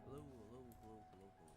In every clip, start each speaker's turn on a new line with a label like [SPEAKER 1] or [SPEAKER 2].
[SPEAKER 1] Hello, hello, hello, hello, hello.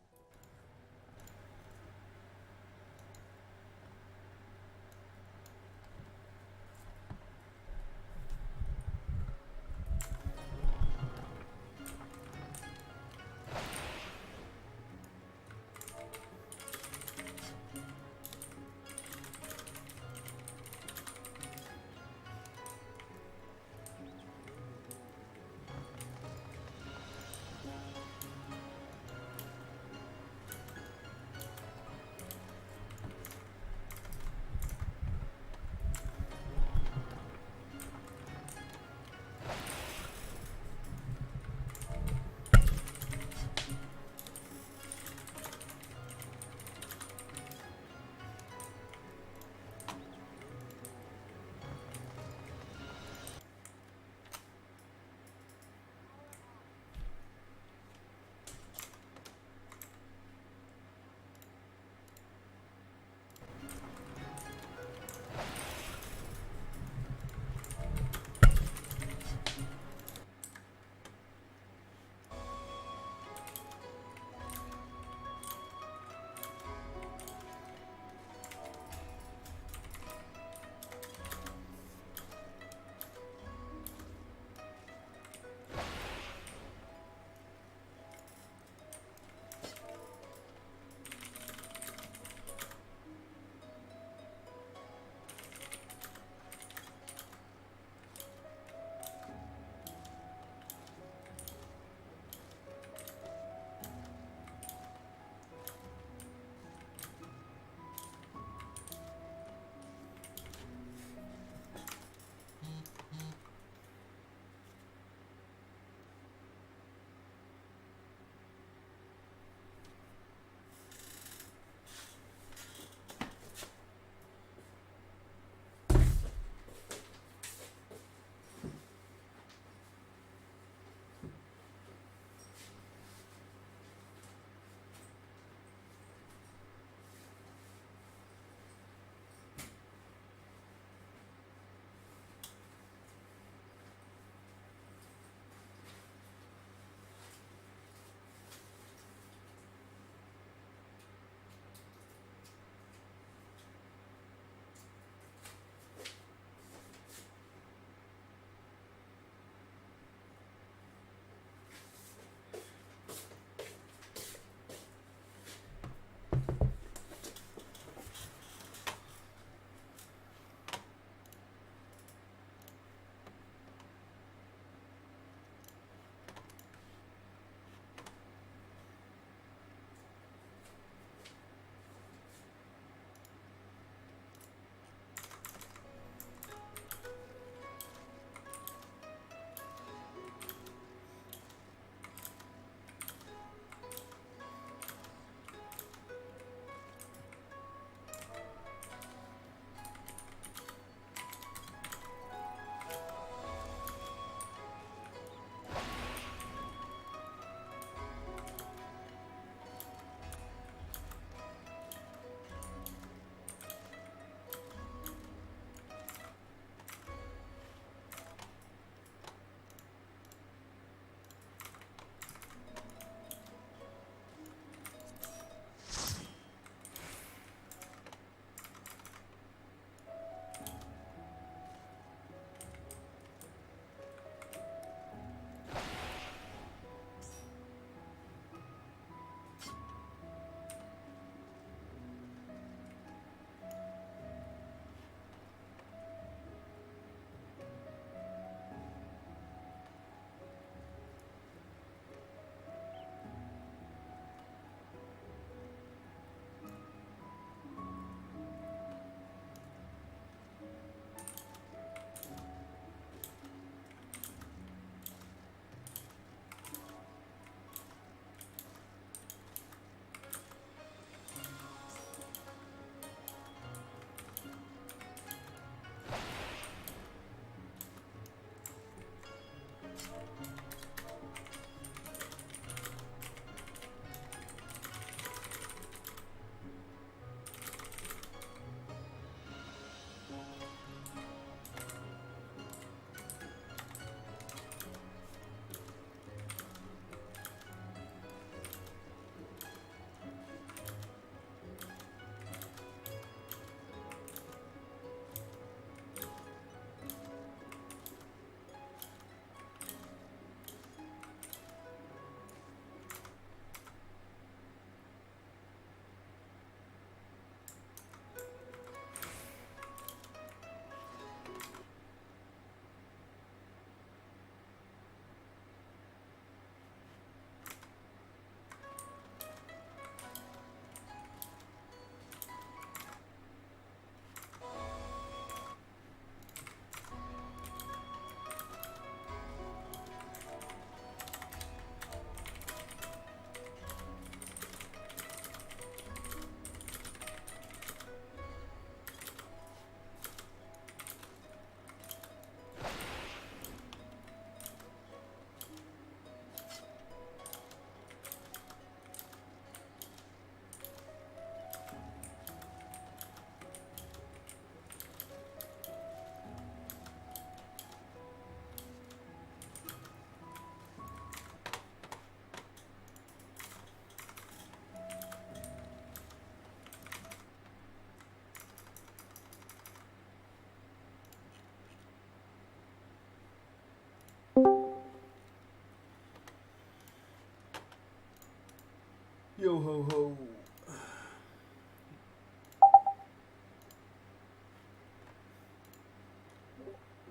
[SPEAKER 1] Yo ho ho.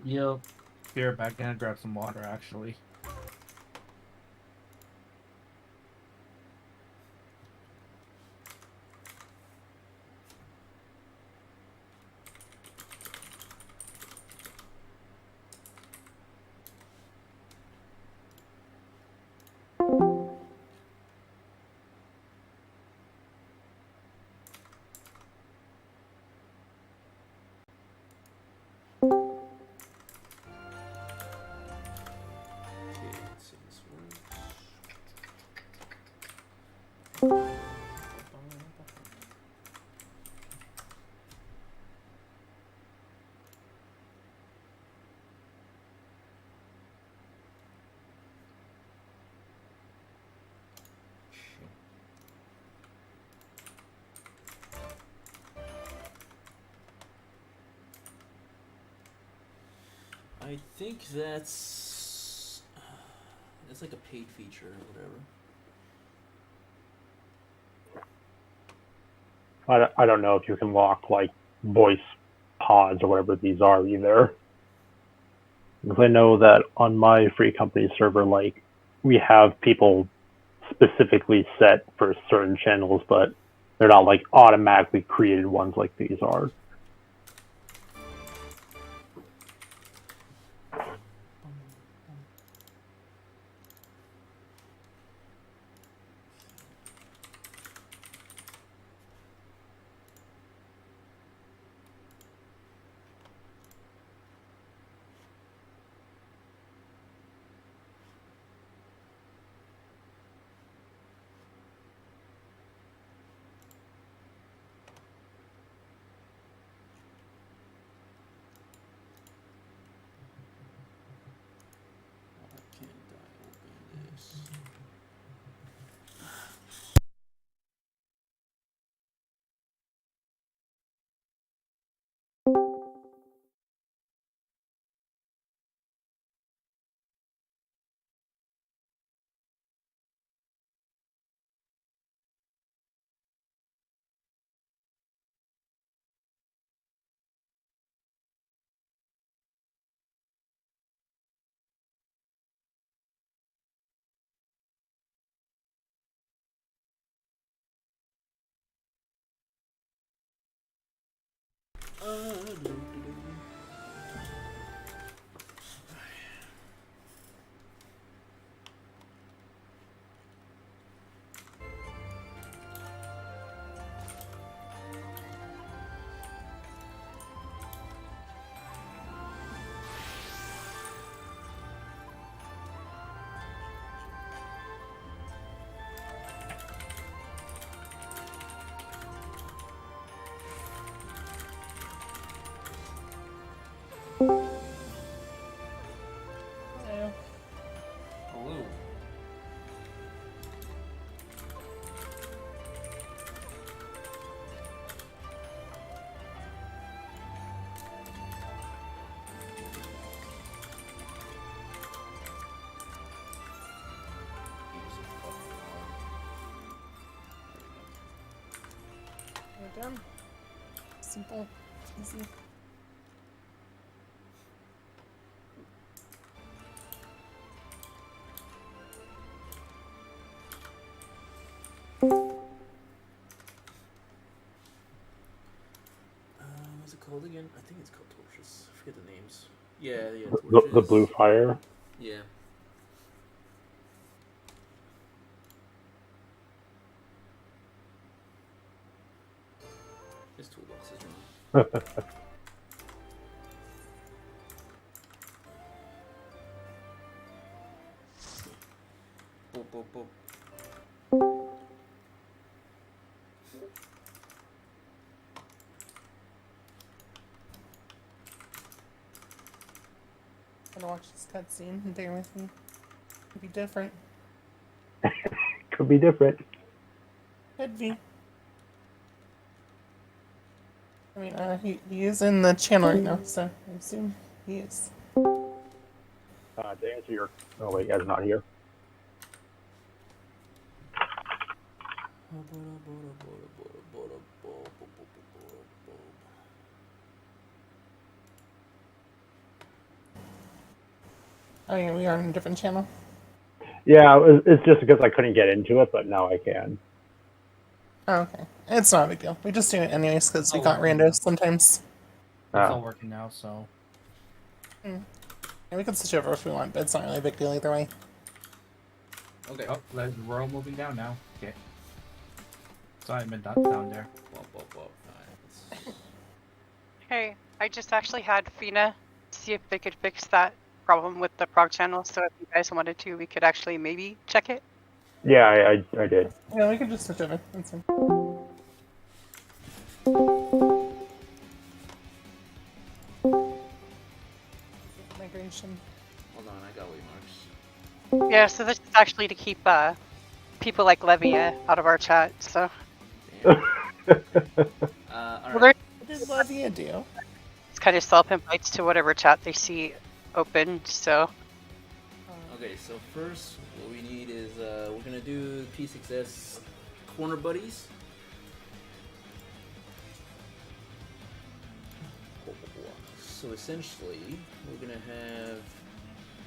[SPEAKER 2] Yep. Be right back. Gonna grab some water, actually.
[SPEAKER 1] Okay, let's see this works. I think that's like a paid feature or whatever.
[SPEAKER 3] I don't know if you can lock like voice pods or whatever these are either. Because I know that on my free company server, like we have people specifically set for certain channels, but they're not like automatically created ones like these are.
[SPEAKER 1] Why can't I open this? Hello.
[SPEAKER 4] We're done. Simple, easy.
[SPEAKER 1] What's it called again? I think it's called torches. I forget the names. Yeah, torches.
[SPEAKER 3] The blue fire.
[SPEAKER 1] Yeah. His toolbox is wrong. Boop, boop, boop.
[SPEAKER 4] Gonna watch this cutscene and bear with me. Could be different.
[SPEAKER 3] Could be different.
[SPEAKER 4] Could be. I mean, he is in the channel right now, so I assume he is.
[SPEAKER 3] To answer your... Oh wait, guys, not here.
[SPEAKER 4] Oh yeah, we are on a different channel.
[SPEAKER 3] Yeah, it's just because I couldn't get into it, but now I can.
[SPEAKER 4] Oh, okay. It's not a big deal. We just do it anyways because we
[SPEAKER 2] Oh,
[SPEAKER 4] got
[SPEAKER 2] working
[SPEAKER 4] randos
[SPEAKER 2] now.
[SPEAKER 4] sometimes.
[SPEAKER 2] It's all working now, so.
[SPEAKER 4] Yeah, we can switch over if we want, but it's not really a big deal either way.
[SPEAKER 1] Okay.
[SPEAKER 2] Oh, we're all moving down now. Okay. Sorry, I meant that down there.
[SPEAKER 1] Alright.
[SPEAKER 5] Hey, I just actually had Fina see if they could fix that problem with the prog channel. So if you guys wanted to, we could actually maybe check it.
[SPEAKER 3] Yeah, I did.
[SPEAKER 4] Yeah, we can just switch over. That's fine. Migration.
[SPEAKER 1] Hold on, I got waymarks.
[SPEAKER 5] Yeah, so this is actually to keep people like Levy out of our chat. So
[SPEAKER 1] Damn.
[SPEAKER 5] well,
[SPEAKER 1] Alright.
[SPEAKER 5] they're
[SPEAKER 4] What did Lavia do?
[SPEAKER 5] it's kind of self-invites to whatever chat they see open. So
[SPEAKER 1] Okay, so first, what we need is we're gonna do P6S corner buddies. So essentially, we're gonna have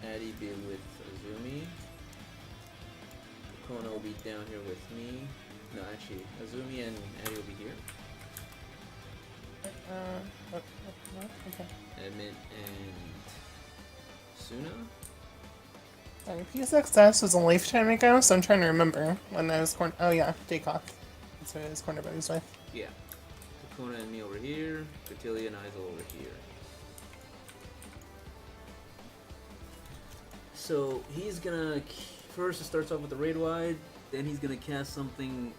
[SPEAKER 1] Addy be with Azumi. Kona will be down here with me. No, actually, Azumi and Addy will be here.
[SPEAKER 4] Okay.
[SPEAKER 1] Edmund and Suna.
[SPEAKER 4] Sorry, P6S was a lifetime ago, so I'm trying to remember when I was corner. Oh yeah, Dakoff. That's what I was corner buddies with.
[SPEAKER 1] Yeah. Kona and me over here. Cotilia and Isel over here. So he's gonna first it starts off with the raid wide, then he's gonna cast something.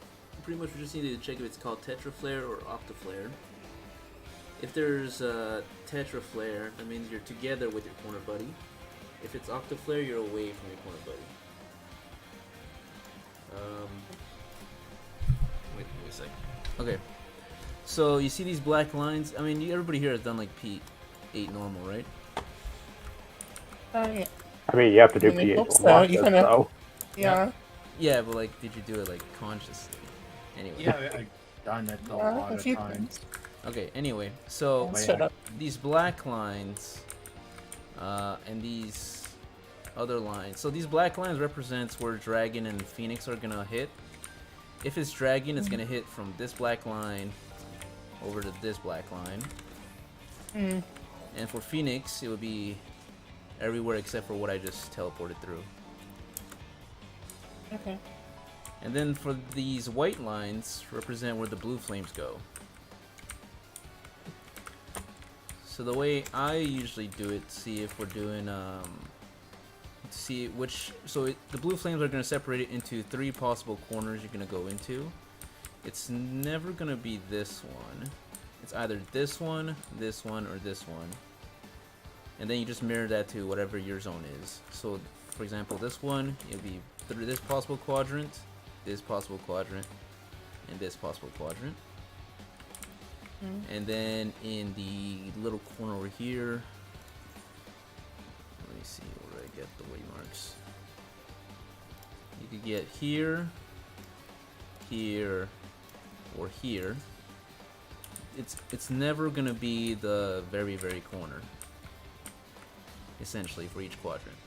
[SPEAKER 1] Pretty much we just need to check if it's called Tetra Flare or Octaflare. If there's Tetra Flare, that means you're together with your corner buddy. If it's Octaflare, you're away from your corner buddy. Wait a second. Okay. So you see these black lines? I mean, everybody here has done like P8 normal, right?
[SPEAKER 4] Oh yeah.
[SPEAKER 3] I mean, you have to do
[SPEAKER 4] I mean, I hope
[SPEAKER 3] PH
[SPEAKER 4] so. You kinda-
[SPEAKER 3] so.
[SPEAKER 4] Yeah.
[SPEAKER 1] Yeah, but like, did you do it like consciously? Anyway.
[SPEAKER 2] Yeah, I've done it a lot
[SPEAKER 4] A
[SPEAKER 2] of
[SPEAKER 4] few
[SPEAKER 2] times.
[SPEAKER 4] times.
[SPEAKER 1] Okay. Anyway, so
[SPEAKER 2] Oh,
[SPEAKER 4] Shut
[SPEAKER 2] yeah.
[SPEAKER 4] up.
[SPEAKER 1] these black lines, and these other lines. So these black lines represents where Dragon and Phoenix are gonna hit. If it's Dragon, it's gonna hit from this black line over to this black line.
[SPEAKER 4] Mm.
[SPEAKER 1] And for Phoenix, it would be everywhere except for what I just teleported through.
[SPEAKER 4] Okay.
[SPEAKER 1] And then for these white lines, represent where the blue flames go. So the way I usually do it, see if we're doing, see which, so the blue flames are going to separate it into 3 possible corners you're going to go into. It's never going to be this one. It's either this one, or this one. And then you just mirror that to whatever your zone is. So, for example, this one, it'll be through this possible quadrant, and this possible quadrant. And then in the little corner over here, let me see where I get the waymarks. You could get here, here, or here. It's never gonna be the very corner. Essentially for each quadrant.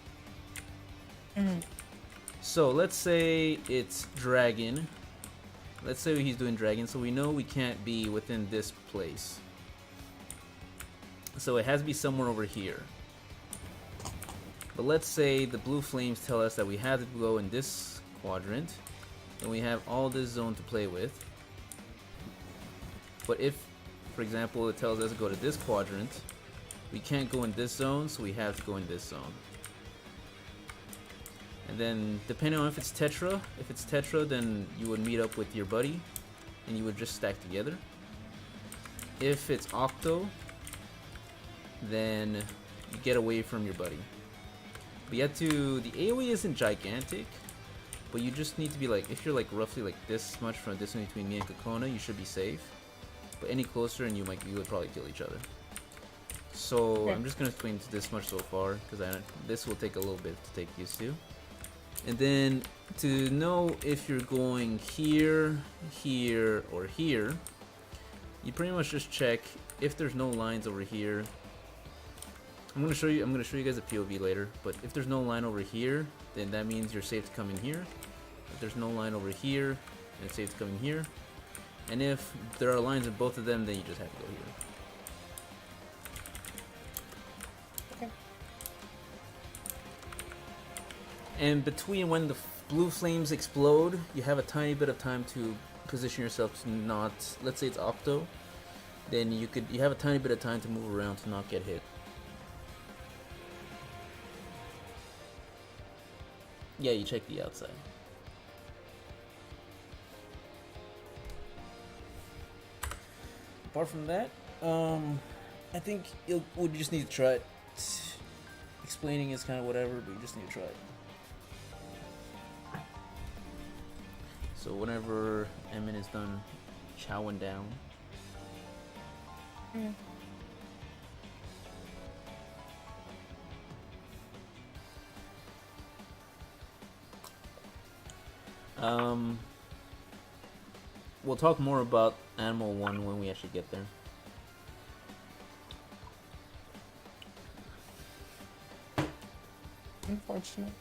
[SPEAKER 1] So let's say it's Dragon. Let's say he's doing Dragon, so we know we can't be within this place. So it has to be somewhere over here. But let's say the blue flames tell us that we have to go in this quadrant, and we have all this zone to play with. But if, for example, it tells us to go to this quadrant, we can't go in this zone, so we have to go in this zone. And then, depending on if it's Tetra, then you would meet up with your buddy, and you would just stack together. If it's Octo, then you get away from your buddy. But you have to, the AoE isn't gigantic, but you just need to be like, if you're like roughly like this much from a distance between me and Kokona, you should be safe. But any closer and you would probably kill each other. So
[SPEAKER 4] Okay.
[SPEAKER 1] I'm just gonna explain this much so far, because this will take a little bit to take used to. And then to know if you're going here, here, or here, you pretty much just check if there's no lines over here. I'm gonna show you guys a POV later, but if there's no line over here, then that means you're safe to come in here. If there's no line over here, then it's safe to come in here. And if there are lines in both of them, then you just have to go here.
[SPEAKER 4] Okay.
[SPEAKER 1] And between when the blue flames explode, you have a tiny bit of time to position yourself to not, let's say it's Octo, then you have a tiny bit of time to move around to not get hit. Yeah, you check the outside. Apart from that, I think we just need to try it. Explaining is kind of whatever, but you just need to try it. So whenever Emin is done chowing down, we'll talk more about Animal 1 when we actually get there.
[SPEAKER 4] Unfortunate.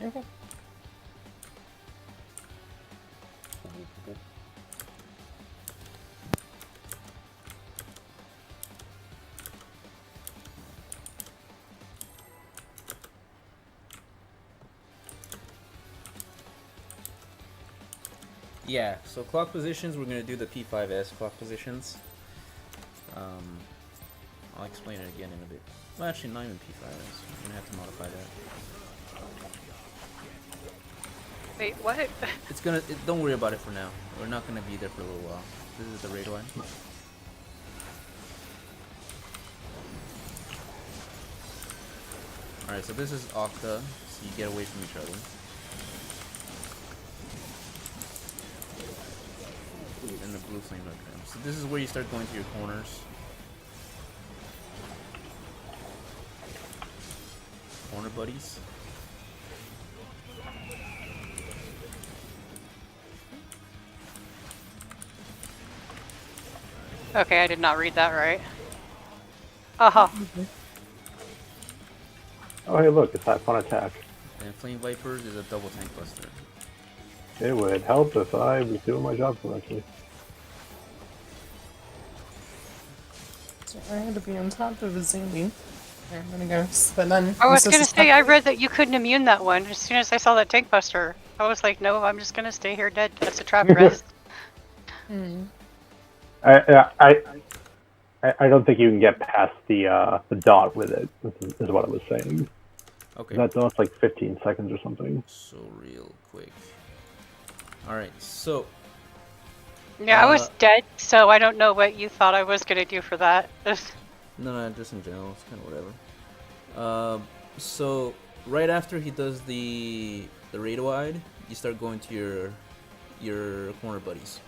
[SPEAKER 4] Okay.
[SPEAKER 1] Yeah, so clock positions, we're going to do the P5S clock positions. I'll explain it again in a bit. Well, actually, not even P5S. I'm going to have to modify that.
[SPEAKER 5] Wait, what?
[SPEAKER 1] It's gonna. Don't worry about it for now. We're not gonna be there for a little while. This is the raid line. All right, so this is Octa, so you get away from each other. And the blue flame right there. So this is where you start going to your corners. Corner buddies.
[SPEAKER 5] Okay, I did not read that right. Uh-huh.
[SPEAKER 3] Oh, hey, look, it's that fun attack.
[SPEAKER 1] And Flame Vipers is a double tank buster.
[SPEAKER 3] It would help if I was doing my job correctly.
[SPEAKER 4] So I had to be on top of a zombie. I'm gonna go, but then
[SPEAKER 5] I was
[SPEAKER 4] this
[SPEAKER 5] gonna
[SPEAKER 4] is
[SPEAKER 5] say, I read that you couldn't immune that one. As soon as I saw that tank buster, I was like, no, I'm just gonna stay here dead. That's a trap rest.
[SPEAKER 3] I don't think you can get past the dot with it. Is what I was saying.
[SPEAKER 1] Okay.
[SPEAKER 3] That's almost like 15 seconds or something.
[SPEAKER 1] So real quick. All right. So.
[SPEAKER 5] Yeah, I was dead, so I don't know what you thought I was gonna do for that.
[SPEAKER 1] No, just in general, it's kind of whatever. So right after he does the raid wide, you start going to your corner buddies.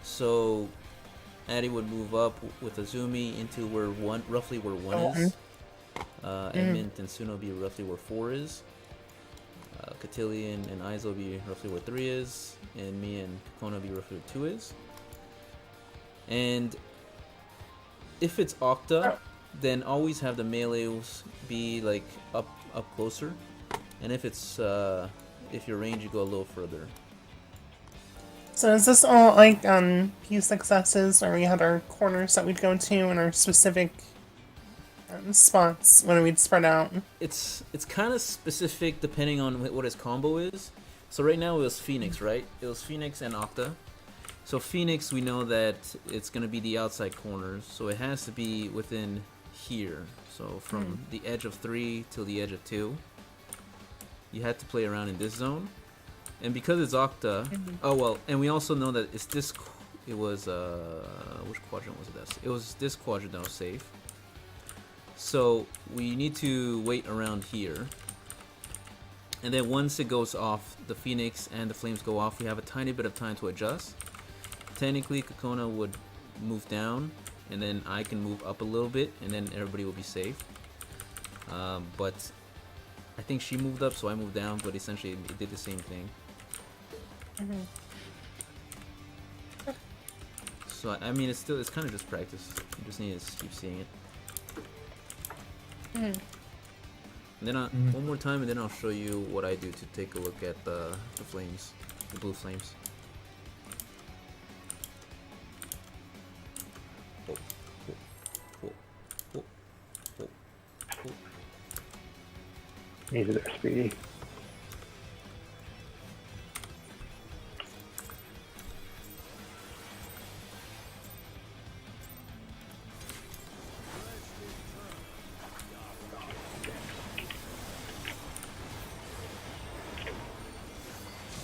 [SPEAKER 1] So Addy would move up with Azumi into roughly where one is. Mint and Suno will be roughly where 4 is. Cotillion and Aizo will be roughly where 3 is, and me and Kona will be roughly where 2 is. And if it's Octa, then always have the melees be like up closer, and if it's if your range, you go a little further.
[SPEAKER 4] So is this all like P6S's where we had our corners that we'd go to and our specific spots when we'd spread out?
[SPEAKER 1] It's kind of specific depending on what his combo is. So right now it was Phoenix, right? It was Phoenix and Octa. So Phoenix, we know that it's going to be the outside corners, so it has to be within here. So from the edge of 3 till the edge of 2, you had to play around in this zone. And because it's Octa, oh well, and we also know that it's this. It was which quadrant was it? It was this quadrant that was safe. So we need to wait around here. And then once it goes off, the Phoenix and the flames go off, we have a tiny bit of time to adjust. Technically, Kakona would move down, and then I can move up a little bit, and then everybody will be safe. But I think she moved up, so I moved down, but essentially it did the same thing. So I mean, it's kind of just practice. You just need to keep seeing it. And then one more time, and then I'll show you what I do to take a look at the flames, the blue flames. Oh, oh, oh, oh, oh.
[SPEAKER 3] Easy there, Speedy.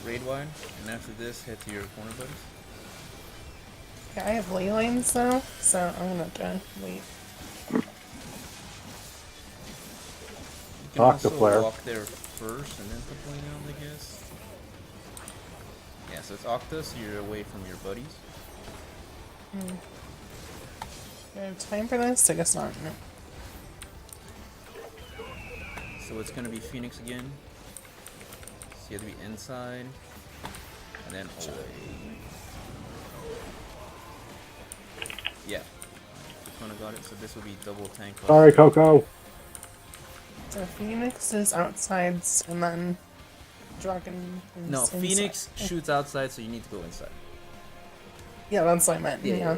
[SPEAKER 1] Raid wide, and after this, head to your corner buddies.
[SPEAKER 4] Yeah, I have ley lines though, so I'm gonna have to wait.
[SPEAKER 1] You can also
[SPEAKER 3] Octaflare.
[SPEAKER 1] walk there first and then put the lane down, I guess. Yeah, so it's Octa, so you're away from your buddies.
[SPEAKER 4] Do I have time for this? I guess not. No.
[SPEAKER 1] So it's gonna be Phoenix again. So you have to be inside, and then away. Yeah. Kind of got it. So this will be double tank.
[SPEAKER 3] Sorry, Coco.
[SPEAKER 4] So Phoenix is outside, and then Dragon is
[SPEAKER 1] No,
[SPEAKER 4] inside.
[SPEAKER 1] Phoenix shoots outside, so you need to go inside.
[SPEAKER 4] Yeah, that's what I meant. Yeah.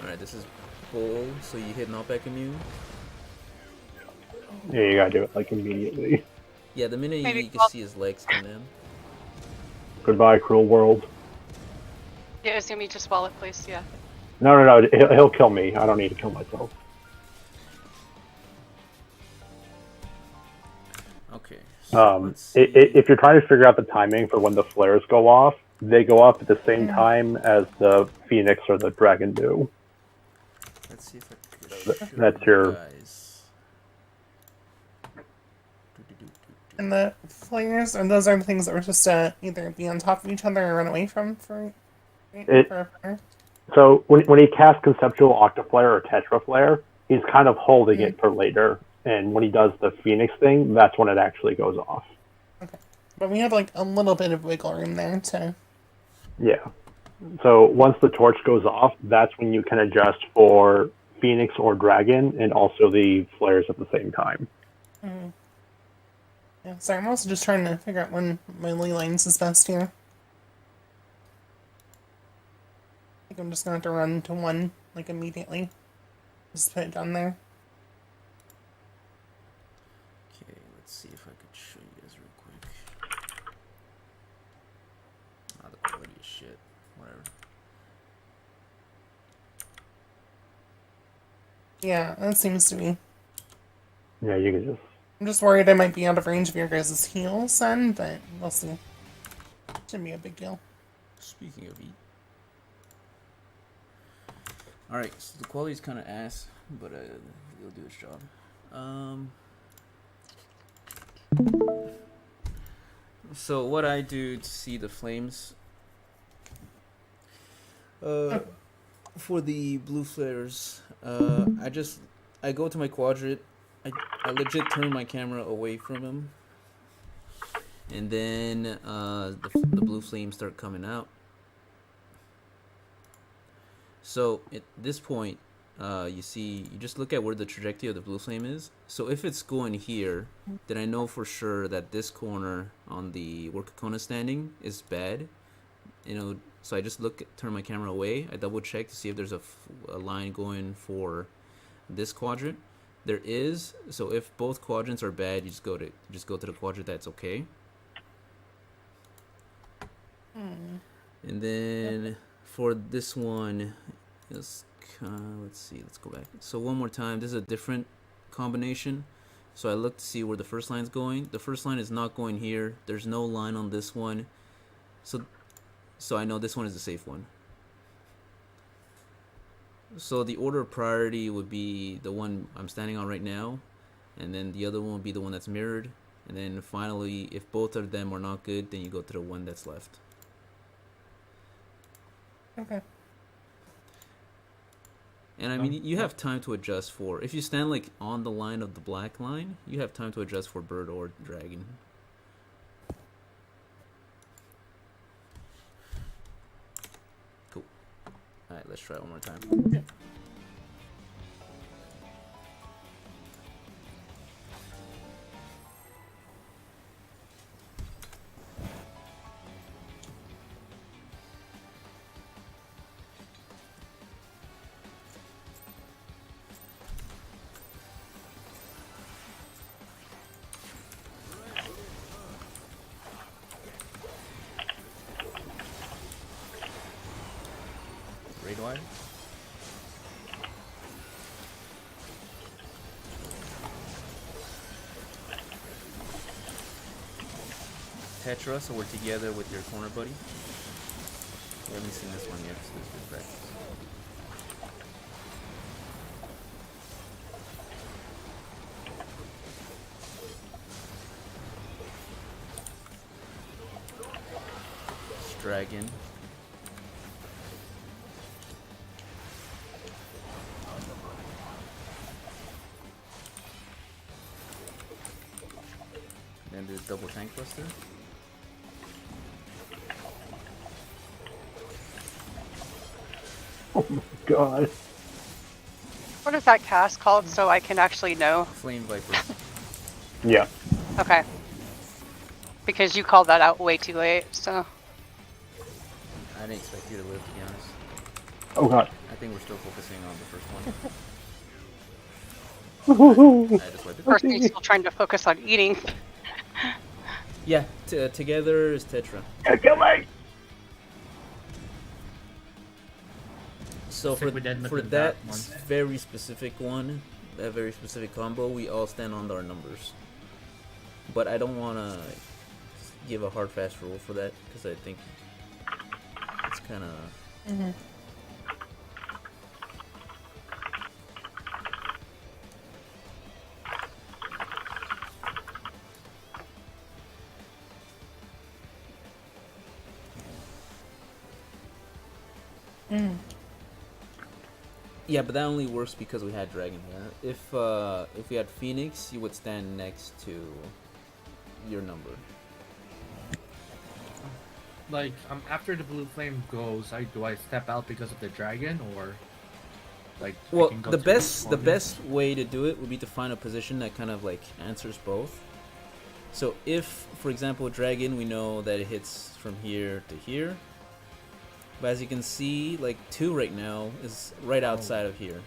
[SPEAKER 1] Alright, this is bull, so you hit knockback immune.
[SPEAKER 3] Yeah, you gotta do it like immediately.
[SPEAKER 1] Yeah, the minute
[SPEAKER 5] Maybe
[SPEAKER 1] you can
[SPEAKER 5] call-
[SPEAKER 1] see his legs come in.
[SPEAKER 3] Goodbye, cruel world.
[SPEAKER 5] Yeah, assume you just wallet, please. Yeah.
[SPEAKER 3] No, he'll kill me. I don't need to kill myself.
[SPEAKER 1] Okay. So let's see.
[SPEAKER 3] If you're trying to figure out the timing for when the flares go off, they go off at the same time as the Phoenix or the Dragon do.
[SPEAKER 1] Let's see if I can show
[SPEAKER 3] That's
[SPEAKER 1] you
[SPEAKER 3] your-
[SPEAKER 1] guys.
[SPEAKER 4] And the flares, and those are the things that were just to either be on top of each other or run away from for a flare.
[SPEAKER 3] So when he casts Conceptual Octaflare or Tetraflare, he's kind of holding it for later. And when he does the Phoenix thing, that's when it actually goes off.
[SPEAKER 4] Okay. But we have like a little bit of wiggle room there to.
[SPEAKER 3] Yeah. So once the torch goes off, that's when you can adjust for Phoenix or Dragon and also the flares at the same time.
[SPEAKER 4] Yeah, sorry, I'm also just trying to figure out when my ley lines is best here. I think I'm just gonna have to run to one, like, immediately. Just put it down there.
[SPEAKER 1] Okay, let's see if I could show you guys real quick. Ah, the quality is shit. Whatever.
[SPEAKER 4] Yeah, that seems to be.
[SPEAKER 3] Yeah, you can just...
[SPEAKER 4] I'm just worried I might be out of range of your guys' heals then, but we'll see. Shouldn't be a big deal.
[SPEAKER 1] Speaking of eat. Alright, so the quality is kind of ass, but it'll do its job. So what I do to see the flames, for the blue flares, I go to my quadrant, I legit turn my camera away from him, and then the blue flames start coming out. So at this point, you see, you just look at where the trajectory of the blue flame is. So if it's going here, then I know for sure that this corner on the where Kakona's standing is bad. You know, so I just turn my camera away. I double check to see if there's a line going for this quadrant. There is. So if both quadrants are bad, you just go to the quadrant that's okay. And then for this one, let's see, let's go back. So one more time, this is a different combination. So I look to see where the first line's going. The first line is not going here. There's no line on this one. So I know this one is the safe one. So the order of priority would be the one I'm standing on right now, and then the other one would be the one that's mirrored, and then finally, if both of them are not good, then you go to the one that's left.
[SPEAKER 4] Okay.
[SPEAKER 1] And I mean, you have time to adjust for, if you stand like on the line of the black line, you have time to adjust for bird or dragon. Cool. Alright, let's try it one more time.
[SPEAKER 4] Yeah.
[SPEAKER 1] Raid wide. Tetra, so we're together with your corner buddy. We haven't seen this one yet, so this is good practice. Dragon. Then do double tank buster.
[SPEAKER 3] Oh my god.
[SPEAKER 5] What is that cast called so I can actually know?
[SPEAKER 1] Flame Viper.
[SPEAKER 3] Yeah.
[SPEAKER 5] Okay. Because you called that out way too late, so.
[SPEAKER 1] I didn't expect you to live, to be honest.
[SPEAKER 3] Oh god.
[SPEAKER 1] I think we're still focusing on the first one. I just wiped it.
[SPEAKER 5] Person's still trying to focus on eating.
[SPEAKER 1] Yeah, together is Tetra.
[SPEAKER 3] Kill me!
[SPEAKER 1] So
[SPEAKER 2] Think we did
[SPEAKER 1] for
[SPEAKER 2] look at
[SPEAKER 1] that
[SPEAKER 2] that one.
[SPEAKER 1] very specific one, that very specific combo, we all stand on our numbers. But I don't want to give a hard fast rule for that because I think it's kind of.
[SPEAKER 4] Mm-hmm. Mm.
[SPEAKER 1] Yeah, but that only works because we had Dragon here. If we had Phoenix, you would stand next to your number.
[SPEAKER 2] Like, after the blue flame goes, do I step out because of the dragon, or like? I
[SPEAKER 1] Well,
[SPEAKER 2] can go
[SPEAKER 1] the
[SPEAKER 2] to
[SPEAKER 1] best
[SPEAKER 2] corner?
[SPEAKER 1] way to do it would be to find a position that kind of like answers both. So if, for example, Dragon, we know that it hits from here to here. But as you can see, like 2 right now is right outside of here.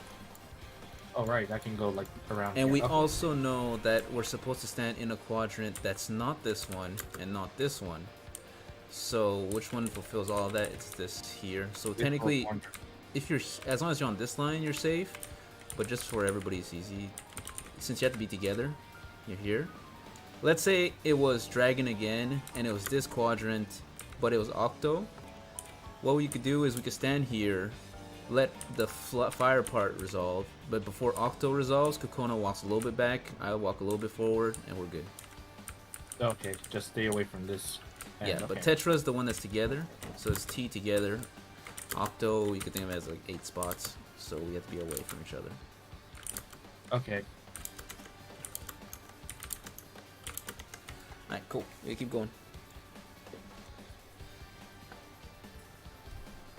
[SPEAKER 2] Oh right, I can go like around.
[SPEAKER 1] And
[SPEAKER 2] here.
[SPEAKER 1] we
[SPEAKER 2] Okay.
[SPEAKER 1] also know that we're supposed to stand in a quadrant that's not this one and not this one. So which one fulfills all of that? It's this here. So technically, if you're, as long as you're on this line, you're safe. But just for everybody's easy, since you have to be together, you're here. Let's say it was Dragon again, and it was this quadrant, but it was Octo. What we could do is we could stand here, let the fire part resolve, but before Octo resolves, Kokona walks a little bit back, I'll walk a little bit forward, and we're good.
[SPEAKER 2] Okay, just stay away from this. And,
[SPEAKER 1] Yeah, but
[SPEAKER 2] okay.
[SPEAKER 1] Tetra is the one that's together, so it's T together. Octo, you could think of it as like 8 spots, so we have to be away from each other.
[SPEAKER 2] Okay.
[SPEAKER 1] Alright, cool. We keep going.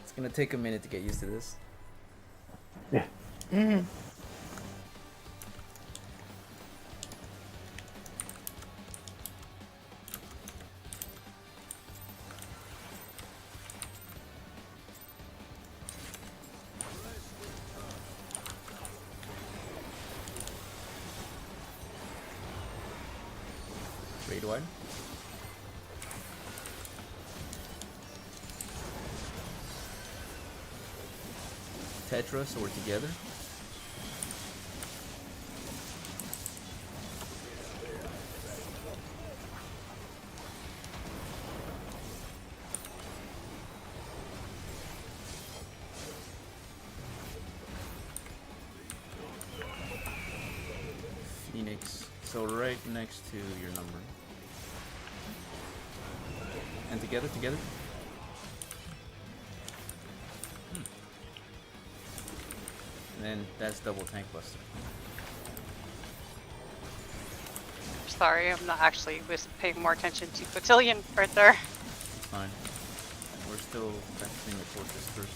[SPEAKER 1] It's gonna take a minute to get used to this.
[SPEAKER 3] Yeah.
[SPEAKER 4] Mm-hmm.
[SPEAKER 1] Raid wide. Tetra, so we're together. So right next to your number. And together. And then that's double tank buster.
[SPEAKER 5] Sorry, I'm not actually was paying more attention to Cotillion right there.
[SPEAKER 1] It's fine. We're still practicing the torches first.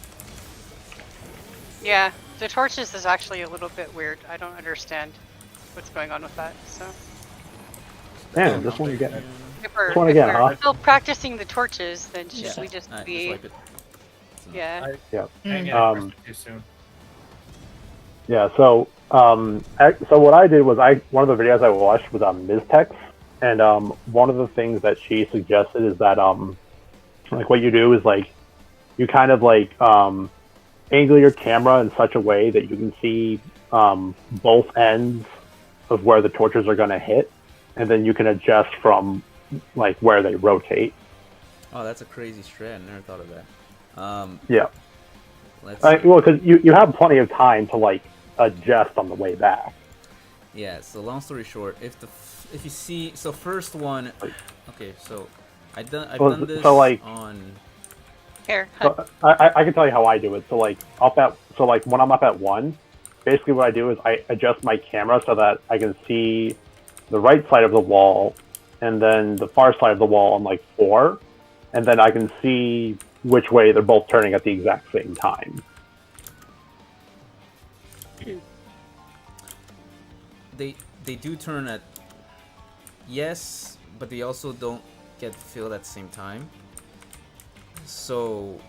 [SPEAKER 5] Yeah, the torches is actually a little bit weird. I don't understand what's going on with that. So
[SPEAKER 3] Man, this one you get.
[SPEAKER 5] if we're,
[SPEAKER 3] This one again,
[SPEAKER 5] if we're
[SPEAKER 3] huh?
[SPEAKER 5] still practicing the torches, then should we just
[SPEAKER 1] Alright,
[SPEAKER 5] be?
[SPEAKER 1] just wipe it. That's enough.
[SPEAKER 5] Yeah.
[SPEAKER 3] Yeah.
[SPEAKER 2] Hang in too soon.
[SPEAKER 3] Yeah, so so what I did was one of the videos I watched was on Miztex, and one of the things that she suggested is that like what you do is like you kind of like angle your camera in such a way that you can see both ends of where the torches are going to hit, and then you can adjust from like where they rotate.
[SPEAKER 1] Oh, that's a crazy strat. I never thought of that.
[SPEAKER 3] Yeah.
[SPEAKER 1] Let's
[SPEAKER 3] Well, because you have plenty of time to like adjust on the way back.
[SPEAKER 1] Yeah, so long story short, if you see, so first one, okay, so I've done this
[SPEAKER 3] so, like,
[SPEAKER 1] on,
[SPEAKER 5] Here.
[SPEAKER 3] So I can tell you how I do it. So like when I'm up at 1, basically what I do is I adjust my camera so that I can see the right side of the wall and then the far side of the wall on like 4, and then I can see which way they're both turning at the exact same time.
[SPEAKER 1] they do turn at, yes, but they also don't get filled at the same time. So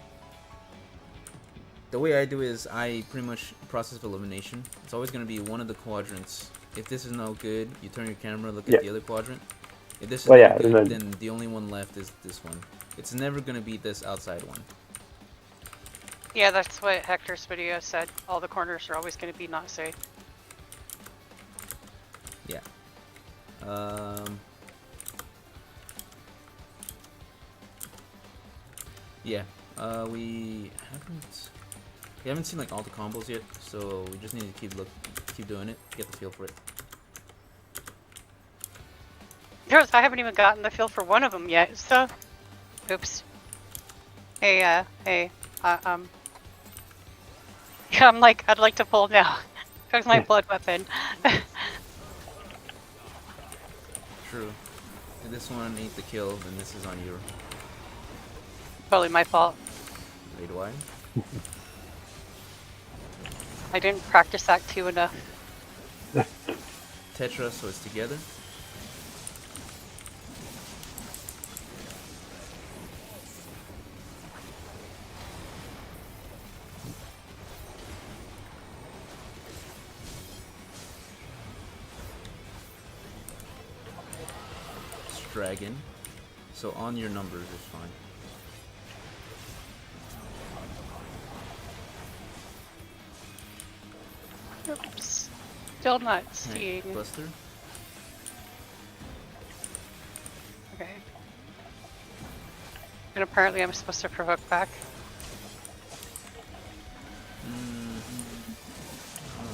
[SPEAKER 1] the way I do is I pretty much process of elimination. It's always going to be one of the quadrants. If this is no good, you turn your camera, look at the other quadrant. If this is no good, then the only one left is this one. It's never going to be this outside one.
[SPEAKER 5] Yeah, that's what Hector's video said. All the corners are always going to be not safe.
[SPEAKER 1] Yeah. Yeah. We haven't seen like all the combos yet, so we just need to keep doing it, get the feel for it.
[SPEAKER 5] I haven't even gotten the feel for one of them yet, so. Oops. Hey, yeah, I'm like, I'd like to pull now. That's my blood weapon.
[SPEAKER 1] True. If this one ain't the kill, then this is on you.
[SPEAKER 5] Probably my fault.
[SPEAKER 1] Wait, why?
[SPEAKER 5] I didn't practice that too enough.
[SPEAKER 1] Tetra, so it's together. Dragon, so on your numbers is fine.
[SPEAKER 5] Oops. Still not seeing.
[SPEAKER 1] Right, Buster.
[SPEAKER 5] Okay. And apparently I'm supposed to provoke back.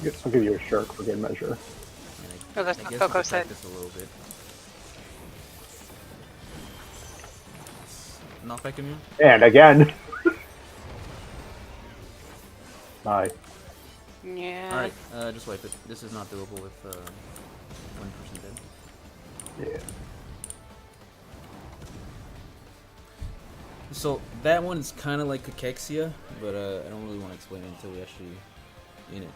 [SPEAKER 3] I'll give you a shirt for good measure.
[SPEAKER 5] Oh, that's what Coco said.
[SPEAKER 1] A little bit. Knockback immune?
[SPEAKER 3] And again. Bye.
[SPEAKER 5] Yeah.
[SPEAKER 1] Alright, just wipe it. This is not doable with one person dead.
[SPEAKER 3] Yeah.
[SPEAKER 1] So that one is kind of like Cachexia, but I don't really want to explain it until we actually in it.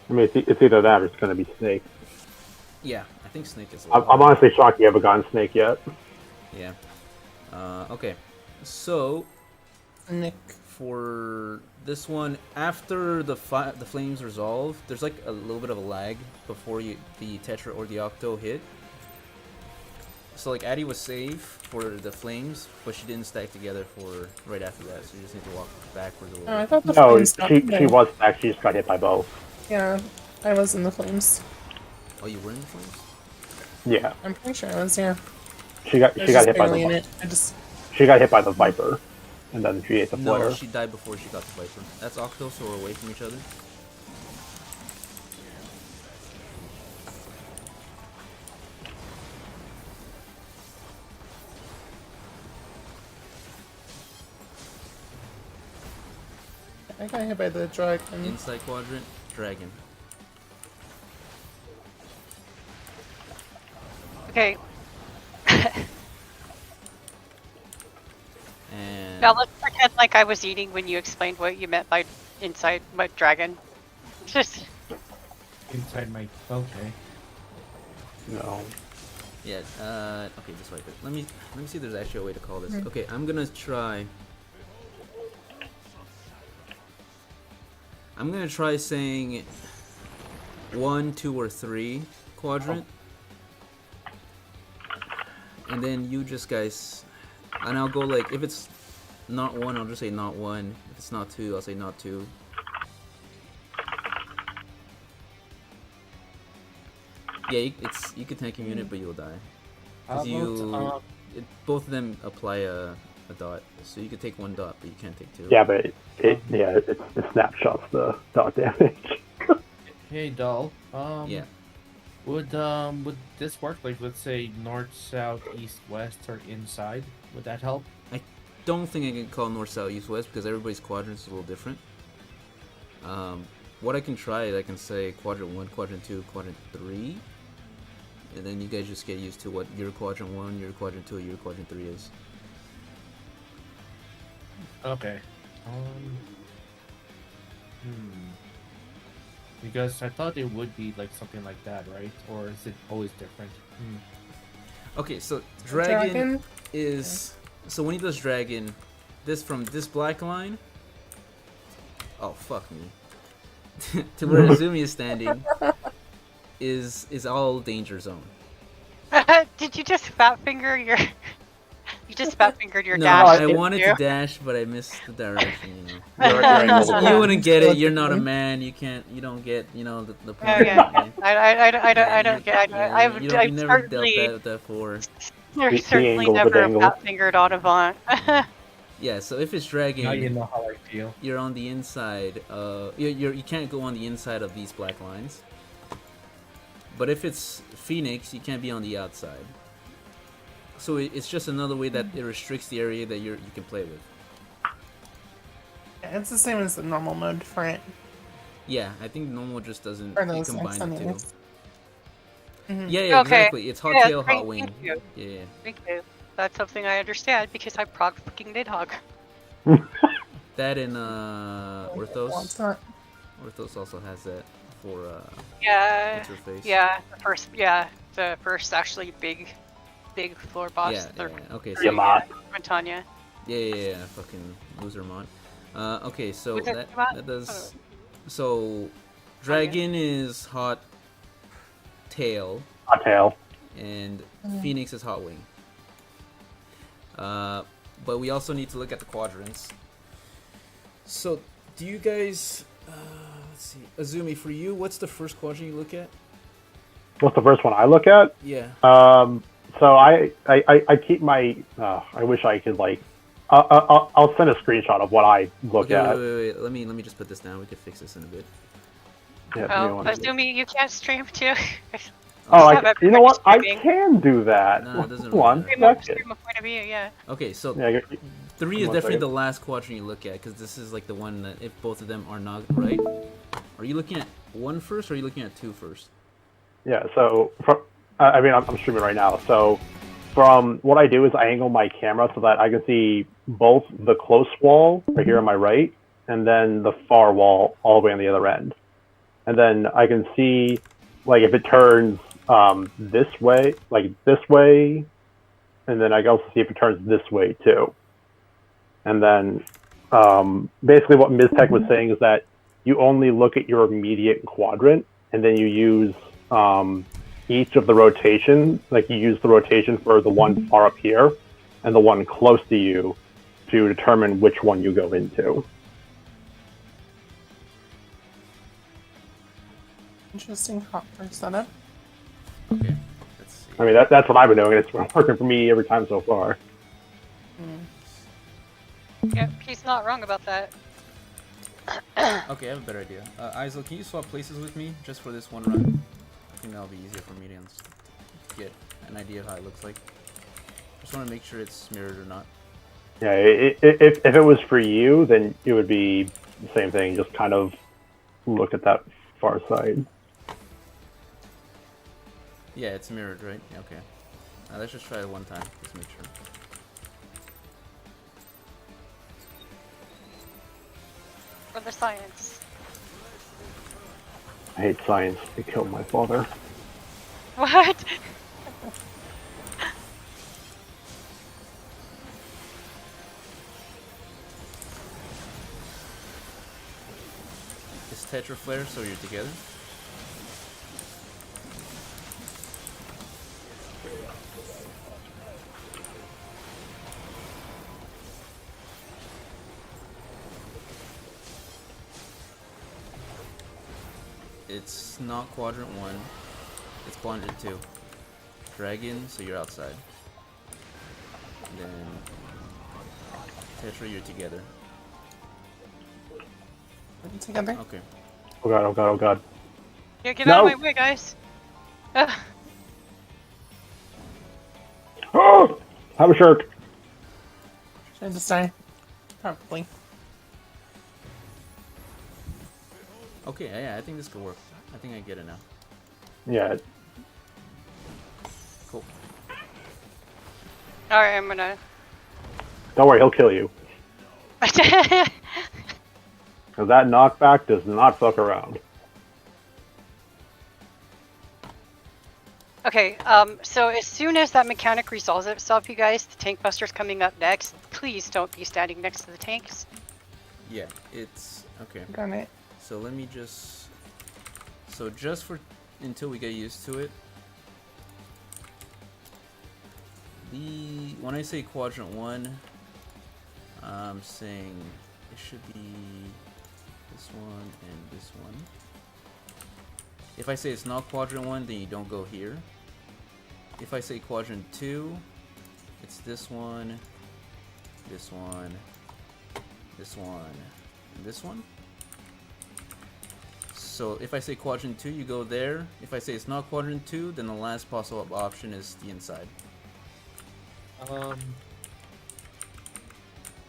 [SPEAKER 3] I mean, it's either that or it's going to be Snake.
[SPEAKER 1] Yeah, I think Snake is.
[SPEAKER 3] I'm honestly shocked you haven't gotten Snake yet.
[SPEAKER 1] Yeah. Okay. So
[SPEAKER 4] Nick.
[SPEAKER 1] for this one, after the flames resolve, there's like a little bit of a lag before the Tetra or the Octo hit. So like Addie was safe for the flames, but she didn't stack together for right after that. So you just need to walk backwards a little
[SPEAKER 4] I
[SPEAKER 1] bit.
[SPEAKER 4] thought the
[SPEAKER 3] No,
[SPEAKER 4] flames stopped
[SPEAKER 3] she
[SPEAKER 4] there.
[SPEAKER 3] was back. She just got hit by both.
[SPEAKER 4] Yeah, I was in the flames.
[SPEAKER 1] Oh, you were in the flames?
[SPEAKER 3] Yeah,
[SPEAKER 4] I'm pretty sure I was, yeah.
[SPEAKER 3] she got
[SPEAKER 4] I was
[SPEAKER 3] hit
[SPEAKER 4] just
[SPEAKER 3] by
[SPEAKER 4] barely in
[SPEAKER 3] the
[SPEAKER 4] it. I just...
[SPEAKER 3] she got hit by the Viper, and then she ate the flare.
[SPEAKER 1] No, she died before she got the Viper. That's Octo, so we're away from each other.
[SPEAKER 4] I got hit by the dragon.
[SPEAKER 1] Inside quadrant, dragon.
[SPEAKER 5] Okay.
[SPEAKER 1] And
[SPEAKER 5] Now let's pretend like I was eating when you explained what you meant by inside my dragon. Just
[SPEAKER 2] Inside my. Okay.
[SPEAKER 3] No.
[SPEAKER 1] yeah, okay, just like it. Let me see if there's actually a way to call this. Okay, I'm gonna try. I'm gonna try saying 1, 2, or 3 quadrant, and then you just guys, and I'll go like if it's not 1, I'll just say not 1. If it's not 2, I'll say not 2. Yeah, you can tank your unit, but you'll die.
[SPEAKER 2] How about,
[SPEAKER 1] Both of them apply a dot, so you can take 1 dot, but you can't take 2.
[SPEAKER 3] Yeah, but it snapshots the dot damage.
[SPEAKER 2] hey, doll.
[SPEAKER 1] Yeah.
[SPEAKER 2] Would this work? Like, let's say north, south, east, west, or inside. Would that help?
[SPEAKER 1] Don't think I can call north, south, east, west because everybody's quadrants is a little different. What I can try is I can say quadrant 1, quadrant 2, quadrant 3, and then you guys just get used to what your quadrant 1, your quadrant 2, your quadrant 3 is.
[SPEAKER 2] Okay. Because I thought it would be like something like that, right? Or is it always different?
[SPEAKER 1] Okay, so dragon is so when he does dragon, this from this black line. Oh fuck me. To where Azumi is standing is all danger zone.
[SPEAKER 5] did you just fat finger your? You just fat fingered your
[SPEAKER 1] No,
[SPEAKER 5] dash.
[SPEAKER 1] I
[SPEAKER 5] didn't
[SPEAKER 1] wanted
[SPEAKER 5] you?
[SPEAKER 1] to dash, but I missed the direction. You know.
[SPEAKER 3] You're
[SPEAKER 1] You wouldn't get it. You're not a man. You can't. You don't get. You know the point.
[SPEAKER 5] Okay. I don't get. I've
[SPEAKER 1] you never dealt
[SPEAKER 5] certainly,
[SPEAKER 1] that with that for.
[SPEAKER 5] there's
[SPEAKER 3] The
[SPEAKER 5] certainly
[SPEAKER 3] angle, the
[SPEAKER 5] never
[SPEAKER 3] dangle.
[SPEAKER 5] fat fingered Audubon.
[SPEAKER 1] Yeah. So if it's dragon,
[SPEAKER 2] Now you know how I feel.
[SPEAKER 1] you're on the inside. You can't go on the inside of these black lines. But if it's Phoenix, you can't be on the outside. So it's just another way that it restricts the area that you can play with.
[SPEAKER 4] Yeah, it's the same as the normal mode for it.
[SPEAKER 1] Yeah, I think normal just doesn't
[SPEAKER 4] Or those
[SPEAKER 1] combine the two.
[SPEAKER 4] extenders. Mhm.
[SPEAKER 1] Yeah, yeah,
[SPEAKER 5] Okay.
[SPEAKER 1] exactly. It's hot
[SPEAKER 5] Yeah,
[SPEAKER 1] tail, hot
[SPEAKER 5] thank
[SPEAKER 1] wing.
[SPEAKER 5] you.
[SPEAKER 1] Yeah.
[SPEAKER 5] Thank you. That's something I understand because I prog fucking Nidhogg.
[SPEAKER 1] That and
[SPEAKER 4] What's
[SPEAKER 1] Orthos.
[SPEAKER 4] that?
[SPEAKER 1] Orthos also has that for
[SPEAKER 5] Yeah.
[SPEAKER 1] interface.
[SPEAKER 5] Yeah. The first actually big floor boss.
[SPEAKER 1] Yeah,
[SPEAKER 5] the
[SPEAKER 1] yeah. Okay, so
[SPEAKER 3] Yamat.
[SPEAKER 5] Montanya.
[SPEAKER 1] yeah, fucking loser mod. Okay, so
[SPEAKER 5] Was it
[SPEAKER 1] that
[SPEAKER 5] Yamat?
[SPEAKER 1] does. So, dragon is hot tail,
[SPEAKER 3] Hot tail.
[SPEAKER 1] and Phoenix is hot wing. But we also need to look at the quadrants. So, do you guys? Let's see. Azumi, for you, what's the first quadrant you look at?
[SPEAKER 3] What's the first one I look at?
[SPEAKER 1] Yeah.
[SPEAKER 3] So I keep my. I wish I could like. I'll send a screenshot of what I look
[SPEAKER 1] Okay,
[SPEAKER 3] at.
[SPEAKER 1] wait. Let me just put this down. We can fix this in a bit.
[SPEAKER 3] Yeah, do you
[SPEAKER 5] Oh,
[SPEAKER 3] wanna-
[SPEAKER 5] Azumi, you can't stream too.
[SPEAKER 3] Oh,
[SPEAKER 5] have
[SPEAKER 3] you know what? I
[SPEAKER 5] everybody
[SPEAKER 3] can do that.
[SPEAKER 1] No, it doesn't
[SPEAKER 3] Come on,
[SPEAKER 1] really
[SPEAKER 5] Stream a
[SPEAKER 3] second.
[SPEAKER 5] point of view, yeah.
[SPEAKER 1] Okay, so
[SPEAKER 3] Yeah,
[SPEAKER 1] 3 is
[SPEAKER 3] one
[SPEAKER 1] definitely
[SPEAKER 3] second.
[SPEAKER 1] the last quadrant you look at because this is like the one that if both of them are not right. Are you looking at 1 first or are you looking at 2 first?
[SPEAKER 3] yeah. So, I mean, I'm streaming right now. So, from what I do is I angle my camera so that I can see both the close wall right here on my right, and then the far wall all the way on the other end. And then I can see, like, if it turns this way, and then I can also see if it turns this way too. And then basically what Ms. Tech was saying is that you only look at your immediate quadrant, and then you use each of the rotation, like you use the rotation for the one far up here and the one close to you to determine which one you go into.
[SPEAKER 4] Interesting hopper setup.
[SPEAKER 1] Okay, let's see.
[SPEAKER 3] I mean, that's what I've been doing, and it's working for me every time so far.
[SPEAKER 5] Yep, he's not wrong about that.
[SPEAKER 1] Okay, I have a better idea. Isel, can you swap places with me just for this one run? I think that'll be easier for me to get an idea of how it looks like. Just want to make sure it's mirrored or not.
[SPEAKER 3] Yeah, if it was for you, then it would be Same thing, just kind of look at that far side.
[SPEAKER 1] Yeah, it's mirrored, right? Okay. Let's just try it one time. Just make sure.
[SPEAKER 5] For the science.
[SPEAKER 3] I hate science. It killed my father.
[SPEAKER 5] What?
[SPEAKER 1] It's Tetra Flare, so you're together. It's not quadrant 1. It's quadrant 2. Dragon, so you're outside. And then Tetra, you're together.
[SPEAKER 4] Put it together.
[SPEAKER 1] Okay.
[SPEAKER 3] Oh god, oh god, oh god.
[SPEAKER 5] Yeah, get
[SPEAKER 3] No.
[SPEAKER 5] out of my way, guys. Ugh.
[SPEAKER 3] Oh! Have a shark!
[SPEAKER 4] Should I just die? Probably.
[SPEAKER 1] Okay, yeah, I think this could work. I think I get it now.
[SPEAKER 3] Yeah,
[SPEAKER 1] Cool.
[SPEAKER 5] Alright, I'm gonna.
[SPEAKER 3] don't worry, he'll kill you. Because that knockback does not fuck around.
[SPEAKER 5] Okay, so as soon as that mechanic resolves itself, you guys, the tank buster's coming up next. Please don't be standing next to the tanks.
[SPEAKER 1] Yeah, it's okay.
[SPEAKER 4] Got it.
[SPEAKER 1] So let me just. So just for until we get used to it. When I say quadrant 1, I'm saying it should be this one and this one. If I say it's not quadrant 1, then you don't go here. If I say quadrant 2, it's this one, this one, this one, and this one. So if I say quadrant 2, you go there. If I say it's not quadrant 2, then the last possible option is the inside.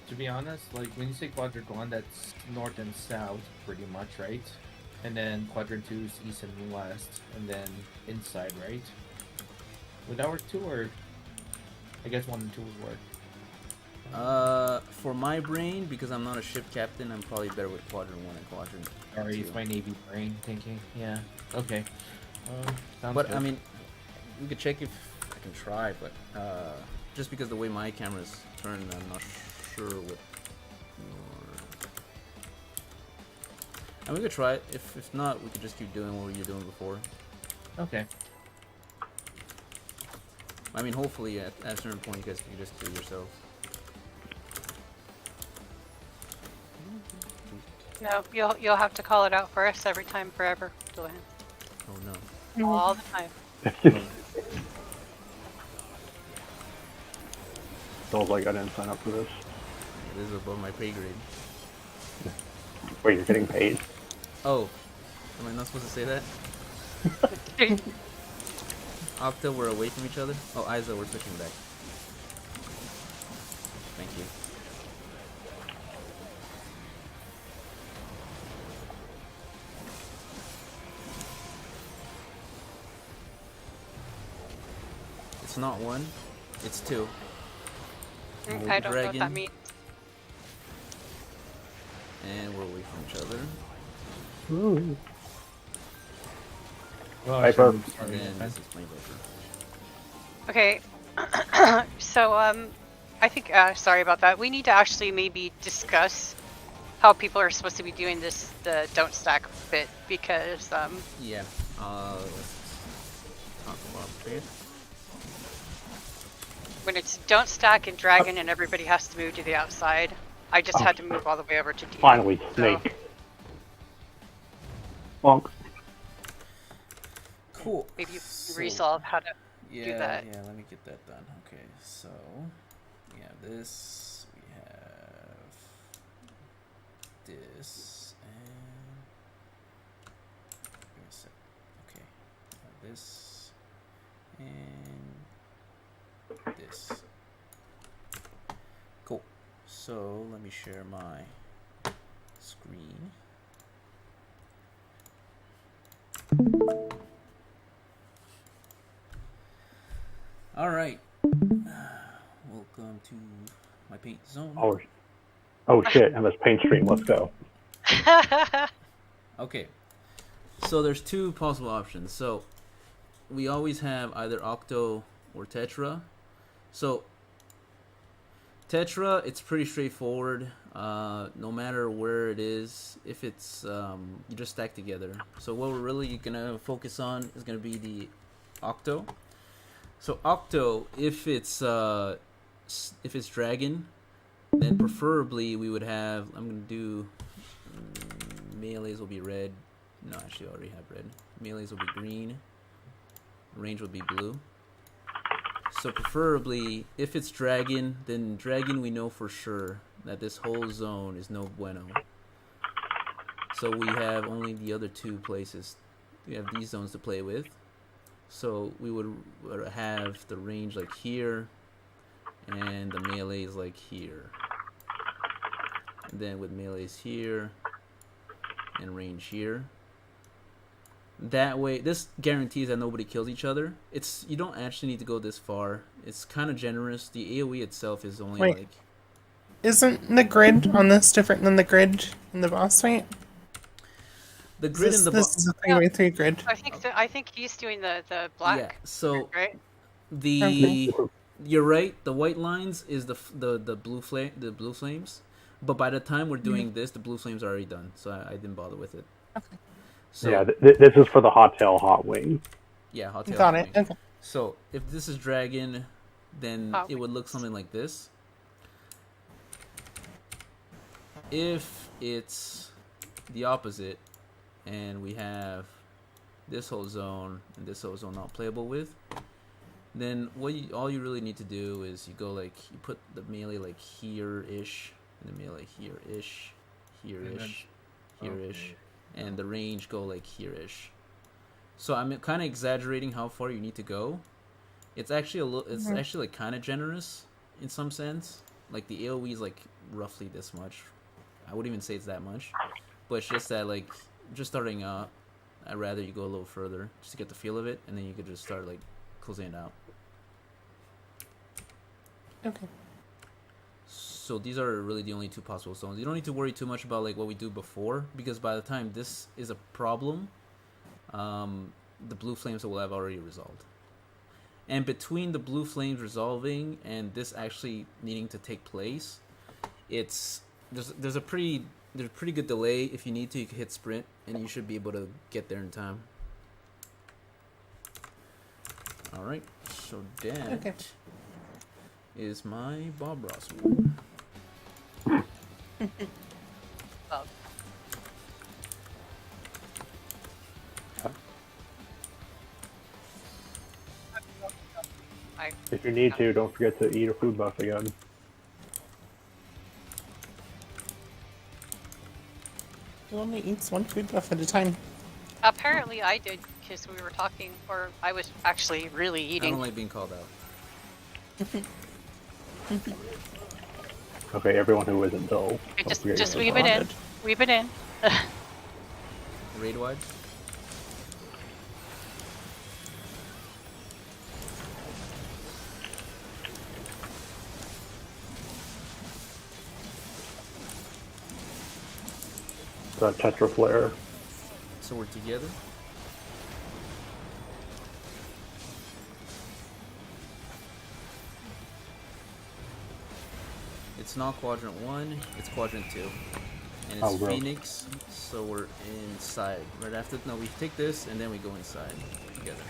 [SPEAKER 2] To be honest, like when you say quadrant 1, that's north and south, pretty much, right? And then quadrant 2 is east and west, and then inside, right? Would that work too, or I guess 1 and 2 would work.
[SPEAKER 1] For my brain, because I'm not a ship captain, I'm probably better with quadrant 1 and quadrant 2.
[SPEAKER 2] Sorry, it's my Navy brain thinking. Yeah. Okay. Sounds
[SPEAKER 1] But
[SPEAKER 2] good.
[SPEAKER 1] I mean, we could check if I can try, but just because the way my camera's turned, I'm not sure what. And we could try it. If not, we could just keep doing what you were doing before.
[SPEAKER 2] Okay.
[SPEAKER 1] I mean, hopefully at a certain point you guys can just kill yourselves.
[SPEAKER 5] No, you'll have to call it out for us every time forever, Julian.
[SPEAKER 1] Oh no.
[SPEAKER 5] All the time.
[SPEAKER 3] Sounds like I didn't sign up for this.
[SPEAKER 1] This is above my pay grade.
[SPEAKER 3] Wait, you're getting paid?
[SPEAKER 1] Oh, am I not supposed to say that? Octa, we're away from each other. Oh, Isa, we're switching back. Thank you. It's not 1, it's 2.
[SPEAKER 5] I don't know what that
[SPEAKER 1] Dragon.
[SPEAKER 5] means.
[SPEAKER 1] And we're away from each other.
[SPEAKER 3] Ooh.
[SPEAKER 2] Well,
[SPEAKER 3] Hyper.
[SPEAKER 1] And then this is my Viper.
[SPEAKER 5] Okay, so I think sorry about that. We need to actually maybe discuss how people are supposed to be doing this, the don't stack bit, because
[SPEAKER 1] Yeah. Let's talk about it.
[SPEAKER 5] when it's don't stack and dragon and everybody has to move to the outside, I just had to move all the way over to D.
[SPEAKER 3] Finally, snake. Bonk.
[SPEAKER 1] Cool.
[SPEAKER 5] Maybe you
[SPEAKER 1] So-
[SPEAKER 5] resolve how to
[SPEAKER 1] Yeah,
[SPEAKER 5] that.
[SPEAKER 1] yeah, let me get that done. Okay, so we have this, we have this, and give me a sec. Okay, we have this and this. Cool. So let me share my screen. All right. Welcome to my paint zone.
[SPEAKER 3] Oh shit! And this paint stream. Let's go.
[SPEAKER 1] Okay. So there's two possible options. So we always have either octo or tetra. So tetra, it's pretty straightforward. No matter where it is, if it's you just stack together. So what we're really gonna focus on is gonna be the octo. So octo, if it's dragon, then preferably we would have. I'm gonna do melees will be red. No, actually, I already have red. Melees will be green. Range will be blue. So preferably, if it's dragon, then dragon we know for sure that this whole zone is no bueno. So we have only the other two places. We have these zones to play with. So we would have the range like here, and the melees like here. And then with melees here, and range here. That way, this guarantees that nobody kills each other. You don't actually need to go this far. It's kind of generous. The AoE itself is only
[SPEAKER 4] Wait.
[SPEAKER 1] like...
[SPEAKER 4] Isn't the grid on this different than the grid in the boss fight?
[SPEAKER 1] The grid in the
[SPEAKER 4] This is a 3x3 grid.
[SPEAKER 5] I think he's doing the black.
[SPEAKER 1] Yeah, so
[SPEAKER 5] right?
[SPEAKER 1] the... You're right. The white lines is the blue flames, but by the time we're doing this, the blue flames are already done. So I didn't bother with it.
[SPEAKER 4] Okay.
[SPEAKER 1] So,
[SPEAKER 3] Yeah, this is for the hot tail, hot wing.
[SPEAKER 1] Yeah, hot tail.
[SPEAKER 4] Got
[SPEAKER 1] hot
[SPEAKER 4] it.
[SPEAKER 1] wing.
[SPEAKER 4] Okay.
[SPEAKER 1] So if this is dragon, then
[SPEAKER 5] Hot
[SPEAKER 1] it would look something like this. If it's the opposite, and we have this whole zone and this whole zone not playable with, then all you really need to do is you go like you put the melee like here-ish, and the melee here-ish, here-ish, here-ish, and the range go like here-ish. So I'm kind of exaggerating how far you need to go. It's actually actually like kind of generous in some sense. Like the AoE is like roughly this much. I wouldn't even say it's that much, but it's just that like just starting out, I'd rather you go a little further just to get the feel of it, and then you could just start like closing it out.
[SPEAKER 4] Okay.
[SPEAKER 1] So these are really the only two possible zones. You don't need to worry too much about like what we do before, because by the time this is a problem, the blue flames will have already resolved. And between the blue flames resolving and this actually needing to take place, there's a pretty good delay. If you need to, you can hit sprint, and you should be able to get there in time. All right, so that is my Bob Ross move.
[SPEAKER 3] If you need to, don't forget to eat a food buff again.
[SPEAKER 4] It only eats one food buff at a time.
[SPEAKER 5] Apparently I did, because we were talking, or I was actually really
[SPEAKER 1] I
[SPEAKER 5] eating.
[SPEAKER 1] don't like being called out.
[SPEAKER 3] Okay, everyone who isn't dull.
[SPEAKER 5] Okay,
[SPEAKER 3] don't forget
[SPEAKER 5] just
[SPEAKER 3] you're
[SPEAKER 5] weave it in.
[SPEAKER 3] bonded.
[SPEAKER 5] Weave it in.
[SPEAKER 1] Raid wide.
[SPEAKER 3] Tetra flare.
[SPEAKER 1] So we're together. It's not quadrant 1, it's quadrant 2. And it's
[SPEAKER 3] bro.
[SPEAKER 1] Phoenix, so we're inside. Right after, no, we take this and then we go inside together.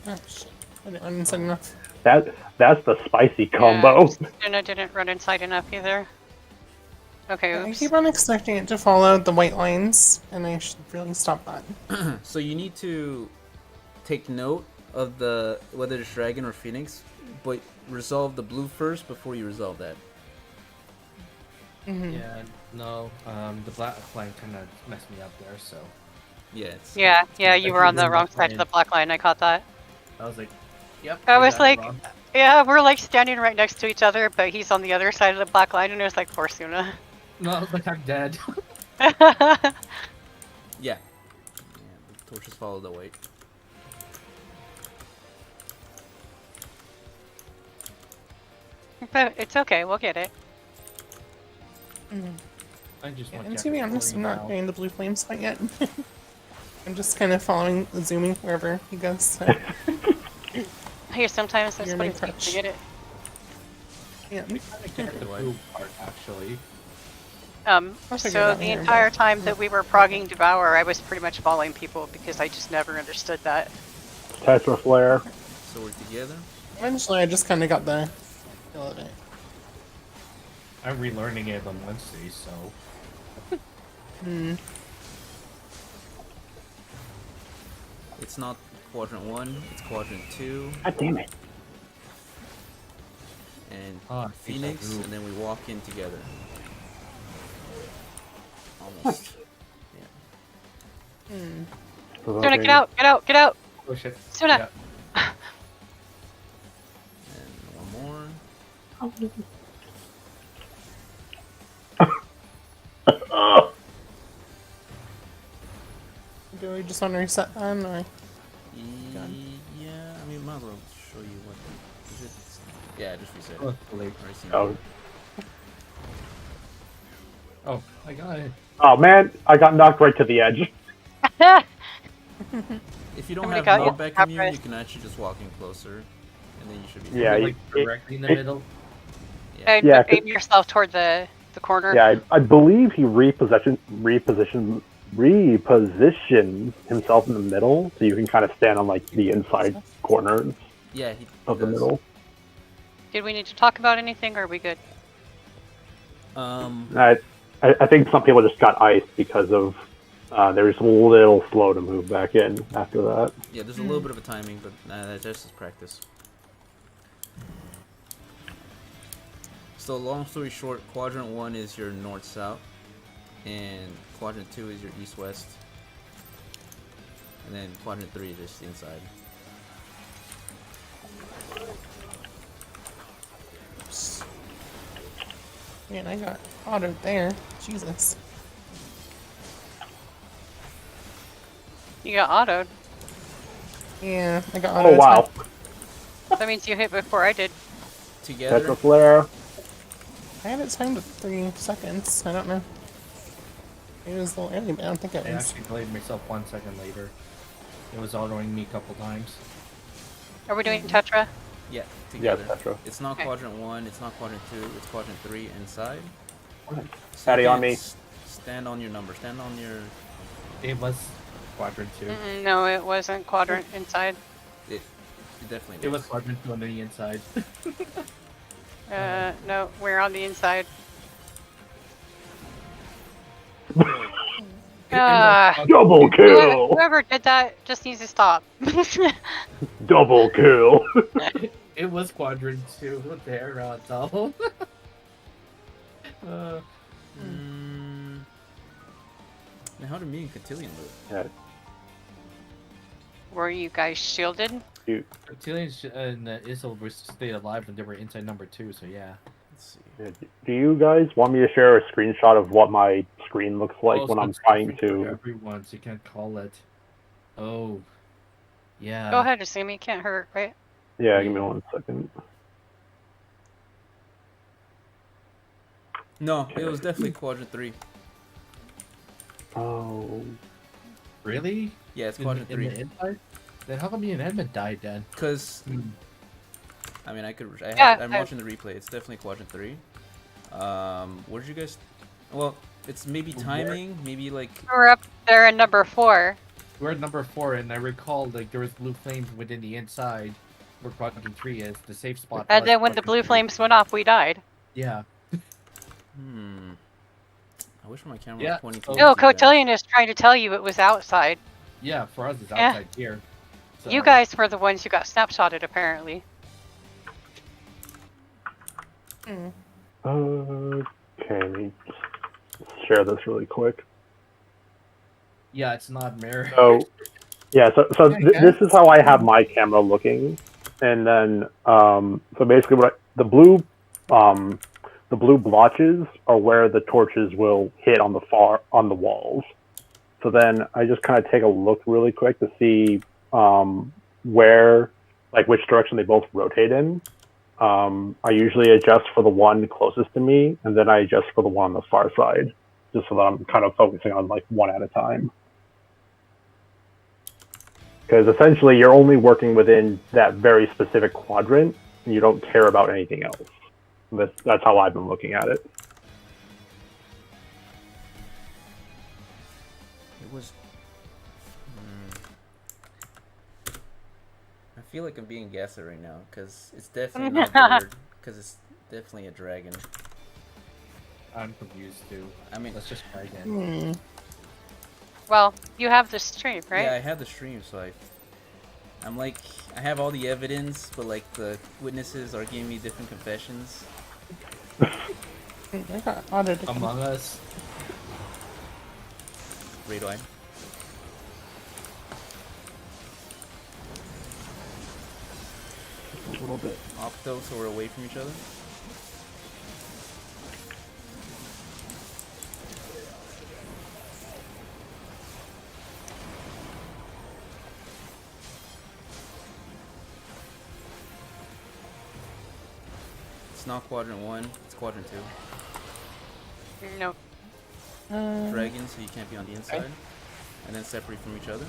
[SPEAKER 4] Oh shit. I didn't run inside enough.
[SPEAKER 3] That's the spicy combo.
[SPEAKER 5] And I didn't run inside enough either. Okay,
[SPEAKER 4] I
[SPEAKER 5] oops.
[SPEAKER 4] keep on expecting it to follow the white lines, and I should really stop that.
[SPEAKER 1] So you need to take note of whether it's dragon or phoenix, but resolve the blue first before you resolve that.
[SPEAKER 2] Yeah, no, the black line kind of messed me up there, so
[SPEAKER 1] Yeah.
[SPEAKER 5] Yeah, you were on the wrong side of the black line. I caught that.
[SPEAKER 2] I was like, yep.
[SPEAKER 5] I was
[SPEAKER 2] got it
[SPEAKER 5] like,
[SPEAKER 2] wrong.
[SPEAKER 5] yeah, we're like standing right next to each other, but he's on the other side of the black line, and it was like, poor Suna.
[SPEAKER 2] No, I was like, I'm dead.
[SPEAKER 1] Yeah. The torches follow the weight.
[SPEAKER 5] But it's okay, we'll get it.
[SPEAKER 2] I just
[SPEAKER 4] Yeah,
[SPEAKER 2] want
[SPEAKER 4] and
[SPEAKER 2] to
[SPEAKER 4] to be honest, I'm not getting the blue flames fight yet. I'm just kind of following, zooming wherever he goes. So.
[SPEAKER 5] Here, sometimes that's
[SPEAKER 4] You're
[SPEAKER 5] what
[SPEAKER 4] my
[SPEAKER 5] it takes
[SPEAKER 4] crutch.
[SPEAKER 5] to get it.
[SPEAKER 4] Yeah.
[SPEAKER 2] I get the blue part, actually.
[SPEAKER 4] I'll figure it
[SPEAKER 5] So
[SPEAKER 4] out
[SPEAKER 5] the
[SPEAKER 4] later,
[SPEAKER 5] entire
[SPEAKER 4] but-
[SPEAKER 5] time that we were progging Devour, I was pretty much following people because I just never understood that.
[SPEAKER 3] Tetra Flare.
[SPEAKER 1] So we're together.
[SPEAKER 4] Eventually, I just kind of got the feel of it.
[SPEAKER 2] I'm relearning it on Wednesday, so.
[SPEAKER 1] It's not quadrant 1, it's quadrant 2,
[SPEAKER 3] God damn it.
[SPEAKER 1] and
[SPEAKER 2] Ah,
[SPEAKER 1] Phoenix,
[SPEAKER 2] deja vu.
[SPEAKER 1] and then we walk in together. Almost. Yeah.
[SPEAKER 5] Suna, get out! Get out! Get out!
[SPEAKER 2] Oh shit.
[SPEAKER 5] Suna!
[SPEAKER 2] Yeah.
[SPEAKER 1] And one more.
[SPEAKER 4] Do we just want to reset then, or?
[SPEAKER 1] Yeah, I mean, might as well show you what. Is it? Yeah, just reset.
[SPEAKER 2] Oh, too late.
[SPEAKER 1] Already seen
[SPEAKER 3] Oh.
[SPEAKER 1] it.
[SPEAKER 2] Oh, I got it.
[SPEAKER 3] Oh man, I got knocked right to the edge.
[SPEAKER 1] If you don't
[SPEAKER 5] Oh my
[SPEAKER 1] have
[SPEAKER 5] God,
[SPEAKER 1] knockback
[SPEAKER 5] yeah,
[SPEAKER 1] immune,
[SPEAKER 5] right.
[SPEAKER 1] you can actually just walk in closer, and then you should be
[SPEAKER 3] Yeah,
[SPEAKER 1] fine.
[SPEAKER 2] Like directly in the middle.
[SPEAKER 1] Yeah.
[SPEAKER 5] And
[SPEAKER 3] Yeah,
[SPEAKER 5] aim yourself toward the corner.
[SPEAKER 3] Yeah, I believe he repositioned himself in the middle, so you can kind of stand on like the inside corners
[SPEAKER 1] Yeah, he
[SPEAKER 3] of the
[SPEAKER 1] does.
[SPEAKER 3] middle.
[SPEAKER 5] Did we need to talk about anything, or are we good?
[SPEAKER 3] I think some people just got iced because of they were just a little slow to move back in after that.
[SPEAKER 1] Yeah, there's a little bit of a timing, but that's just practice. So long story short, quadrant 1 is your north-south, and quadrant 2 is your east-west, and then quadrant 3 is just inside.
[SPEAKER 4] Man, I got autoed there. Jesus.
[SPEAKER 5] You got autoed.
[SPEAKER 4] Yeah, I got
[SPEAKER 3] Oh
[SPEAKER 4] autoed.
[SPEAKER 3] wow,
[SPEAKER 5] That means you hit before I did.
[SPEAKER 1] Together,
[SPEAKER 3] Tetra Flare.
[SPEAKER 4] I had it timed to 3 seconds. I don't know. It was a little early, but I don't think it
[SPEAKER 2] I
[SPEAKER 4] was.
[SPEAKER 2] actually played myself 1 second later. It was autoing me a couple times.
[SPEAKER 5] Are we doing Tetra?
[SPEAKER 1] yeah,
[SPEAKER 3] Yeah,
[SPEAKER 1] together.
[SPEAKER 3] Tetra.
[SPEAKER 1] It's not
[SPEAKER 5] Okay.
[SPEAKER 1] quadrant 1, it's not quadrant 2, it's quadrant 3 inside.
[SPEAKER 3] Patty on me.
[SPEAKER 1] Stand on your number. Stand on your.
[SPEAKER 2] It was quadrant 2.
[SPEAKER 5] No, it wasn't quadrant inside.
[SPEAKER 1] It definitely.
[SPEAKER 2] It was quadrant 2 on the inside.
[SPEAKER 5] No, we're on the inside.
[SPEAKER 3] Double kill!
[SPEAKER 5] Whoever did that just needs to stop.
[SPEAKER 3] Double kill!
[SPEAKER 2] It was quadrant 2 there, Tom.
[SPEAKER 1] Now, how did me and Cotillion look?
[SPEAKER 3] Yeah,
[SPEAKER 5] Were you guys shielded?
[SPEAKER 2] Reptilians and Isol were stayed alive when they were inside number 2, so yeah.
[SPEAKER 1] Let's see.
[SPEAKER 3] yeah. Do you guys want me to share a screenshot of what my screen looks like when
[SPEAKER 2] so
[SPEAKER 3] I'm
[SPEAKER 2] it's
[SPEAKER 3] trying
[SPEAKER 2] different for
[SPEAKER 3] to?
[SPEAKER 2] everyone, so you can't call it. Oh. Yeah.
[SPEAKER 5] Go ahead, Asumi. It can't hurt, right?
[SPEAKER 3] Yeah, give me 1 second.
[SPEAKER 1] No, it was definitely quadrant 3.
[SPEAKER 3] Oh,
[SPEAKER 2] Really?
[SPEAKER 1] Yeah, it's
[SPEAKER 2] In
[SPEAKER 1] quadrant
[SPEAKER 2] the
[SPEAKER 1] 3.
[SPEAKER 2] inside? Then how come me and Edmund died then?
[SPEAKER 1] Because I mean,
[SPEAKER 5] Yeah,
[SPEAKER 1] I'm watching the replay. It's definitely quadrant 3. What did you guys? Well, it's maybe timing. Maybe like.
[SPEAKER 5] We're up there in number 4.
[SPEAKER 2] We're at number 4, and I recall like there was blue flames within the inside where quadrant 3 is. The safe spot.
[SPEAKER 5] And
[SPEAKER 2] was
[SPEAKER 5] then when the
[SPEAKER 2] quadrant
[SPEAKER 5] blue
[SPEAKER 2] 3.
[SPEAKER 5] flames went off, we died.
[SPEAKER 2] Yeah.
[SPEAKER 1] I wish my camera
[SPEAKER 2] Yeah,
[SPEAKER 1] was pointing.
[SPEAKER 2] so-
[SPEAKER 1] towards
[SPEAKER 5] No,
[SPEAKER 1] you guys.
[SPEAKER 5] Cotillion is trying to tell you it was outside.
[SPEAKER 2] Yeah, for us it's
[SPEAKER 5] Yeah.
[SPEAKER 2] outside here. So,
[SPEAKER 5] You guys were the ones who got snapshotted, apparently.
[SPEAKER 3] okay. Let me just share this really quick.
[SPEAKER 2] Yeah, it's not mirror.
[SPEAKER 3] So, yeah, so
[SPEAKER 2] Yeah,
[SPEAKER 3] this is how I have my camera looking, and then so basically the blue the blue blotches are where the torches will hit on the walls. So then I just kind of take a look really quick to see where, like which direction they both rotate in. I usually adjust for the one closest to me, and then I adjust for the one on the far side, just so that I'm kind of focusing on like one at a time. Because essentially you're only working within that very specific quadrant, and you don't care about anything else. That's how I've been looking at it.
[SPEAKER 1] It was. I feel like I'm being gaslit right now because it's definitely not a bird. Because it's definitely a dragon.
[SPEAKER 2] I'm confused too.
[SPEAKER 1] I mean,
[SPEAKER 2] Let's just try again.
[SPEAKER 5] Well, you have the stream, right?
[SPEAKER 1] yeah, I have the stream, so I'm like, I have all the evidence, but like the witnesses are giving me different confessions.
[SPEAKER 4] I got audited.
[SPEAKER 2] Among Us.
[SPEAKER 1] Ray, do I?
[SPEAKER 3] A little bit.
[SPEAKER 1] Off though, so we're away from each other. It's not quadrant 1, it's quadrant 2.
[SPEAKER 5] No.
[SPEAKER 1] Dragon, so you can't be on the inside. And then separate from each other.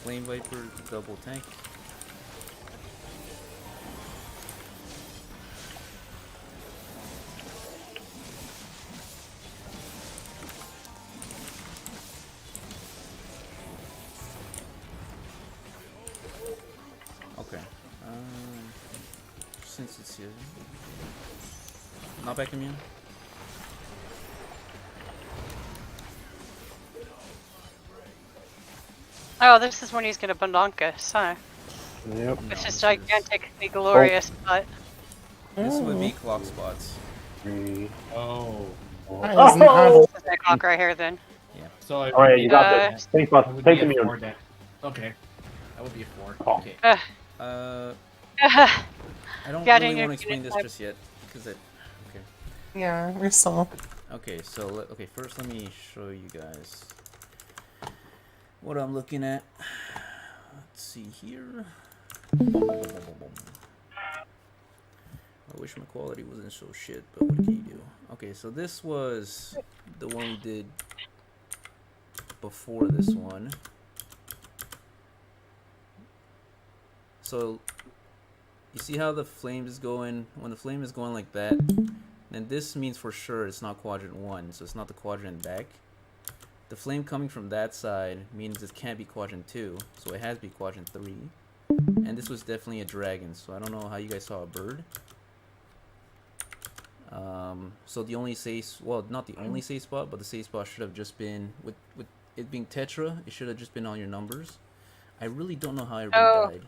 [SPEAKER 1] Flame Viper, double tank. Okay. Since it's here. Not back immune.
[SPEAKER 5] Oh, this is when he's gonna Bandonka, huh?
[SPEAKER 3] Yep.
[SPEAKER 5] This is gigantically glorious, but
[SPEAKER 1] This would be clock spots.
[SPEAKER 3] 3.
[SPEAKER 2] Oh.
[SPEAKER 4] I was not-
[SPEAKER 5] this is that clock right here then.
[SPEAKER 2] So I
[SPEAKER 3] All right, you got
[SPEAKER 5] Uh,
[SPEAKER 3] this. Take
[SPEAKER 2] I would
[SPEAKER 3] take
[SPEAKER 2] be
[SPEAKER 3] the
[SPEAKER 2] a 4
[SPEAKER 3] mute.
[SPEAKER 2] then. Okay. I would be a 4.
[SPEAKER 3] Oh.
[SPEAKER 2] Okay.
[SPEAKER 1] I don't
[SPEAKER 5] Yeah, I
[SPEAKER 1] really
[SPEAKER 5] didn't
[SPEAKER 1] want to explain this
[SPEAKER 5] type.
[SPEAKER 1] just yet, because it. Okay.
[SPEAKER 4] Yeah, we're still.
[SPEAKER 1] Okay, so okay. First, let me show you guys what I'm looking at. Let's see here. I wish my quality wasn't so shit, but what can you do? Okay, so this was the one we did before this one. So you see how the flame is going? When the flame is going like that, then this means for sure it's not quadrant 1, so it's not the quadrant back. The flame coming from that side means it can't be quadrant 2, so it has to be quadrant 3. And this was definitely a dragon, so I don't know how you guys saw a bird. So the only safe, well, not the only safe spot, but the safe spot should have just been, with it being Tetra, it should have just been on your numbers. I really don't know how everybody died.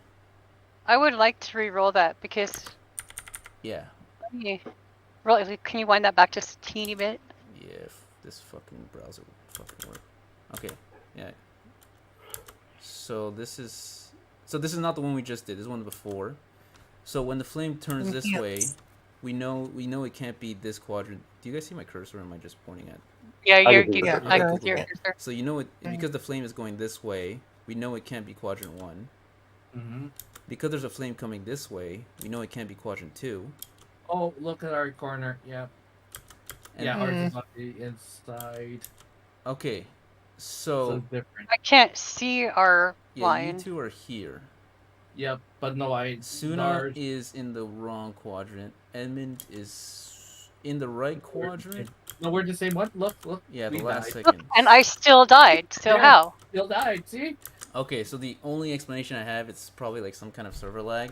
[SPEAKER 5] I would like to re-roll that because
[SPEAKER 1] Yeah,
[SPEAKER 5] can you wind that back just a teeny bit?
[SPEAKER 1] yeah, if this fucking browser would fucking work. Okay, yeah. So this is not the one we just did. This is one before. So when the flame turns this way, we know it can't be this quadrant. Do you guys see my cursor, or am I just pointing at?
[SPEAKER 5] Yeah, you're
[SPEAKER 3] can see
[SPEAKER 4] that.
[SPEAKER 5] I
[SPEAKER 4] Yeah,
[SPEAKER 5] can see your
[SPEAKER 4] yeah.
[SPEAKER 5] cursor.
[SPEAKER 1] So you know it because the flame is going this way. We know it can't be quadrant 1.
[SPEAKER 2] Mm-hmm.
[SPEAKER 1] Because there's a flame coming this way, we know it can't be quadrant 2.
[SPEAKER 2] Oh, look at our corner. Yeah.
[SPEAKER 1] And
[SPEAKER 2] Yeah, ours is on the inside.
[SPEAKER 1] Okay,
[SPEAKER 2] So
[SPEAKER 1] so
[SPEAKER 2] different.
[SPEAKER 5] I can't see our
[SPEAKER 1] yeah,
[SPEAKER 5] line.
[SPEAKER 1] you two are here.
[SPEAKER 2] Yep, but no,
[SPEAKER 1] Suna
[SPEAKER 2] ours-
[SPEAKER 1] is in the wrong quadrant. Edmund is in the right quadrant.
[SPEAKER 2] No, we're the same one. Look.
[SPEAKER 1] Yeah, the
[SPEAKER 2] we
[SPEAKER 1] last
[SPEAKER 2] died.
[SPEAKER 1] second.
[SPEAKER 5] And I still died. So
[SPEAKER 2] Yeah.
[SPEAKER 5] how?
[SPEAKER 2] Still died. See?
[SPEAKER 1] Okay, so the only explanation I have, it's probably like some kind of server lag,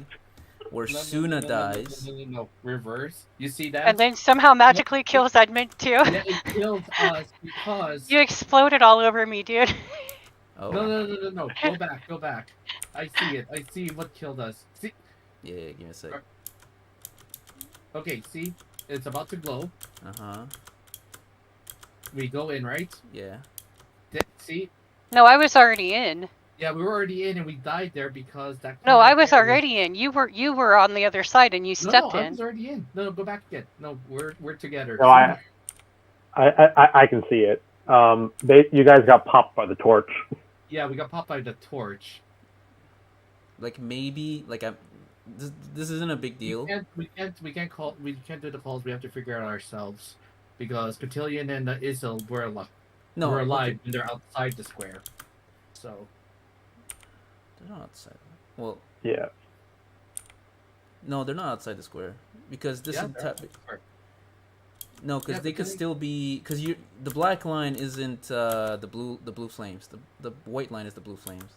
[SPEAKER 1] where
[SPEAKER 2] No,
[SPEAKER 1] Suna dies.
[SPEAKER 2] No. Reverse. You see that?
[SPEAKER 5] And then somehow magically kills Edmund too.
[SPEAKER 2] Yeah, it killed us because.
[SPEAKER 5] You exploded all over me, dude.
[SPEAKER 1] Oh,
[SPEAKER 2] No. Go back. I see it. I see what killed us. See?
[SPEAKER 1] yeah, give me a sec.
[SPEAKER 2] Okay, see? It's about to glow.
[SPEAKER 1] Uh-huh,
[SPEAKER 2] We go in, right?
[SPEAKER 1] yeah.
[SPEAKER 2] See?
[SPEAKER 5] No, I was already in.
[SPEAKER 2] Yeah, we were already in and we died there because that.
[SPEAKER 5] No, I was
[SPEAKER 2] corner area-
[SPEAKER 5] already in. You were on the other side and you
[SPEAKER 2] No,
[SPEAKER 5] stepped
[SPEAKER 2] I
[SPEAKER 5] in.
[SPEAKER 2] was already in. No, go back again. No, we're together.
[SPEAKER 3] No, I can see it. You guys got popped by the torch.
[SPEAKER 2] Yeah, we got popped by the torch.
[SPEAKER 1] Like maybe like I'm. This isn't a big deal.
[SPEAKER 2] We can't do the calls. We have to figure it out ourselves, because Cotillion and Isil were
[SPEAKER 1] No,
[SPEAKER 2] were alive
[SPEAKER 1] okay.
[SPEAKER 2] and they're outside the square. So
[SPEAKER 1] They're not outside. Well,
[SPEAKER 3] Yeah.
[SPEAKER 1] no, they're not outside the square because this
[SPEAKER 2] yeah,
[SPEAKER 1] is
[SPEAKER 2] they're outside the square.
[SPEAKER 1] no, because
[SPEAKER 2] Yeah,
[SPEAKER 1] they could
[SPEAKER 2] because
[SPEAKER 1] still be because you the black line isn't the blue flames. The white line is the blue flames.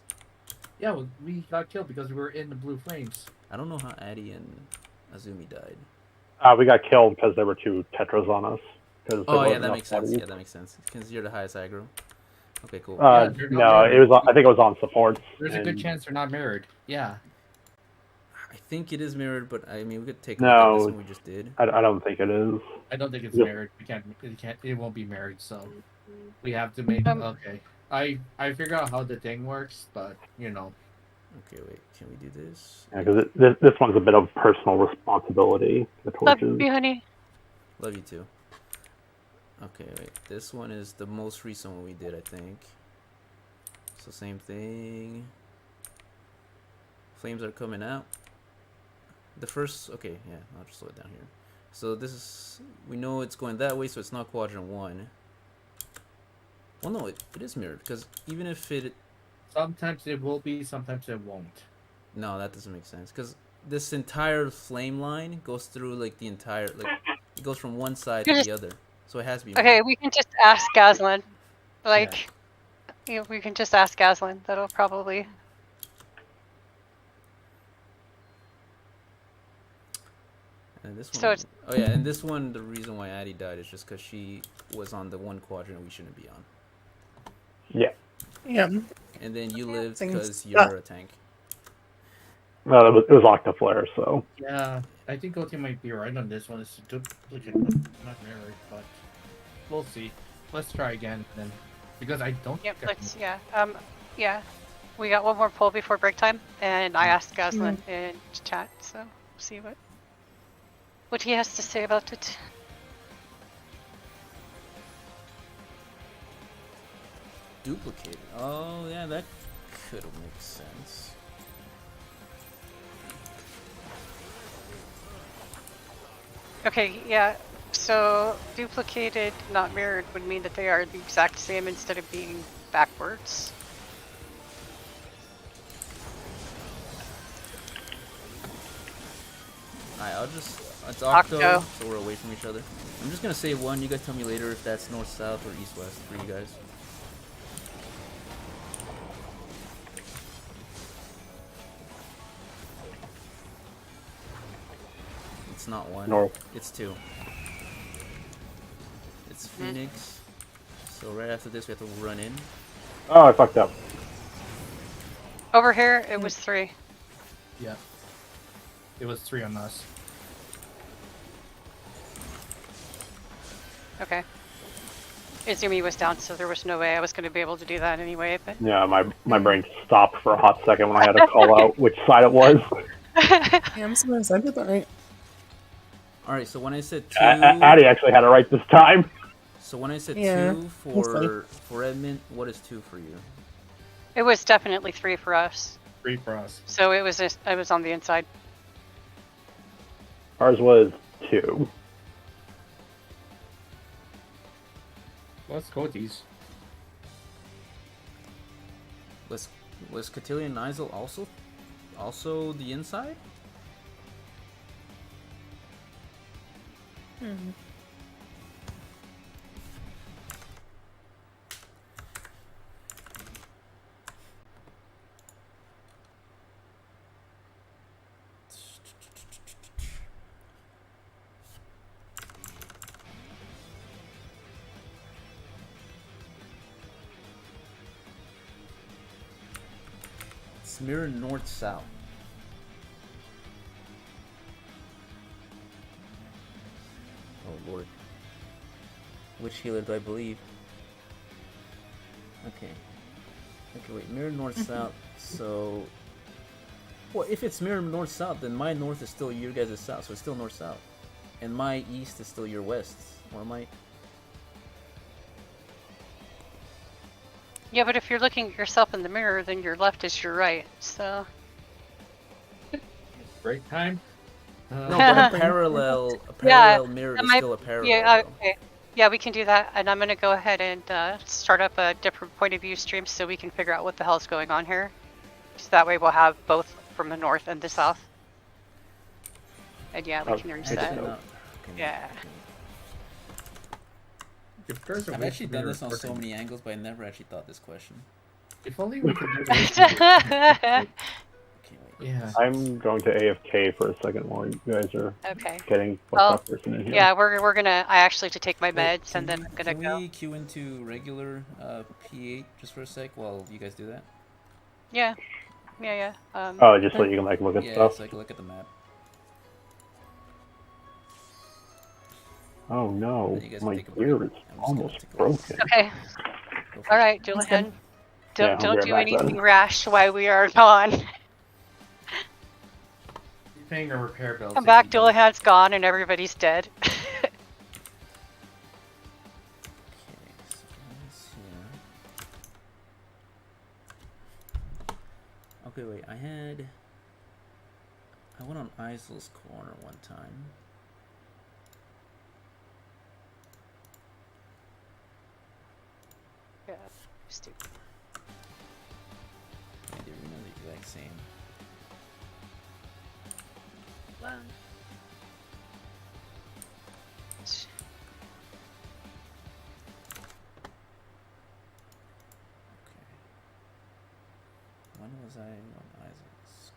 [SPEAKER 2] Yeah, well, we got killed because we were in the blue flames.
[SPEAKER 1] I don't know how Addy and Azumi died.
[SPEAKER 3] We got killed because there were 2 tetras on us.
[SPEAKER 1] Oh yeah, that makes sense. Yeah, that makes sense. Because you're the highest aggro. Okay, cool.
[SPEAKER 2] Yeah, they're not
[SPEAKER 3] No,
[SPEAKER 2] mirrored.
[SPEAKER 3] it was. I think it was on supports.
[SPEAKER 2] There's a good chance they're not mirrored. Yeah.
[SPEAKER 1] I think it is mirrored, but I mean we could take a look at this one we just did.
[SPEAKER 3] I don't think it is.
[SPEAKER 2] I don't think it's
[SPEAKER 3] Yep.
[SPEAKER 2] mirrored. It won't be mirrored, so we have to make okay. I figure out how the thing works, but you know.
[SPEAKER 1] Okay, wait. Can we do this?
[SPEAKER 3] Yeah, because this one's a bit of personal responsibility. The
[SPEAKER 5] Love
[SPEAKER 3] torches.
[SPEAKER 5] you, honey.
[SPEAKER 1] Love you too. Okay, wait. This one is the most recent one we did, I think. So same thing. Flames are coming out. The first, okay, yeah, I'll just slow it down here. So this is, we know it's going that way, so it's not quadrant 1. Well, no, it is mirrored, because even if it,
[SPEAKER 2] Sometimes it will be, sometimes it won't.
[SPEAKER 1] no, that doesn't make sense, because this entire flame line goes through, like, the entire, like, it goes from one side to the other. So it has to be
[SPEAKER 5] Okay,
[SPEAKER 1] mirrored.
[SPEAKER 5] we can just ask Gazlan. Like, you know, we can just ask Gazlan. That'll probably.
[SPEAKER 1] And this one,
[SPEAKER 5] So it's-
[SPEAKER 1] oh yeah, and this one, the reason why Addie died is just because she was on the one quadrant we shouldn't be on.
[SPEAKER 3] Yeah.
[SPEAKER 4] Yeah.
[SPEAKER 1] And then you lived
[SPEAKER 4] Things-
[SPEAKER 1] because you're a tank.
[SPEAKER 3] No, it was Octaflare, so.
[SPEAKER 2] Yeah, I think Gothi might be right on this one. It's a duplicate, not mirrored, but we'll see. Let's try again then, because I don't.
[SPEAKER 5] Yep.
[SPEAKER 2] think I
[SPEAKER 5] Let's. Yeah. Yeah. We got one more poll before break time, and I asked Gazlan in chat, so we'll see what he has to say about it.
[SPEAKER 1] Duplicated. Oh yeah, that could make sense.
[SPEAKER 5] Okay. Yeah. So duplicated, not mirrored, would mean that they are the exact same instead of being backwards.
[SPEAKER 1] Alright, I'll just, it's Octo,
[SPEAKER 5] Octo.
[SPEAKER 1] so we're away from each other. I'm just gonna say one, you guys tell me later if that's north-south or east-west for you guys. It's not one.
[SPEAKER 3] North.
[SPEAKER 1] It's 2. It's Phoenix. So right after this we have to run in.
[SPEAKER 3] Oh, I fucked up.
[SPEAKER 5] Over here, it was 3.
[SPEAKER 2] Yeah. It was 3 on us.
[SPEAKER 5] Okay. Izumi was down, so there was no way I was going to be able to do that anyway. But
[SPEAKER 3] Yeah, my brain stopped for a hot second when I had to call out which side it was.
[SPEAKER 4] Yeah, I'm surprised I did that right.
[SPEAKER 1] Alright, so when I said 2...
[SPEAKER 3] Addie actually had it right this time.
[SPEAKER 1] So when I said
[SPEAKER 4] Yeah,
[SPEAKER 1] 2
[SPEAKER 4] mostly.
[SPEAKER 1] for Edmund, what is 2 for you?
[SPEAKER 5] it was definitely 3 for us.
[SPEAKER 2] 3 for us.
[SPEAKER 5] So it was just, I was on the inside.
[SPEAKER 3] Ours was 2.
[SPEAKER 2] Let's go with these.
[SPEAKER 1] Was Cotillion and Isel also the inside? It's mirror north-south. Oh lord. Which healer do I believe? Okay. Okay, wait, mirror north-south, so... Well, if it's mirror north-south, then my north is still your guys' south, so it's still north-south. And my east is still your west. Or am I...
[SPEAKER 5] Yeah, but if you're looking at yourself in the mirror, then your left is your right. So.
[SPEAKER 2] Break time.
[SPEAKER 1] No, but a parallel
[SPEAKER 5] Yeah,
[SPEAKER 1] mirror
[SPEAKER 5] that
[SPEAKER 1] is
[SPEAKER 5] might-
[SPEAKER 1] still a parallel,
[SPEAKER 5] Yeah.
[SPEAKER 1] though.
[SPEAKER 5] Okay. Yeah, we can do that, and I'm gonna go ahead and start up a different point of view stream so we can figure out what the hell's going on here. So that way we'll have both from the north and the south. And yeah, we can reset.
[SPEAKER 1] Actually, no. Okay,
[SPEAKER 5] Yeah.
[SPEAKER 2] If there's a
[SPEAKER 1] I've
[SPEAKER 2] way
[SPEAKER 1] actually
[SPEAKER 2] to
[SPEAKER 1] done
[SPEAKER 2] mirror
[SPEAKER 1] this on so
[SPEAKER 2] freaking-
[SPEAKER 1] many angles, but I never actually thought this question.
[SPEAKER 2] If only we could do this.
[SPEAKER 1] Okay, wait.
[SPEAKER 2] Yeah.
[SPEAKER 3] I'm going to AFK for a second while you guys are
[SPEAKER 5] Okay.
[SPEAKER 3] getting
[SPEAKER 5] Well,
[SPEAKER 3] what's up person in here.
[SPEAKER 5] Yeah, we're gonna. I actually have to take my
[SPEAKER 1] Wait,
[SPEAKER 5] meds, and then I'm gonna
[SPEAKER 1] can
[SPEAKER 5] go.
[SPEAKER 1] we queue into regular P8 just for a sec while you guys do that?
[SPEAKER 5] Yeah.
[SPEAKER 3] Oh, just so you can like look at
[SPEAKER 1] Yeah,
[SPEAKER 3] stuff.
[SPEAKER 1] so I can look at the map.
[SPEAKER 3] Oh no,
[SPEAKER 1] You guys can
[SPEAKER 3] my
[SPEAKER 1] take a break.
[SPEAKER 3] gear is
[SPEAKER 1] I'm just gonna
[SPEAKER 3] almost
[SPEAKER 1] take a break.
[SPEAKER 3] broken.
[SPEAKER 5] Okay.
[SPEAKER 1] Go for
[SPEAKER 5] All
[SPEAKER 1] it.
[SPEAKER 5] right, Julian.
[SPEAKER 3] Yeah,
[SPEAKER 5] Don't
[SPEAKER 3] I'll be
[SPEAKER 5] do
[SPEAKER 3] right back
[SPEAKER 5] anything
[SPEAKER 3] then.
[SPEAKER 5] rash while we are gone.
[SPEAKER 2] Paying our repair bills.
[SPEAKER 5] Come back, Dullahan's gone, and everybody's dead.
[SPEAKER 1] Okay, so let's see. Okay, wait, I went on Isel's corner one time.
[SPEAKER 5] Yeah, stupid.
[SPEAKER 1] I do remember the exact same.
[SPEAKER 5] Well.
[SPEAKER 1] Okay. When was I on Isel's?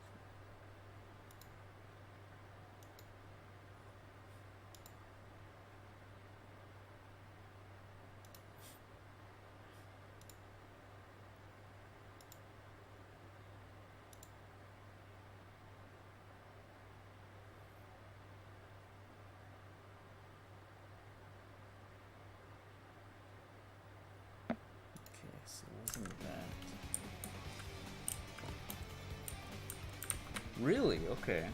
[SPEAKER 1] Okay, so wasn't that? Really? Okay.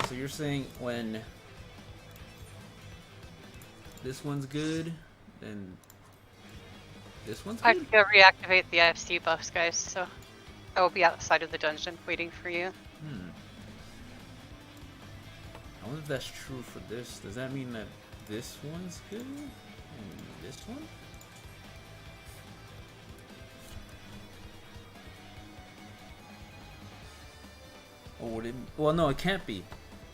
[SPEAKER 1] So you're saying when this one's good, then this one's
[SPEAKER 5] I
[SPEAKER 1] good?
[SPEAKER 5] can go reactivate the IFC buffs, guys, so I will be outside of the dungeon waiting for you.
[SPEAKER 1] I wonder if that's true for this. Does that mean that this one's good and this one? Or would it? Well, no, it can't be.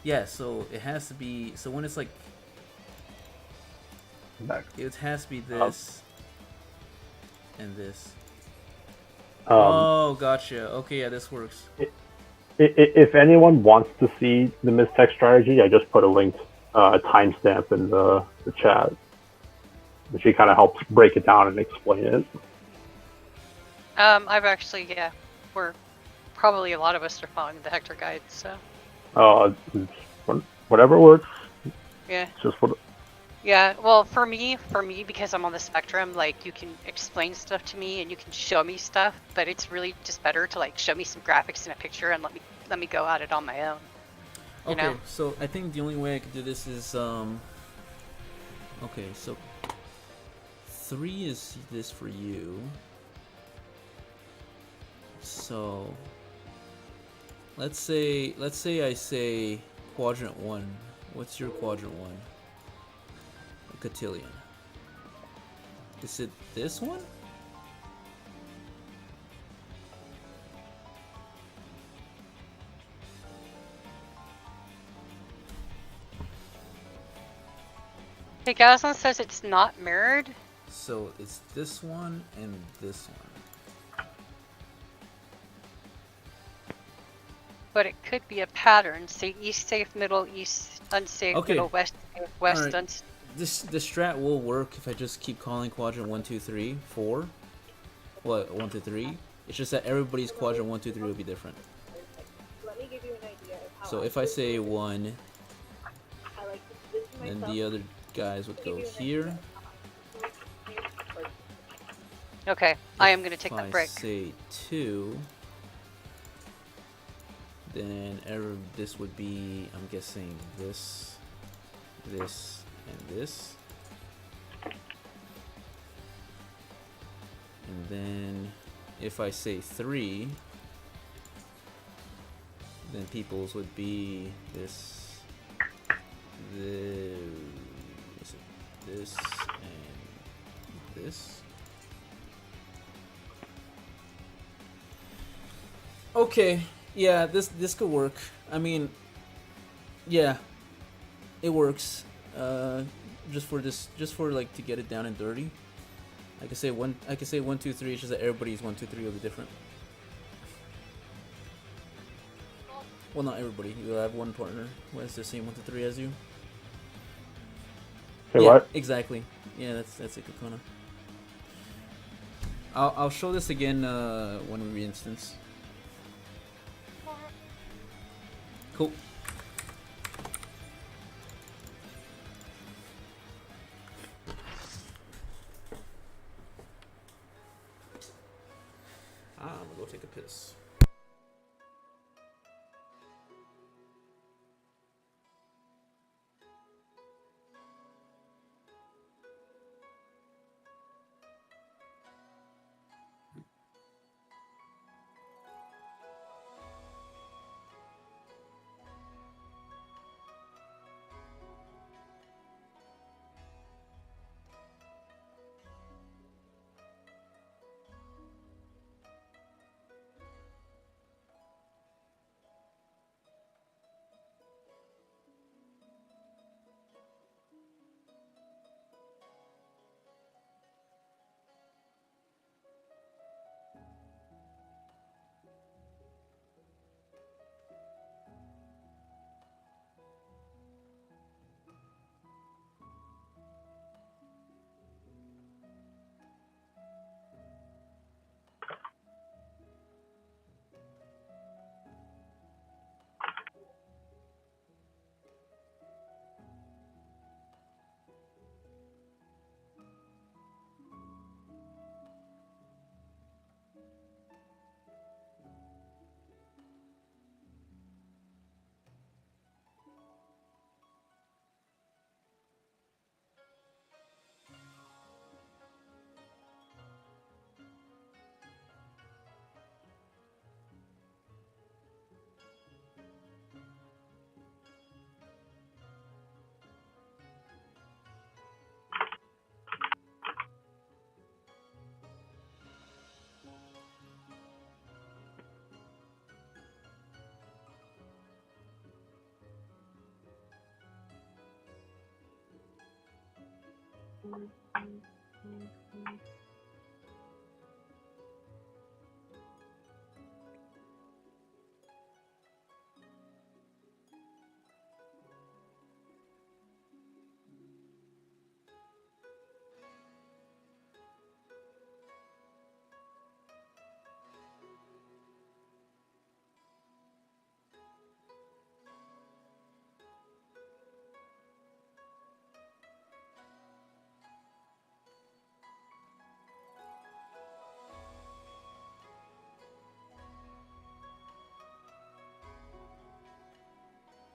[SPEAKER 1] Yeah, so it has to be. So when it's like,
[SPEAKER 3] Back.
[SPEAKER 1] it has to be this and this.
[SPEAKER 3] Um,
[SPEAKER 1] Oh, gotcha. Okay, yeah, this works.
[SPEAKER 3] If anyone wants to see the Mistech strategy, I just put a link, timestamp in the chat. She kind of helps break it down and explain it.
[SPEAKER 5] I've actually, yeah, we're probably a lot of us are following the Hector guide, so
[SPEAKER 3] Whatever works.
[SPEAKER 5] yeah.
[SPEAKER 3] It's just what.
[SPEAKER 5] Yeah, well, for me, because I'm on the spectrum, like, you can explain stuff to me and you can show me stuff, but it's really just better to, like, show me some graphics in a picture and let me go at it on my own. You
[SPEAKER 1] Okay,
[SPEAKER 5] know?
[SPEAKER 1] so I think the only way I could do this is okay, so 3 is this for you. So let's say I say quadrant 1. What's your quadrant 1? A cotillion. Is it this one?
[SPEAKER 5] Hey, Gazlan says it's not mirrored.
[SPEAKER 1] So it's this one and this one.
[SPEAKER 5] But it could be a pattern. Say east safe, middle east unsafe,
[SPEAKER 1] Okay.
[SPEAKER 5] middle west safe, west
[SPEAKER 1] Alright.
[SPEAKER 5] unsafe.
[SPEAKER 1] The strat will work if I just keep calling quadrant 1, 2, 3, 4. What, 1, 2, 3? It's just that everybody's quadrant 1, 2, 3 will be different.
[SPEAKER 6] Let me give you an idea of how
[SPEAKER 1] So if I say 1,
[SPEAKER 6] I like to position
[SPEAKER 1] then
[SPEAKER 6] myself.
[SPEAKER 1] the other guys would go here.
[SPEAKER 5] Okay, I am gonna
[SPEAKER 1] If
[SPEAKER 5] take
[SPEAKER 1] I
[SPEAKER 5] that brick.
[SPEAKER 1] say 2, then this would be, I'm guessing, this, this, and this. And then if I say 3, then people's would be this, this, and this. Okay, yeah, this could work. I mean, yeah, it works. Just for like to get it down and dirty. I could say 1, 2, 3. It's just that everybody's 1, 2, 3 will be different. Well, not everybody. You'll have one partner who has the same 1, 2, 3 as you.
[SPEAKER 3] Say
[SPEAKER 1] Yeah,
[SPEAKER 3] what?
[SPEAKER 1] exactly. Yeah, that's it, Kakona. I'll show this again when we re-instance. Cool. I'm gonna go take a piss.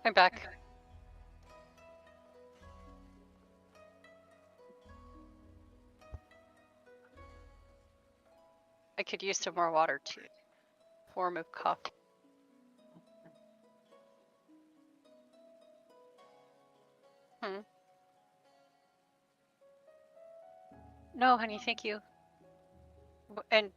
[SPEAKER 5] I'm back. I could use some more water too. Form of coffee. No, honey, thank you. And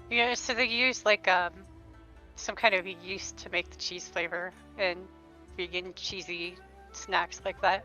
[SPEAKER 5] Yeah, so they use like some kind of yeast to make the cheese flavor and vegan cheesy snacks like that.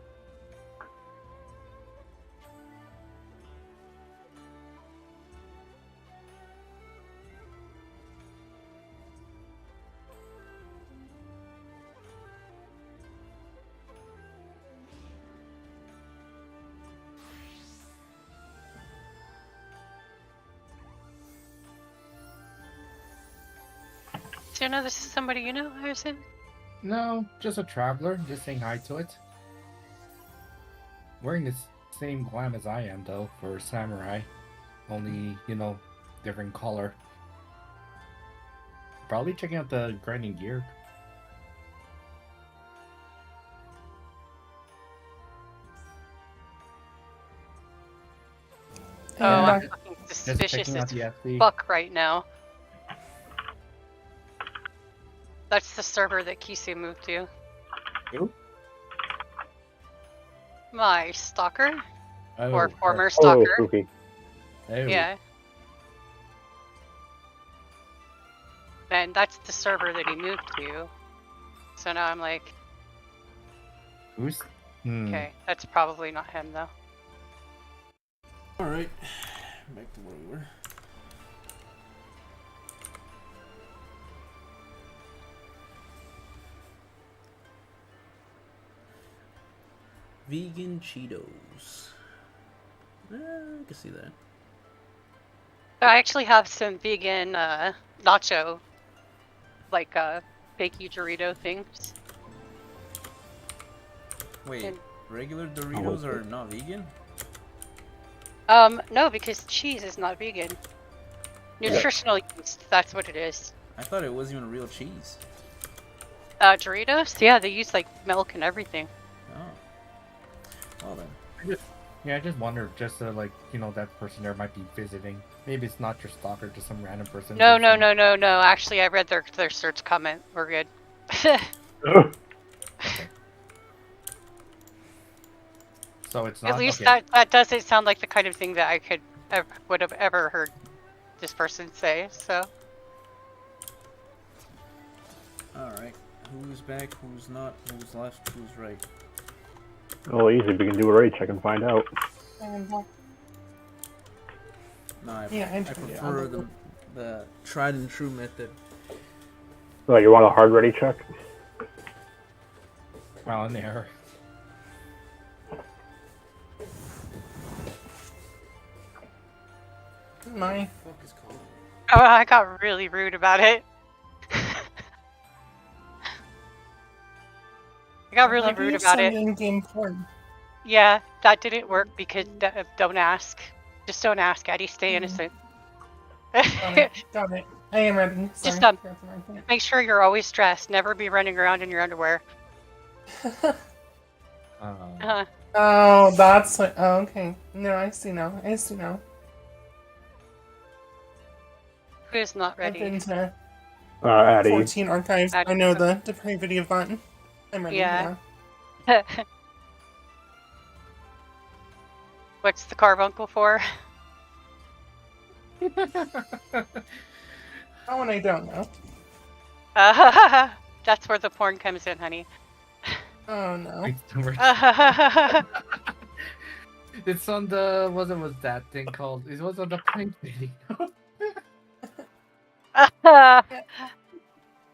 [SPEAKER 5] Do you know this is somebody you know, Harrison?
[SPEAKER 2] No, just a traveler. Just saying hi to it. Wearing the same glam as I am, though, for samurai. Only, different color. Probably checking out the grinding gear.
[SPEAKER 5] Oh,
[SPEAKER 4] And,
[SPEAKER 5] I'm fucking
[SPEAKER 2] Just
[SPEAKER 5] suspicious
[SPEAKER 2] checking out
[SPEAKER 5] as
[SPEAKER 2] the FB.
[SPEAKER 5] fuck right now. That's the server that Kisu moved to.
[SPEAKER 2] Who?
[SPEAKER 5] My stalker?
[SPEAKER 2] Oh,
[SPEAKER 5] Or
[SPEAKER 2] her.
[SPEAKER 5] former
[SPEAKER 3] Oh,
[SPEAKER 5] stalker.
[SPEAKER 3] spooky.
[SPEAKER 2] Oh.
[SPEAKER 5] Yeah. And that's the server that he moved to. So now I'm like,
[SPEAKER 2] Who's?
[SPEAKER 5] okay, that's probably not him though.
[SPEAKER 1] Alright. Back to where we were. Vegan Cheetos. I can see that.
[SPEAKER 5] I actually have some vegan nacho, like bakey Dorito things.
[SPEAKER 1] Wait,
[SPEAKER 5] And-
[SPEAKER 1] regular Doritos are not vegan?
[SPEAKER 5] No, because cheese is not vegan. Nutritional yeast, that's what it is.
[SPEAKER 1] I thought it wasn't even real cheese.
[SPEAKER 5] Doritos? Yeah, they use like milk and everything.
[SPEAKER 1] Oh. Well then.
[SPEAKER 2] Yeah, I just wonder, just that person there might be visiting. Maybe it's not your stalker, just some random person.
[SPEAKER 5] No,
[SPEAKER 2] visiting.
[SPEAKER 5] no. Actually, I read their search comment. We're good.
[SPEAKER 2] So it's not.
[SPEAKER 5] At least
[SPEAKER 2] okay.
[SPEAKER 5] that doesn't sound like the kind of thing that I would have ever heard this person say. So
[SPEAKER 1] Alright. Who's back, who's not, who's left, who's right?
[SPEAKER 3] Oh, easy. We can do a raid check and find out.
[SPEAKER 1] No,
[SPEAKER 4] Yeah,
[SPEAKER 1] I
[SPEAKER 4] I
[SPEAKER 1] prefer the tried and true method.
[SPEAKER 3] Oh, you want a hard ready check?
[SPEAKER 2] Trial and error.
[SPEAKER 4] My.
[SPEAKER 1] Fuck is called?
[SPEAKER 5] oh, I got really rude about it. I got really rude about it.
[SPEAKER 4] In-game porn.
[SPEAKER 5] Yeah, that didn't work because don't ask. Just don't ask, Eddie. Stay innocent.
[SPEAKER 4] Got it. I am ready.
[SPEAKER 5] Just,
[SPEAKER 4] Sorry.
[SPEAKER 5] Make sure you're always dressed. Never be running around in your underwear.
[SPEAKER 4] Oh, that's what. Oh, okay. No, I see now. I see now.
[SPEAKER 5] Who is not
[SPEAKER 4] I've
[SPEAKER 5] ready?
[SPEAKER 4] been to
[SPEAKER 3] Addie.
[SPEAKER 4] 14 archives.
[SPEAKER 5] Addie.
[SPEAKER 4] I know the depravity of that. I'm ready.
[SPEAKER 5] Yeah.
[SPEAKER 4] Yeah.
[SPEAKER 5] What's the carbuncle for?
[SPEAKER 4] That one I don't know.
[SPEAKER 5] That's where the porn comes in, honey.
[SPEAKER 4] Oh no.
[SPEAKER 2] It's on the what was that thing called? It was on the prank video.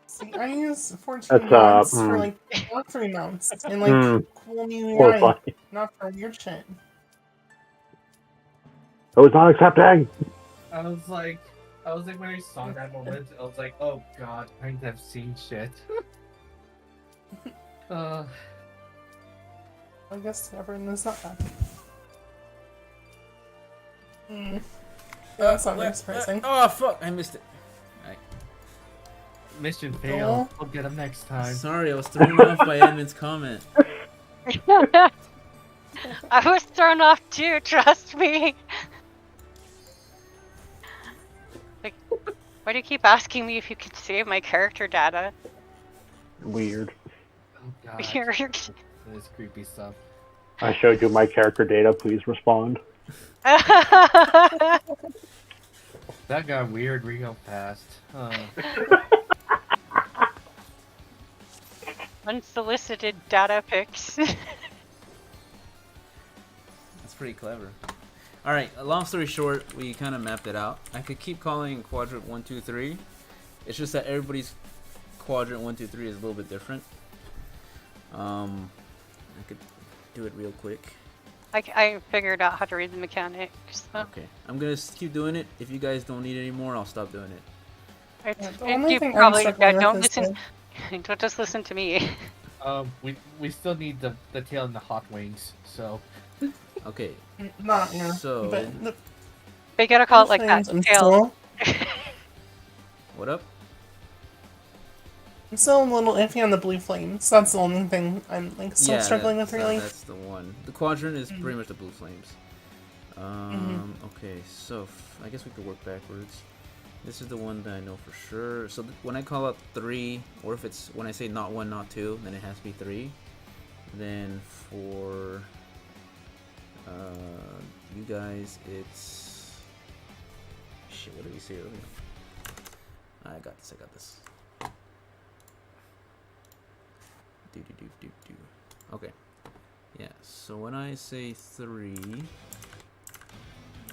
[SPEAKER 4] See, I use 14
[SPEAKER 3] That's,
[SPEAKER 4] mods for like not 3 months and like cool new
[SPEAKER 3] Poor
[SPEAKER 4] UI,
[SPEAKER 3] funny.
[SPEAKER 4] not for weird shit.
[SPEAKER 3] Oh, it's not accepting!
[SPEAKER 2] I was like when I saw that moment, I was like, oh god, I have seen shit.
[SPEAKER 4] I guess everyone is not that. That's not very surprising.
[SPEAKER 1] Oh fuck! I missed it.
[SPEAKER 2] Mission failed. I'll get him next time.
[SPEAKER 1] Sorry, I was thrown off by Edmund's comment.
[SPEAKER 5] I was thrown off too, trust me. Like, why do you keep asking me if you can save my character data?
[SPEAKER 3] Weird.
[SPEAKER 2] Oh god. This creepy stuff.
[SPEAKER 3] I showed you my character data. Please respond.
[SPEAKER 2] That got weird real fast.
[SPEAKER 5] Unsolicited data pics.
[SPEAKER 1] That's pretty clever. All right. Long story short, we kind of mapped it out. I could keep calling quadrant 1, 2, 3. It's just that everybody's quadrant 1, 2, 3 is a little bit different. I could do it real quick.
[SPEAKER 5] I figured out how to read the mechanics. So.
[SPEAKER 1] Okay, I'm gonna keep doing it. If you guys don't need it anymore, I'll stop doing it.
[SPEAKER 4] Yeah, the only
[SPEAKER 5] You
[SPEAKER 4] thing I'm
[SPEAKER 5] probably
[SPEAKER 4] struggling with
[SPEAKER 5] don't
[SPEAKER 4] is
[SPEAKER 5] listen. Don't just listen to me.
[SPEAKER 2] We still need the tail and the hot wings. So
[SPEAKER 1] Okay,
[SPEAKER 4] Not, yeah.
[SPEAKER 1] So-
[SPEAKER 4] But the
[SPEAKER 5] They gotta call it like that.
[SPEAKER 4] flames,
[SPEAKER 5] Tail.
[SPEAKER 1] what up?
[SPEAKER 4] I'm still a little iffy on the blue flames. That's the only thing I'm like still struggling with, really.
[SPEAKER 1] That's the one. The quadrant is pretty much the blue flames. Okay, so I guess we could work backwards. This is the one that I know for sure. So when I call out 3, or if it's when I say not 1, not 2, then it has to be 3. Then for you guys, it's shit. What did we say earlier? I got this. Do. Okay. Yeah. So when I say 3,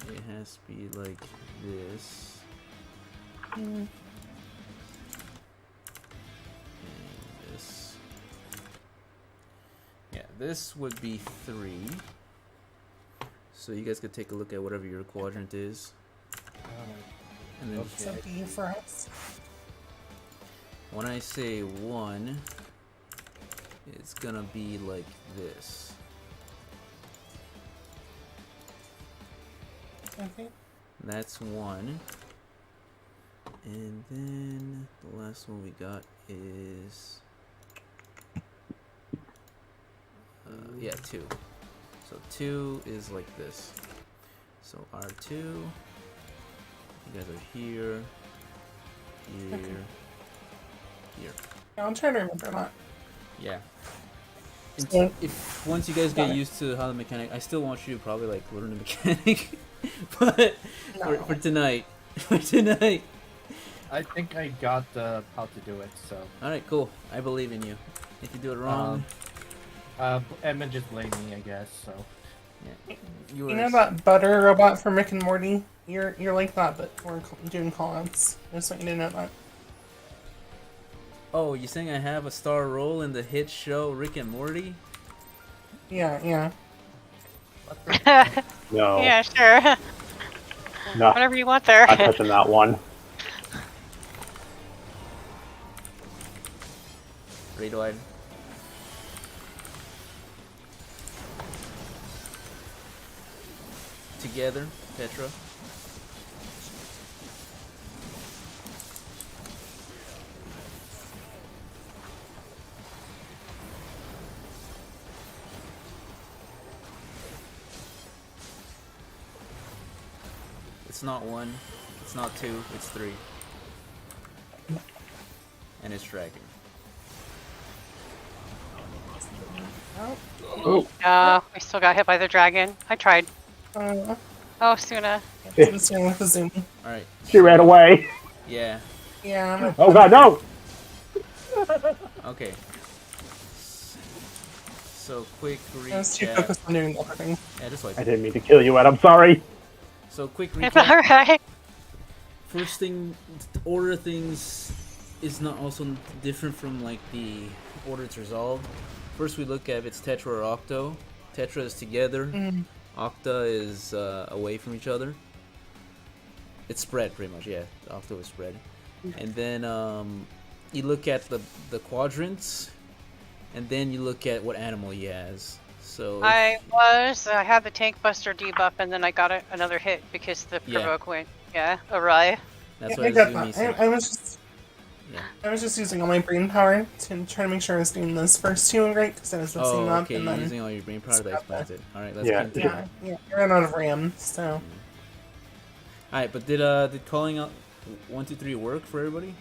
[SPEAKER 1] it has to be like this. And this. Yeah, this would be 3. So you guys could take a look at whatever your quadrant is. And then
[SPEAKER 4] It's a B for us.
[SPEAKER 1] when I say 1, it's gonna be like this.
[SPEAKER 4] Okay.
[SPEAKER 1] That's 1. And then the last one we got is yeah, 2. So 2 is like this. So R2, you guys are here, here.
[SPEAKER 4] Yeah, I'll try to remember that.
[SPEAKER 1] Yeah.
[SPEAKER 4] Yeah.
[SPEAKER 1] If once you guys get
[SPEAKER 4] Got it.
[SPEAKER 1] used to how the mechanic, I still want you to probably like learn the mechanic, but
[SPEAKER 4] No.
[SPEAKER 1] for tonight, for tonight.
[SPEAKER 2] I think I got how to do it. So
[SPEAKER 1] All right, cool. I believe in you. If you do it wrong,
[SPEAKER 2] Emma just blamed me, I guess. So
[SPEAKER 1] yeah,
[SPEAKER 4] You know that butter robot from Rick and Morty? You're like that, but we're doing call-outs. I just want you to know that.
[SPEAKER 1] Oh, you saying I have a star role in the hit show Rick and Morty?
[SPEAKER 4] Yeah.
[SPEAKER 3] No,
[SPEAKER 5] Yeah, sure.
[SPEAKER 3] no,
[SPEAKER 5] Whatever you want there.
[SPEAKER 3] not touching that one.
[SPEAKER 1] Radioid. Together, Petra. It's not 1, it's not 2, it's 3. And it's dragging.
[SPEAKER 5] We still got hit by the dragon. I tried.
[SPEAKER 4] Uh,
[SPEAKER 5] Oh, Suna.
[SPEAKER 4] I'm staying with the zoom.
[SPEAKER 1] Alright,
[SPEAKER 3] She ran away.
[SPEAKER 1] yeah,
[SPEAKER 4] Yeah,
[SPEAKER 3] Oh god, no!
[SPEAKER 1] okay. So, quick
[SPEAKER 4] I was too
[SPEAKER 1] recap.
[SPEAKER 4] focused on doing the other thing.
[SPEAKER 1] Yeah, just like
[SPEAKER 3] I didn't mean to kill you, Ed. I'm sorry.
[SPEAKER 1] So, quick
[SPEAKER 5] It's
[SPEAKER 1] recap.
[SPEAKER 5] alright.
[SPEAKER 1] First thing, order things is not also different from like the order it's resolved. First we look at if it's Tetra or Octo. Tetra is together. Octa is away from each other. It's spread pretty much, yeah. Octo is spread. And then you look at the quadrants, and then you look at what animal he has. So
[SPEAKER 5] I had the tank buster debuff and then I got another hit because the
[SPEAKER 1] Yeah.
[SPEAKER 5] provoke went, awry.
[SPEAKER 1] that's
[SPEAKER 4] Yeah,
[SPEAKER 1] why
[SPEAKER 4] I got
[SPEAKER 1] Zumi
[SPEAKER 4] that.
[SPEAKER 1] said.
[SPEAKER 4] I was just
[SPEAKER 1] Yeah.
[SPEAKER 4] I was just using all my brain power to try to make sure I was doing those first 2 right because I was mixing them
[SPEAKER 1] Oh,
[SPEAKER 4] up
[SPEAKER 1] okay.
[SPEAKER 4] and
[SPEAKER 1] You're
[SPEAKER 4] then
[SPEAKER 1] using all your brain power. That explains it. All right, let's
[SPEAKER 3] Yeah.
[SPEAKER 1] continue.
[SPEAKER 4] yeah, I ran out of RAM. So
[SPEAKER 1] All right, but did calling out 1, 2, 3 work for everybody?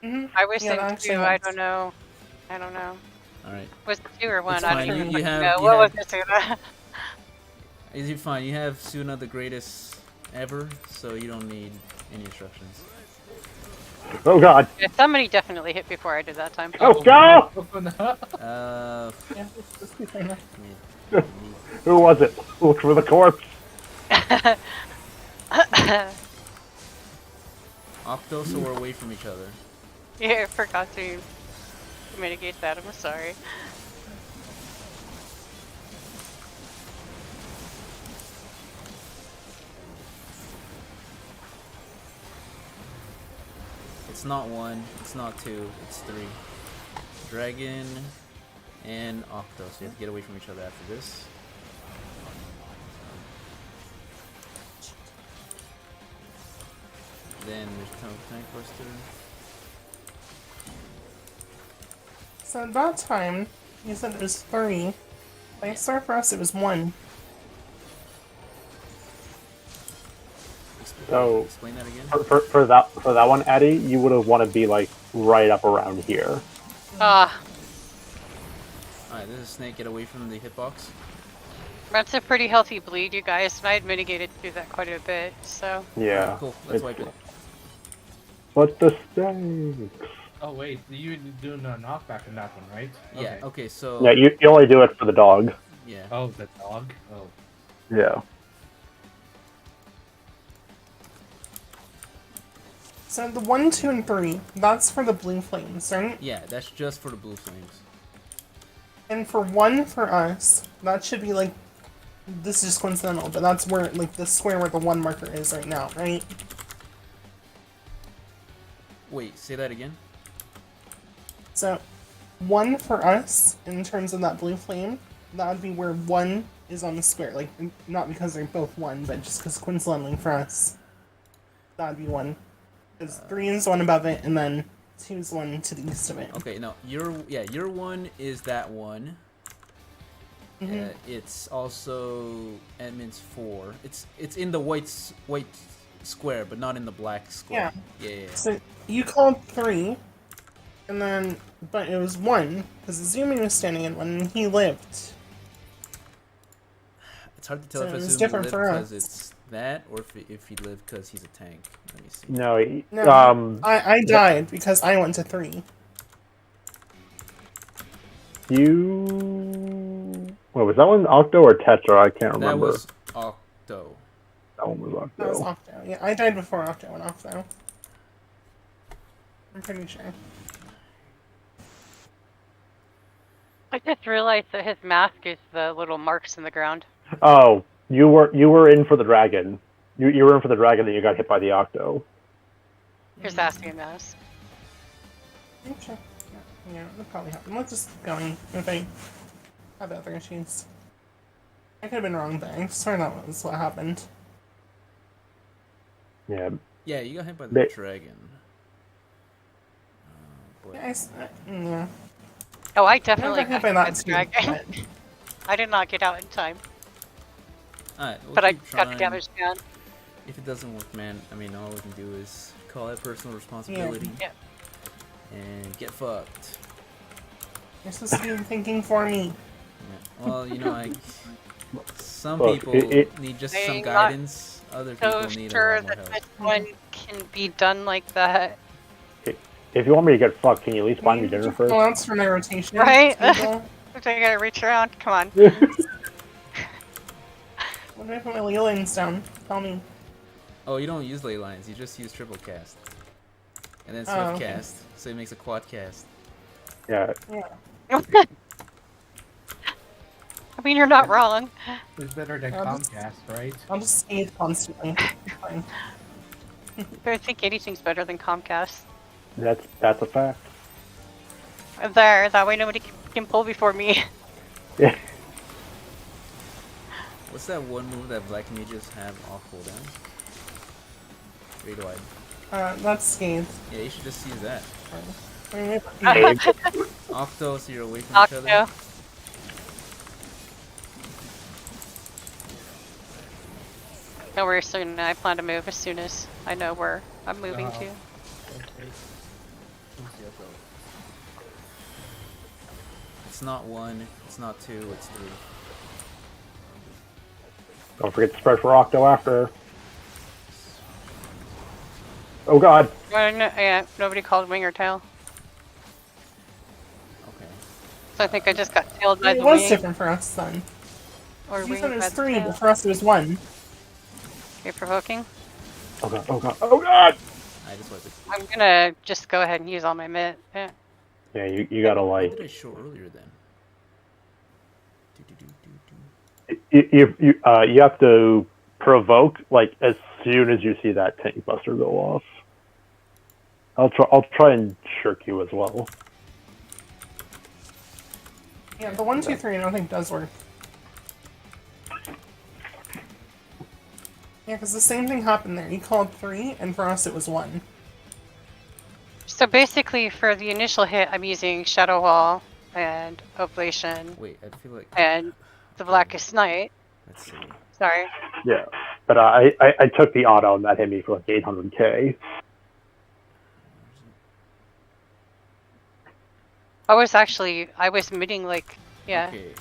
[SPEAKER 5] I was
[SPEAKER 4] Yeah,
[SPEAKER 5] thinking
[SPEAKER 4] actually
[SPEAKER 5] two. I
[SPEAKER 4] that's-
[SPEAKER 5] don't know.
[SPEAKER 1] All right.
[SPEAKER 5] Was it 2 or 1?
[SPEAKER 1] It's
[SPEAKER 5] I
[SPEAKER 1] fine.
[SPEAKER 5] don't
[SPEAKER 1] You
[SPEAKER 5] even
[SPEAKER 1] have-
[SPEAKER 5] know.
[SPEAKER 1] you
[SPEAKER 5] What
[SPEAKER 1] have-
[SPEAKER 5] was it, Suna?
[SPEAKER 1] Is it fine? You have Suna, the greatest ever, so you don't need any instructions.
[SPEAKER 3] Oh god.
[SPEAKER 5] Yeah, somebody definitely hit before I did that time.
[SPEAKER 3] Oh go!
[SPEAKER 4] Yeah, let's be fair enough.
[SPEAKER 3] Who was it? Look for the corpse.
[SPEAKER 1] Octo, so we're away from each other.
[SPEAKER 5] Yeah, I forgot to mitigate that. I'm sorry.
[SPEAKER 1] It's not 1, it's not 2, it's 3. Dragon and Octo, so you have to get away from each other after this. Then there's Tank Buster.
[SPEAKER 4] So at that time, you said it was 3. By Star for us, it was 1.
[SPEAKER 3] So
[SPEAKER 1] Explain that again.
[SPEAKER 3] for that one, Eddie, you would have want to be like right up around here.
[SPEAKER 5] Ah,
[SPEAKER 1] Alright, this is Snake, get away from the hitbox.
[SPEAKER 5] that's a pretty healthy bleed, you guys, and I had mitigated through that quite a bit, so.
[SPEAKER 3] Yeah.
[SPEAKER 1] Cool, let's wipe it.
[SPEAKER 3] But the stakes.
[SPEAKER 2] Oh wait, you doing a knockback in that one, right?
[SPEAKER 1] Yeah, okay, so...
[SPEAKER 3] Yeah, you only do it for the dog.
[SPEAKER 1] Yeah.
[SPEAKER 2] Oh, the dog? Oh.
[SPEAKER 3] Yeah.
[SPEAKER 4] So the 1, 2, and 3, that's for the blue flames, right?
[SPEAKER 1] Yeah, that's just for the blue flames.
[SPEAKER 4] And for 1 for us, that should be like, this is just coincidental, but that's where, like, the square where the 1 marker is right now, right?
[SPEAKER 1] Wait, say that again?
[SPEAKER 4] So, 1 for us, in terms of that blue flame, that would be where 1 is on the square. Like, not because they're both 1, but just because coincidentally for us, that would be 1. Because 3 is the one above it, and then 2 is the one to the east of it.
[SPEAKER 1] Okay, no, your 1 is that one. It's also Edmund's 4. It's in the white square, but not in the black square. Yeah.
[SPEAKER 4] So, you called 3, and then, but it was 1, because Azumi was standing in 1, and he lived.
[SPEAKER 1] It's hard to tell
[SPEAKER 4] So
[SPEAKER 1] if
[SPEAKER 4] it's
[SPEAKER 1] Azumi
[SPEAKER 4] different
[SPEAKER 1] lived
[SPEAKER 4] for us.
[SPEAKER 1] because it's that, or if he lived because he's a tank. Let me see.
[SPEAKER 3] No.
[SPEAKER 4] No, I died because I went to 3.
[SPEAKER 3] You. What was that one? Octo or Tetra? I can't
[SPEAKER 1] That
[SPEAKER 3] remember.
[SPEAKER 1] was Octo.
[SPEAKER 3] That one was Octo.
[SPEAKER 4] That was Octo. Yeah, I died before Octo went off, though. I'm pretty sure.
[SPEAKER 5] I just realized that his mask is the little marks in the ground.
[SPEAKER 3] Oh, you were in for the dragon. You were in for the dragon, and you got hit by the Octo.
[SPEAKER 5] Here's asking us.
[SPEAKER 4] Okay. Yeah, that probably happened. Let's just keep going if I have other issues. I could have been wrong there. I swear that was what happened.
[SPEAKER 3] Yeah.
[SPEAKER 1] Yeah, you got hit by the
[SPEAKER 3] They-
[SPEAKER 1] dragon. But
[SPEAKER 4] Yeah, yeah.
[SPEAKER 5] Oh, I definitely
[SPEAKER 4] Never
[SPEAKER 5] got
[SPEAKER 4] hit by
[SPEAKER 5] hit
[SPEAKER 4] that
[SPEAKER 5] by the
[SPEAKER 4] too,
[SPEAKER 5] dragon. I did not get out in time,
[SPEAKER 1] alright, we'll
[SPEAKER 5] but I
[SPEAKER 1] keep
[SPEAKER 5] got the
[SPEAKER 1] trying.
[SPEAKER 5] damage down.
[SPEAKER 1] If it doesn't work, man, I mean, all we can do is call it personal responsibility
[SPEAKER 5] Yeah.
[SPEAKER 1] and get fucked.
[SPEAKER 4] You're supposed to be thinking for me.
[SPEAKER 1] Yeah. Well, you know, like some
[SPEAKER 3] Look,
[SPEAKER 1] people
[SPEAKER 3] it-
[SPEAKER 1] need just
[SPEAKER 5] I'm
[SPEAKER 1] some
[SPEAKER 5] not
[SPEAKER 1] guidance. Other people
[SPEAKER 5] So
[SPEAKER 1] need a
[SPEAKER 5] sure
[SPEAKER 1] lot more
[SPEAKER 5] that
[SPEAKER 1] help.
[SPEAKER 5] this one can be done like that.
[SPEAKER 3] If you want me to get fucked, can you at least buy me
[SPEAKER 4] Did
[SPEAKER 3] dinner
[SPEAKER 4] you
[SPEAKER 3] first?
[SPEAKER 4] call outs for my rotation?
[SPEAKER 5] Right?
[SPEAKER 4] Table?
[SPEAKER 5] I gotta reach around. Come on.
[SPEAKER 4] What if I put my ley lines down? Tell me.
[SPEAKER 1] Oh, you don't use ley lines. You just use triple cast, and then
[SPEAKER 4] Oh,
[SPEAKER 1] swift
[SPEAKER 4] okay.
[SPEAKER 1] cast, so it makes a quad cast.
[SPEAKER 3] Yeah.
[SPEAKER 4] Yeah.
[SPEAKER 5] I mean, you're not wrong.
[SPEAKER 2] It's better than
[SPEAKER 4] Yeah, that's-
[SPEAKER 2] Comcast, right?
[SPEAKER 4] I'll just skate constantly. Fine.
[SPEAKER 5] I don't think anything's better than Comcast.
[SPEAKER 3] That's a fact.
[SPEAKER 5] There, that way nobody can pull before me.
[SPEAKER 3] Yeah.
[SPEAKER 1] What's that one move that black mages have off cooldown? Great wide.
[SPEAKER 4] That's Scathe.
[SPEAKER 1] Yeah, you should just use that. Octo, so you're away from each other.
[SPEAKER 5] Octo. No worries, soon. I plan to move as soon as I know where I'm moving to.
[SPEAKER 2] Okay.
[SPEAKER 1] It's not 1, it's not 2, it's 3.
[SPEAKER 3] Don't forget to spread for Octo after. Oh god.
[SPEAKER 5] Yeah, nobody called wing or tail.
[SPEAKER 1] Okay.
[SPEAKER 5] So I think I just got tailed by
[SPEAKER 4] It
[SPEAKER 5] the
[SPEAKER 4] was
[SPEAKER 5] wing.
[SPEAKER 4] different for us then.
[SPEAKER 5] Or
[SPEAKER 4] You
[SPEAKER 5] wing
[SPEAKER 4] said it
[SPEAKER 5] by
[SPEAKER 4] was
[SPEAKER 5] the
[SPEAKER 4] 3,
[SPEAKER 5] tail.
[SPEAKER 4] but for us it was 1.
[SPEAKER 5] Okay, provoking.
[SPEAKER 3] Oh god. Oh god. Oh god.
[SPEAKER 1] I just wanted to.
[SPEAKER 5] I'm gonna just go ahead and use all my mitt. Yeah.
[SPEAKER 3] Yeah, you gotta
[SPEAKER 1] What
[SPEAKER 3] like
[SPEAKER 1] did I show earlier then?
[SPEAKER 3] you have to provoke like as soon as you see that tank buster go off. I'll try and shirk you as well.
[SPEAKER 4] Yeah, the 1, 2, 3 I don't think does work. Yeah, because the same thing happened there. You called 3, and for us it was 1.
[SPEAKER 5] So basically, for the initial hit, I'm using Shadow Wall and Oblation
[SPEAKER 1] Wait, I feel like.
[SPEAKER 5] and the Blackest Night.
[SPEAKER 1] Let's see.
[SPEAKER 5] Sorry.
[SPEAKER 3] Yeah, but I took the auto and that hit me for like 800k.
[SPEAKER 5] I was mitting like, yeah,
[SPEAKER 1] Okay.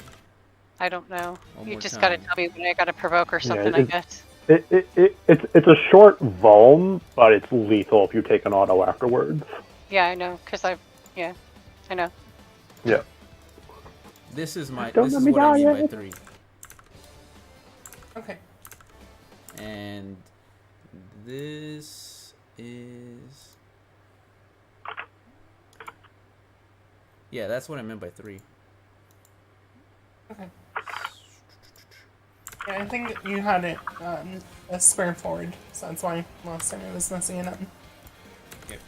[SPEAKER 5] I don't know.
[SPEAKER 1] One
[SPEAKER 5] You
[SPEAKER 1] more
[SPEAKER 5] just gotta
[SPEAKER 1] time.
[SPEAKER 5] tell me when I gotta provoke or something, I guess.
[SPEAKER 3] It's a short vuln, but it's lethal if you take an auto afterwards.
[SPEAKER 5] Yeah, I know, because I know.
[SPEAKER 3] Yeah.
[SPEAKER 1] This is my.
[SPEAKER 3] Don't
[SPEAKER 1] This
[SPEAKER 3] let
[SPEAKER 1] is
[SPEAKER 3] me
[SPEAKER 1] what I mean
[SPEAKER 3] die
[SPEAKER 1] by
[SPEAKER 3] yet.
[SPEAKER 1] 3.
[SPEAKER 4] Okay.
[SPEAKER 1] And this is. Yeah, that's what I meant by 3.
[SPEAKER 4] Okay. Yeah, I think you had it a square forward, so that's why last time it was messing it up.
[SPEAKER 1] Okay.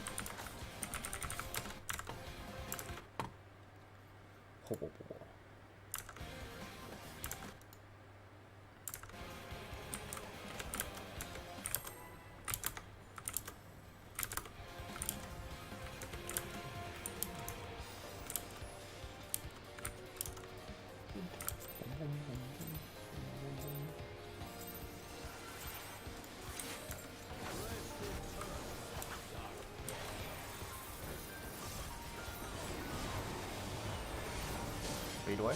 [SPEAKER 1] Ho, ho, ho, ho. Wait, do I?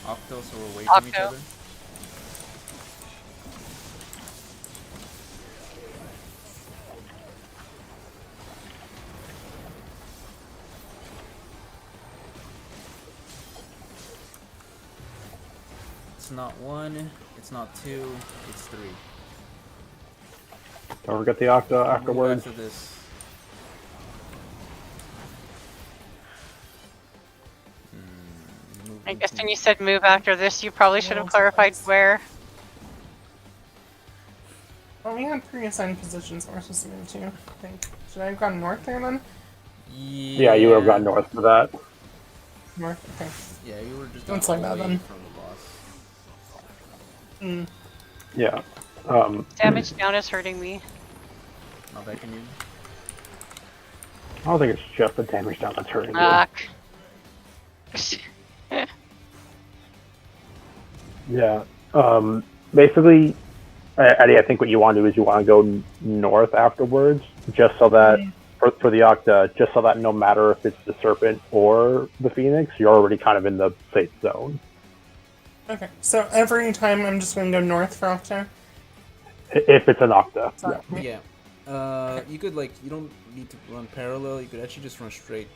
[SPEAKER 1] Octo, so we're away from each
[SPEAKER 5] Octo.
[SPEAKER 1] other. It's not 1, it's not 2, it's 3.
[SPEAKER 3] Don't forget the octa
[SPEAKER 1] Move
[SPEAKER 3] afterwards.
[SPEAKER 1] after this. Move
[SPEAKER 5] I guess
[SPEAKER 1] into-
[SPEAKER 5] when you said move after this, you probably should have
[SPEAKER 4] Well,
[SPEAKER 5] clarified
[SPEAKER 4] surprise.
[SPEAKER 5] where.
[SPEAKER 4] Well, we had pre-assigned positions that we're supposed to move to, I think. Should I have gone north there then?
[SPEAKER 3] Yeah, you would have gone north for that.
[SPEAKER 4] North, okay.
[SPEAKER 1] Yeah, you were just
[SPEAKER 4] Don't say that,
[SPEAKER 1] away
[SPEAKER 4] then.
[SPEAKER 1] from the boss.
[SPEAKER 4] Hmm.
[SPEAKER 3] Yeah.
[SPEAKER 5] Damage down is hurting me.
[SPEAKER 1] Not back in you.
[SPEAKER 3] I don't think it's just the damage down that's hurting you.
[SPEAKER 5] Fuck.
[SPEAKER 3] Yeah. Basically, Eddie, I think what you want to do is you want to go north afterwards, just so that for the Octa, just so that no matter if it's the Serpent or the Phoenix, you're already kind of in the safe zone.
[SPEAKER 4] Okay, so every time I'm just going to go north for Octa?
[SPEAKER 3] If it's an Octa.
[SPEAKER 4] Sorry.
[SPEAKER 3] Yeah.
[SPEAKER 1] Yeah. You could you don't need to run parallel. You could actually just run straight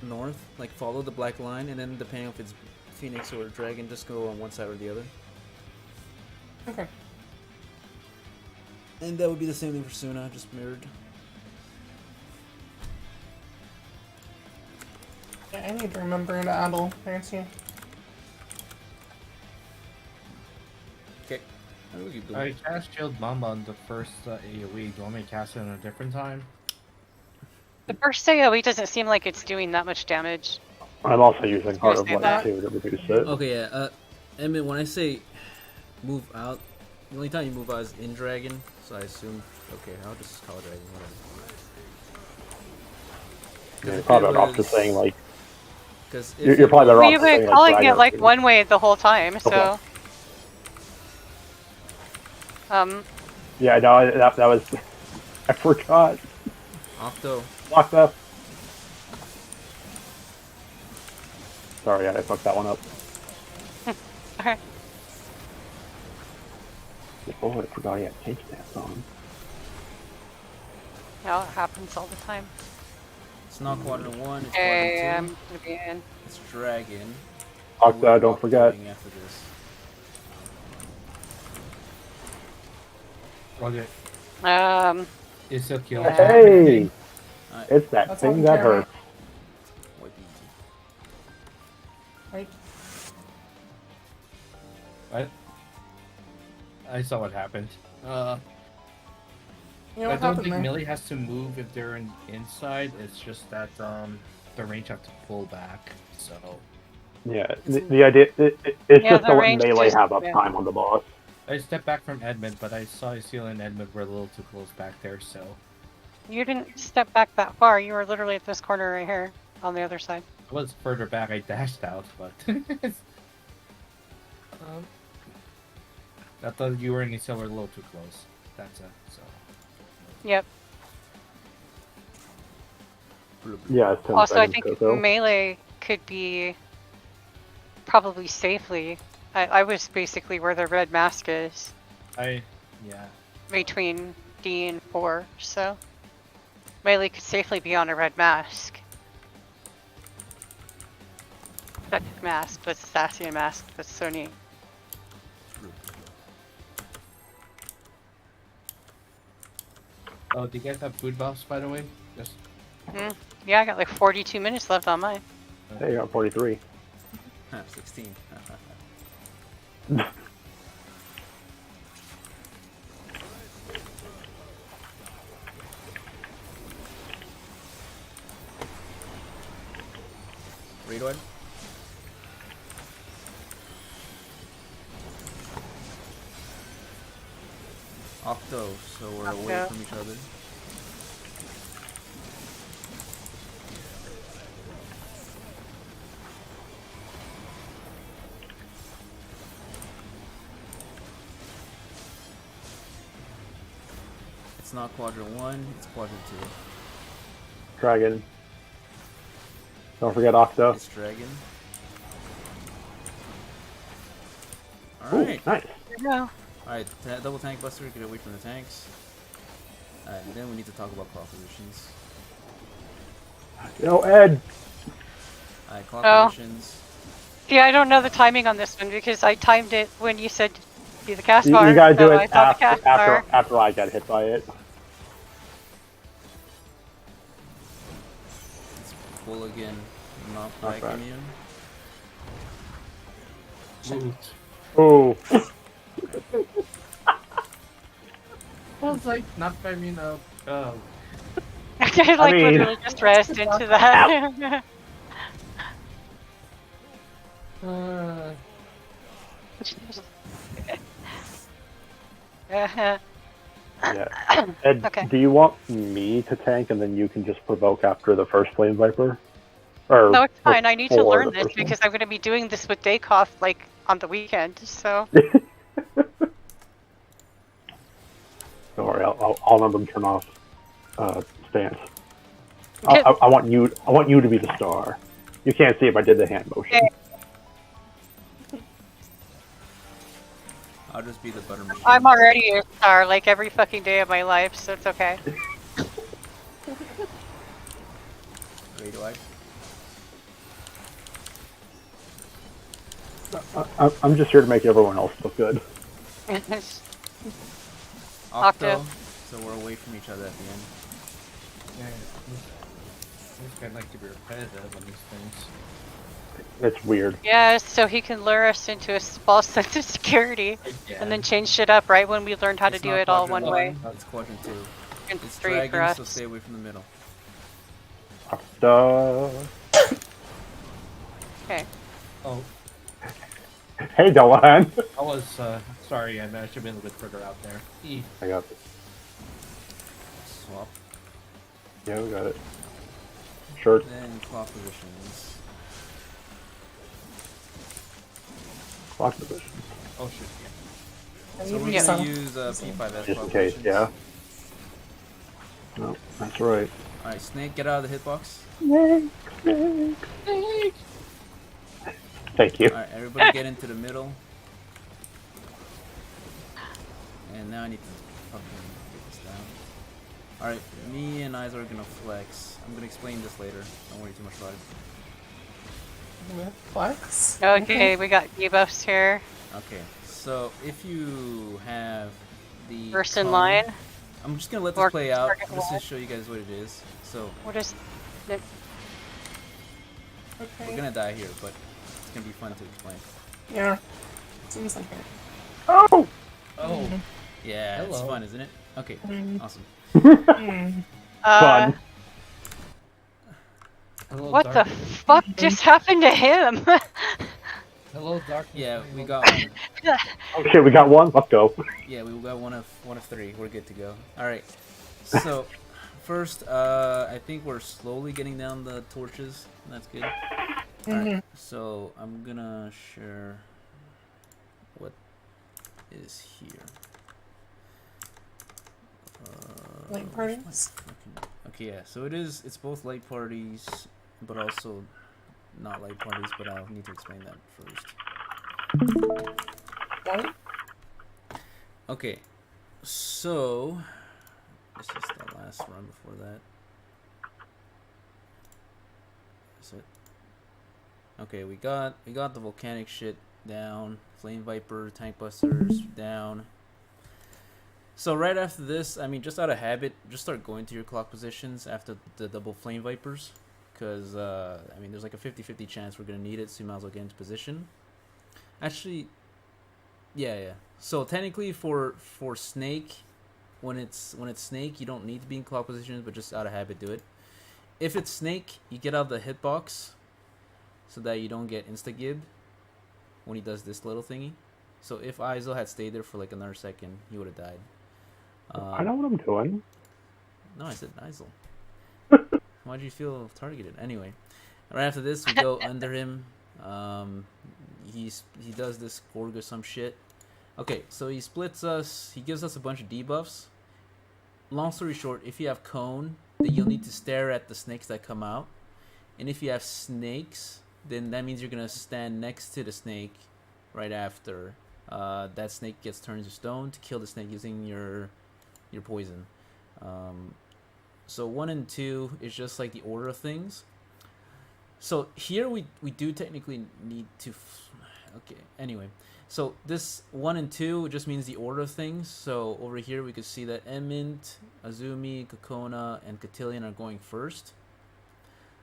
[SPEAKER 1] north, like follow the black line, and then depending if it's Phoenix or Dragon, just go on one side or the other.
[SPEAKER 4] Okay.
[SPEAKER 1] And that would be the same thing for Suna, just mirrored.
[SPEAKER 4] Yeah, I need to remember to addle there too.
[SPEAKER 1] Okay. How do we keep
[SPEAKER 2] I
[SPEAKER 1] doing?
[SPEAKER 2] cast Shield Mamba on the first AoE. Do you want me to cast it at a different time?
[SPEAKER 5] The first AoE doesn't seem like it's doing that much damage.
[SPEAKER 3] I'm also using Heart of
[SPEAKER 5] say
[SPEAKER 3] Light
[SPEAKER 5] that.
[SPEAKER 3] too to reduce it.
[SPEAKER 1] Okay, yeah. Emmett, when I say move out, the only time you move out is in Dragon, so I assume. Okay, I'll just call it Dragon. Whatever.
[SPEAKER 3] Yeah, you're probably better off just saying like
[SPEAKER 1] Because
[SPEAKER 3] you're probably better
[SPEAKER 5] Well,
[SPEAKER 3] off
[SPEAKER 5] you've
[SPEAKER 3] just saying
[SPEAKER 5] been
[SPEAKER 3] like
[SPEAKER 5] calling
[SPEAKER 3] Dragon
[SPEAKER 5] it like
[SPEAKER 3] too.
[SPEAKER 5] one way the whole time, so.
[SPEAKER 3] Okay.
[SPEAKER 5] Um,
[SPEAKER 3] Yeah, no, that was I forgot.
[SPEAKER 1] Octo.
[SPEAKER 3] Octa. Sorry, I fucked that one up.
[SPEAKER 5] okay.
[SPEAKER 3] Oh, I forgot I had tank stats on.
[SPEAKER 5] Yeah, it happens all the time.
[SPEAKER 1] It's not quadrant 1, it's
[SPEAKER 5] Hey,
[SPEAKER 1] quadrant
[SPEAKER 5] I'm
[SPEAKER 1] 2.
[SPEAKER 5] gonna be in.
[SPEAKER 1] It's dragon.
[SPEAKER 3] Octa, don't forget.
[SPEAKER 1] Octoing after this.
[SPEAKER 2] Okay. It's a kill.
[SPEAKER 5] Yeah.
[SPEAKER 3] Hey!
[SPEAKER 1] Alright,
[SPEAKER 3] It's that
[SPEAKER 4] That's all
[SPEAKER 3] thing
[SPEAKER 4] we
[SPEAKER 3] that
[SPEAKER 4] care about.
[SPEAKER 3] hurts.
[SPEAKER 1] wipe easy.
[SPEAKER 4] Right?
[SPEAKER 2] What? I saw what happened.
[SPEAKER 4] You know
[SPEAKER 2] I
[SPEAKER 4] what
[SPEAKER 2] don't
[SPEAKER 4] happened
[SPEAKER 2] think
[SPEAKER 4] there?
[SPEAKER 2] melee has to move if they're inside. It's just that the range have to pull back. So
[SPEAKER 3] Yeah, the idea it's
[SPEAKER 5] Yeah,
[SPEAKER 3] just
[SPEAKER 5] the
[SPEAKER 3] to let
[SPEAKER 5] range
[SPEAKER 3] melee
[SPEAKER 5] just-
[SPEAKER 3] have up
[SPEAKER 5] yeah.
[SPEAKER 3] time on the boss.
[SPEAKER 2] I stepped back from Edmund, but I saw Seal and Edmund were a little too close back there. So
[SPEAKER 5] You didn't step back that far. You were literally at this corner right here on the other side.
[SPEAKER 2] I was further back. I dashed out, but I thought you were and Seal were a little too close. That's it. So
[SPEAKER 5] Yep.
[SPEAKER 3] Yeah, it's 10
[SPEAKER 5] Also, I
[SPEAKER 3] seconds,
[SPEAKER 5] think
[SPEAKER 3] Coco.
[SPEAKER 5] melee could be probably safely. I was basically where the red mask is
[SPEAKER 2] yeah.
[SPEAKER 5] between D and 4, so melee could safely be on a red mask. That mask, but Sassian mask. That's so neat.
[SPEAKER 2] Oh, do you guys have food buffs, by the way? Just
[SPEAKER 5] Yeah, I got like 42 minutes left on mine.
[SPEAKER 3] Hey, you got 43.
[SPEAKER 1] 16. Radioid? Octo, so we're away
[SPEAKER 5] Octo.
[SPEAKER 1] from each other. It's not quadrant 1, it's quadrant 2.
[SPEAKER 3] Dragon. Don't forget Octo.
[SPEAKER 1] It's dragon.
[SPEAKER 3] Ooh,
[SPEAKER 1] Alright.
[SPEAKER 3] nice.
[SPEAKER 5] Yeah.
[SPEAKER 1] Alright, double tank buster, get away from the tanks. Alright, and then we need to talk about clock positions.
[SPEAKER 3] Yo, Ed!
[SPEAKER 1] Alright, clock
[SPEAKER 5] Oh.
[SPEAKER 1] positions.
[SPEAKER 5] Yeah, I don't know the timing on this one because I timed it when you said do the cast
[SPEAKER 3] You,
[SPEAKER 5] bar.
[SPEAKER 3] you gotta do
[SPEAKER 5] so I
[SPEAKER 3] it
[SPEAKER 5] thought the
[SPEAKER 3] after,
[SPEAKER 5] cast bar.
[SPEAKER 3] after I get hit by it.
[SPEAKER 1] It's full again, not
[SPEAKER 3] Not
[SPEAKER 1] back
[SPEAKER 3] bad.
[SPEAKER 1] immune.
[SPEAKER 3] Ooh.
[SPEAKER 2] I was like, not I mean,
[SPEAKER 5] I like
[SPEAKER 3] mean-
[SPEAKER 5] literally just rest into that.
[SPEAKER 3] Yeah. Ed,
[SPEAKER 5] Okay.
[SPEAKER 3] do you want me to tank and then you can just provoke after the first Flame Viper? Or
[SPEAKER 5] No, it's fine. I need to
[SPEAKER 3] before
[SPEAKER 5] learn
[SPEAKER 3] the
[SPEAKER 5] this
[SPEAKER 3] first one?
[SPEAKER 5] because I'm going to be doing this with Daykoff like on the weekend. So
[SPEAKER 3] Don't worry, I'll let them turn off stance. I want you. I want you to be the star. You can't see if I did the hand motion.
[SPEAKER 1] I'll just be the butter machine.
[SPEAKER 5] I'm already a star like every fucking day of my life, so it's okay.
[SPEAKER 1] Radioid.
[SPEAKER 3] I'm just here to make everyone else look good.
[SPEAKER 1] Octo, so we're away from each other at the end.
[SPEAKER 2] yeah, this guy like to be repetitive on these things.
[SPEAKER 3] It's weird.
[SPEAKER 5] Yeah, so he can lure us into a false sense of security and then change shit up right when we learned how to
[SPEAKER 1] It's
[SPEAKER 5] do
[SPEAKER 1] not
[SPEAKER 5] it all one
[SPEAKER 1] quadrant
[SPEAKER 5] way.
[SPEAKER 1] It's quadrant 2.
[SPEAKER 5] And
[SPEAKER 1] It's
[SPEAKER 5] 3
[SPEAKER 1] dragon,
[SPEAKER 5] for us.
[SPEAKER 1] so stay away from the middle.
[SPEAKER 3] Octa.
[SPEAKER 5] Okay.
[SPEAKER 2] Oh,
[SPEAKER 3] Hey, Delan.
[SPEAKER 2] I was sorry. I should have been a little bit further out there.
[SPEAKER 3] I got it.
[SPEAKER 1] Swap.
[SPEAKER 3] Yeah, we got it. Sure.
[SPEAKER 1] Then clock positions.
[SPEAKER 3] Clock position.
[SPEAKER 2] Oh shit. Yeah.
[SPEAKER 1] So we're
[SPEAKER 5] Yeah.
[SPEAKER 1] gonna use P5S
[SPEAKER 3] Just
[SPEAKER 1] clock
[SPEAKER 3] in case,
[SPEAKER 1] positions.
[SPEAKER 3] yeah. No, that's right.
[SPEAKER 1] Alright, Snake, get out of the hitbox.
[SPEAKER 3] Thank you.
[SPEAKER 1] Alright, everybody get into the middle. now I need to fucking get this down. Alright, me and Isa are gonna flex. I'm gonna explain this later. Don't worry too much about it.
[SPEAKER 4] Flex.
[SPEAKER 5] Okay, we got debuffs here.
[SPEAKER 1] Okay, so if you have the
[SPEAKER 5] First in
[SPEAKER 1] cone-
[SPEAKER 5] line.
[SPEAKER 1] I'm just gonna let
[SPEAKER 5] Or
[SPEAKER 1] this play out
[SPEAKER 5] target
[SPEAKER 1] just to
[SPEAKER 5] wall.
[SPEAKER 1] show you guys what it is. So
[SPEAKER 5] What is it?
[SPEAKER 1] we're
[SPEAKER 4] Okay.
[SPEAKER 1] gonna die here, but it's gonna be fun to explain.
[SPEAKER 4] Yeah. Seems like it.
[SPEAKER 3] Oh!
[SPEAKER 2] Oh,
[SPEAKER 1] Yeah, it's
[SPEAKER 2] Hello.
[SPEAKER 1] fun, isn't it? Okay,
[SPEAKER 4] Mhm.
[SPEAKER 1] awesome.
[SPEAKER 4] Mm.
[SPEAKER 3] Fun.
[SPEAKER 2] hello,
[SPEAKER 5] What the
[SPEAKER 2] darkness.
[SPEAKER 5] fuck just happened to him?
[SPEAKER 2] Hello, darkness.
[SPEAKER 1] Yeah, we
[SPEAKER 2] Hello,
[SPEAKER 1] got
[SPEAKER 2] darkness.
[SPEAKER 1] one.
[SPEAKER 3] Okay, we got one. Let's go.
[SPEAKER 1] Yeah, we got one of three. We're good to go. All right. So first, I think we're slowly getting down the torches. That's good. All right. So I'm gonna share what is here.
[SPEAKER 4] Light
[SPEAKER 1] where's my
[SPEAKER 4] parties?
[SPEAKER 1] Okay, yeah. So it is. It's both light parties, but also not light parties. But I'll need to explain that first.
[SPEAKER 4] Got it?
[SPEAKER 1] Okay, so this is the last run before that. Is it? Okay, we got the volcanic shit down, flame viper, tank busters down. So right after this, I mean, just out of habit, just start going to your clock positions after the double flame vipers, because I mean, there's like a 50-50 chance we're gonna need it, so you might as well get into position. Actually, yeah. So technically, for snake, when it's snake, you don't need to be in clock positions, but just out of habit, do it. If it's snake, you get out of the hitbox, so that you don't get insta gib when he does this little thingy. So if Iso had stayed there for like another second, he would have died.
[SPEAKER 3] I know what I'm doing.
[SPEAKER 1] No, I said Iso. Why'd you feel targeted? Anyway, right after this, we go under him. He does this Gorg or some shit. Okay, so he splits us. He gives us a bunch of debuffs. Long story short, if you have cone, then you'll need to stare at the snakes that come out. And if you have snakes, then that means you're gonna stand next to the snake right after that snake gets turned to stone to kill the snake using your poison. So 1 and 2 is just like the order of things. So here we do technically need to okay, anyway, so this 1 and 2 just means the order of things. So over here we could see that Emint, Azumi, Kokona, and Cotillion are going first.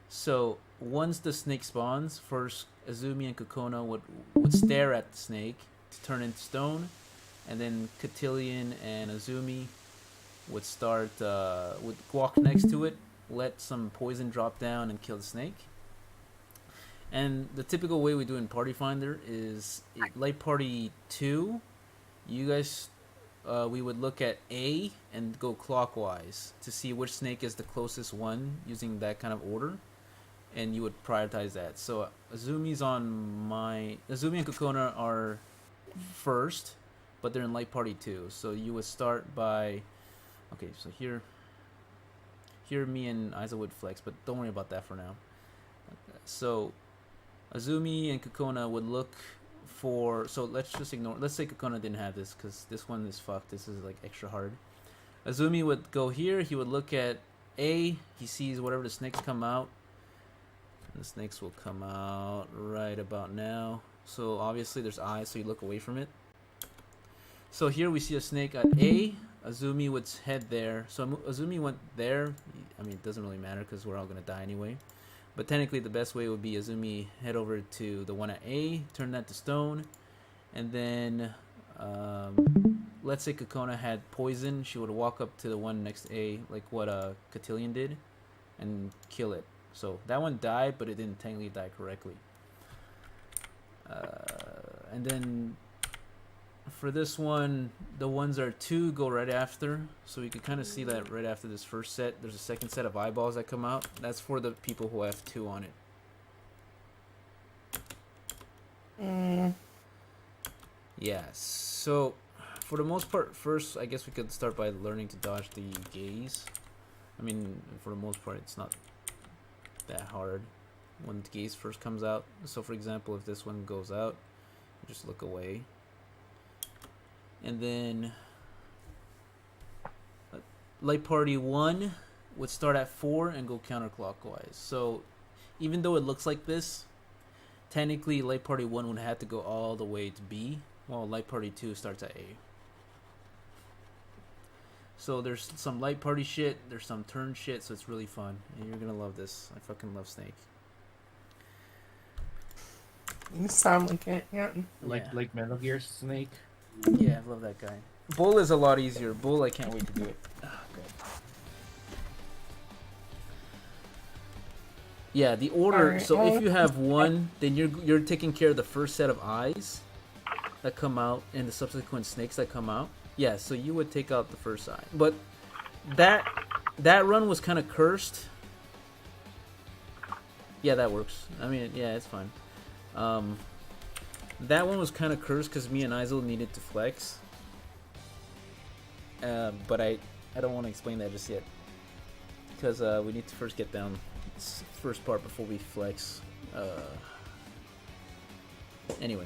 [SPEAKER 1] So once the snake spawns, first Azumi and Kokona would stare at the snake to turn into stone, and then Cotillion and Azumi would start would walk next to it, let some poison drop down, and kill the snake. And the typical way we do in Party Finder is light party 2. You guys, we would look at A and go clockwise to see which snake is the closest one using that kind of order, and you would prioritize that. So Azumi and Kokona are first, but they're in light party 2. So you would start by, okay, so here me and Isa would flex, but don't worry about that for now. So Azumi and Kokona would look for, so let's just ignore, let's say Kokona didn't have this because this one is fucked. This is like extra hard. Azumi would go here. He would look at A. He sees whatever the snakes come out. And the snakes will come out right about now. So obviously there's eyes, so you look away from it. So here we see a snake at A. Azumi would head there. So Azumi went there. I mean, it doesn't really matter because we're all going to die anyway. But technically the best way would be Azumi head over to the one at A, turn that to stone, and then let's say Kokona had poison, she would walk up to the one next to A, like what Cotillion did, and kill it. So that one died, but it didn't technically die correctly. And then for this one, the ones that are 2 go right after. So we could kind of see that right after this first set, there's a second set of eyeballs that come out. That's for the people who have 2 on it. Yeah, so for the most part, first, I guess we could start by learning to dodge the gaze. I mean, for the most part, it's not that hard when the gaze first comes out. So for example, if this one goes out, just look away. And then Light Party 1 would start at 4 and go counterclockwise. So even though it looks like this, technically Light Party 1 would have to go all the way to B, while Light Party 2 starts at A. So there's some Light Party shit, there's some turn shit, so it's really fun. And you're gonna love this. I fucking love Snake.
[SPEAKER 4] You sound like it, yeah.
[SPEAKER 2] Like Metal Gear Snake.
[SPEAKER 1] Yeah, I love that guy. Bull is a lot easier. Bull, I can't wait to do it. Oh, God. Yeah, the order.
[SPEAKER 4] Alright,
[SPEAKER 1] So if you have one, then you're taking care of the first set of eyes that come out and the subsequent snakes that come out. Yeah, so you would take out the first eye. But that run was kind of cursed. Yeah, that works. I mean, yeah, it's fine. That one was kind of cursed because me and Izel needed to flex. But I don't want to explain that just yet. Because we need to first get down this first part before we flex. Anyway.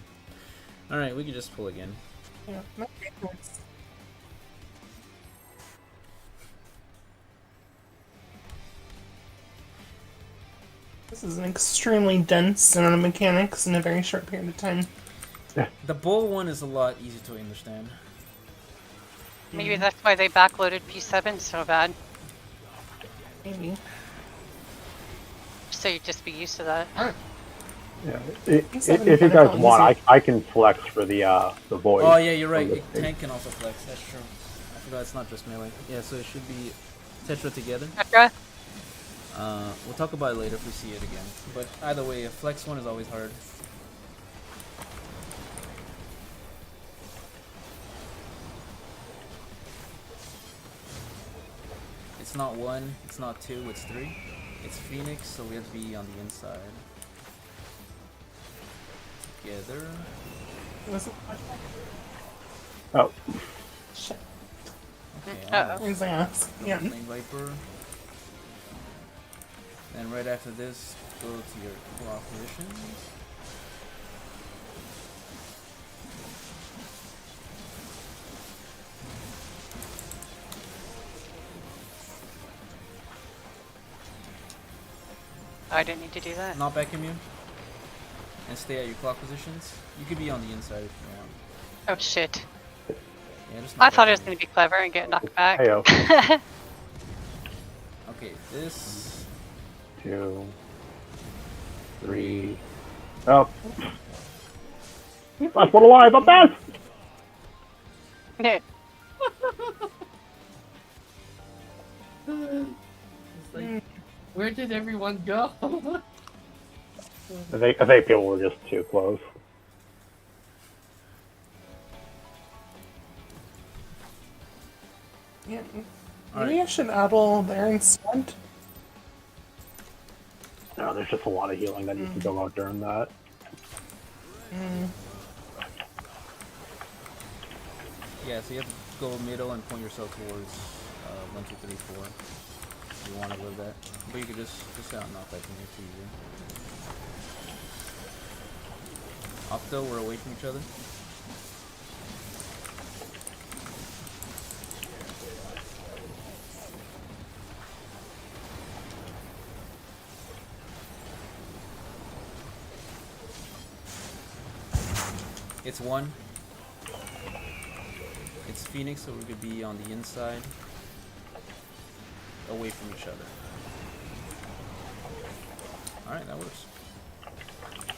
[SPEAKER 1] Alright, we can just pull again.
[SPEAKER 4] Yeah, no, it works. This is an extremely dense amount of mechanics in a very short period of time.
[SPEAKER 1] The bull one is a lot easier to understand.
[SPEAKER 5] Maybe that's why they backloaded P7 so bad.
[SPEAKER 4] Maybe.
[SPEAKER 5] So you'd just be used to that.
[SPEAKER 3] Yeah. If you guys want, I can flex for the void.
[SPEAKER 1] Oh yeah, you're right. Tank can also flex. That's true. I forgot it's not just melee. Yeah, so it should be Tetra together.
[SPEAKER 5] Tetra?
[SPEAKER 1] We'll talk about it later if we see it again. But either way, a flex one is always hard. It's not 1, it's not 2, it's 3. It's Phoenix, so we have to be on the inside. Together.
[SPEAKER 3] Oh,
[SPEAKER 4] Shit.
[SPEAKER 1] Okay,
[SPEAKER 5] Uh-oh.
[SPEAKER 4] Where's the ass? Yeah.
[SPEAKER 1] Flame Viper. Then right after this, go to your claw positions.
[SPEAKER 5] I didn't need to do that.
[SPEAKER 1] Not back immune. And stay at your clock positions. You could be on the inside if you want.
[SPEAKER 5] Oh shit.
[SPEAKER 1] Yeah, just
[SPEAKER 5] I
[SPEAKER 1] not
[SPEAKER 5] thought
[SPEAKER 1] back
[SPEAKER 5] it was going to be clever and get knocked back.
[SPEAKER 3] Heyo.
[SPEAKER 1] immune. Okay, this.
[SPEAKER 3] 2, 3. Oh. Last one alive, I'm best!
[SPEAKER 2] It's like, where did everyone go?
[SPEAKER 3] I think people were just too close.
[SPEAKER 4] Yeah.
[SPEAKER 1] All
[SPEAKER 4] Maybe I should addle there instead.
[SPEAKER 3] No, there's just a lot of healing that needs to go out during that.
[SPEAKER 1] Yeah, so you have to go middle and point yourself towards 1, 2, 3, 4. If you want to live that. But you could just out and off that from here too easy. Opto, we're away from each other. It's 1. It's Phoenix, so we could be on the inside, away from each other. Alright, that works.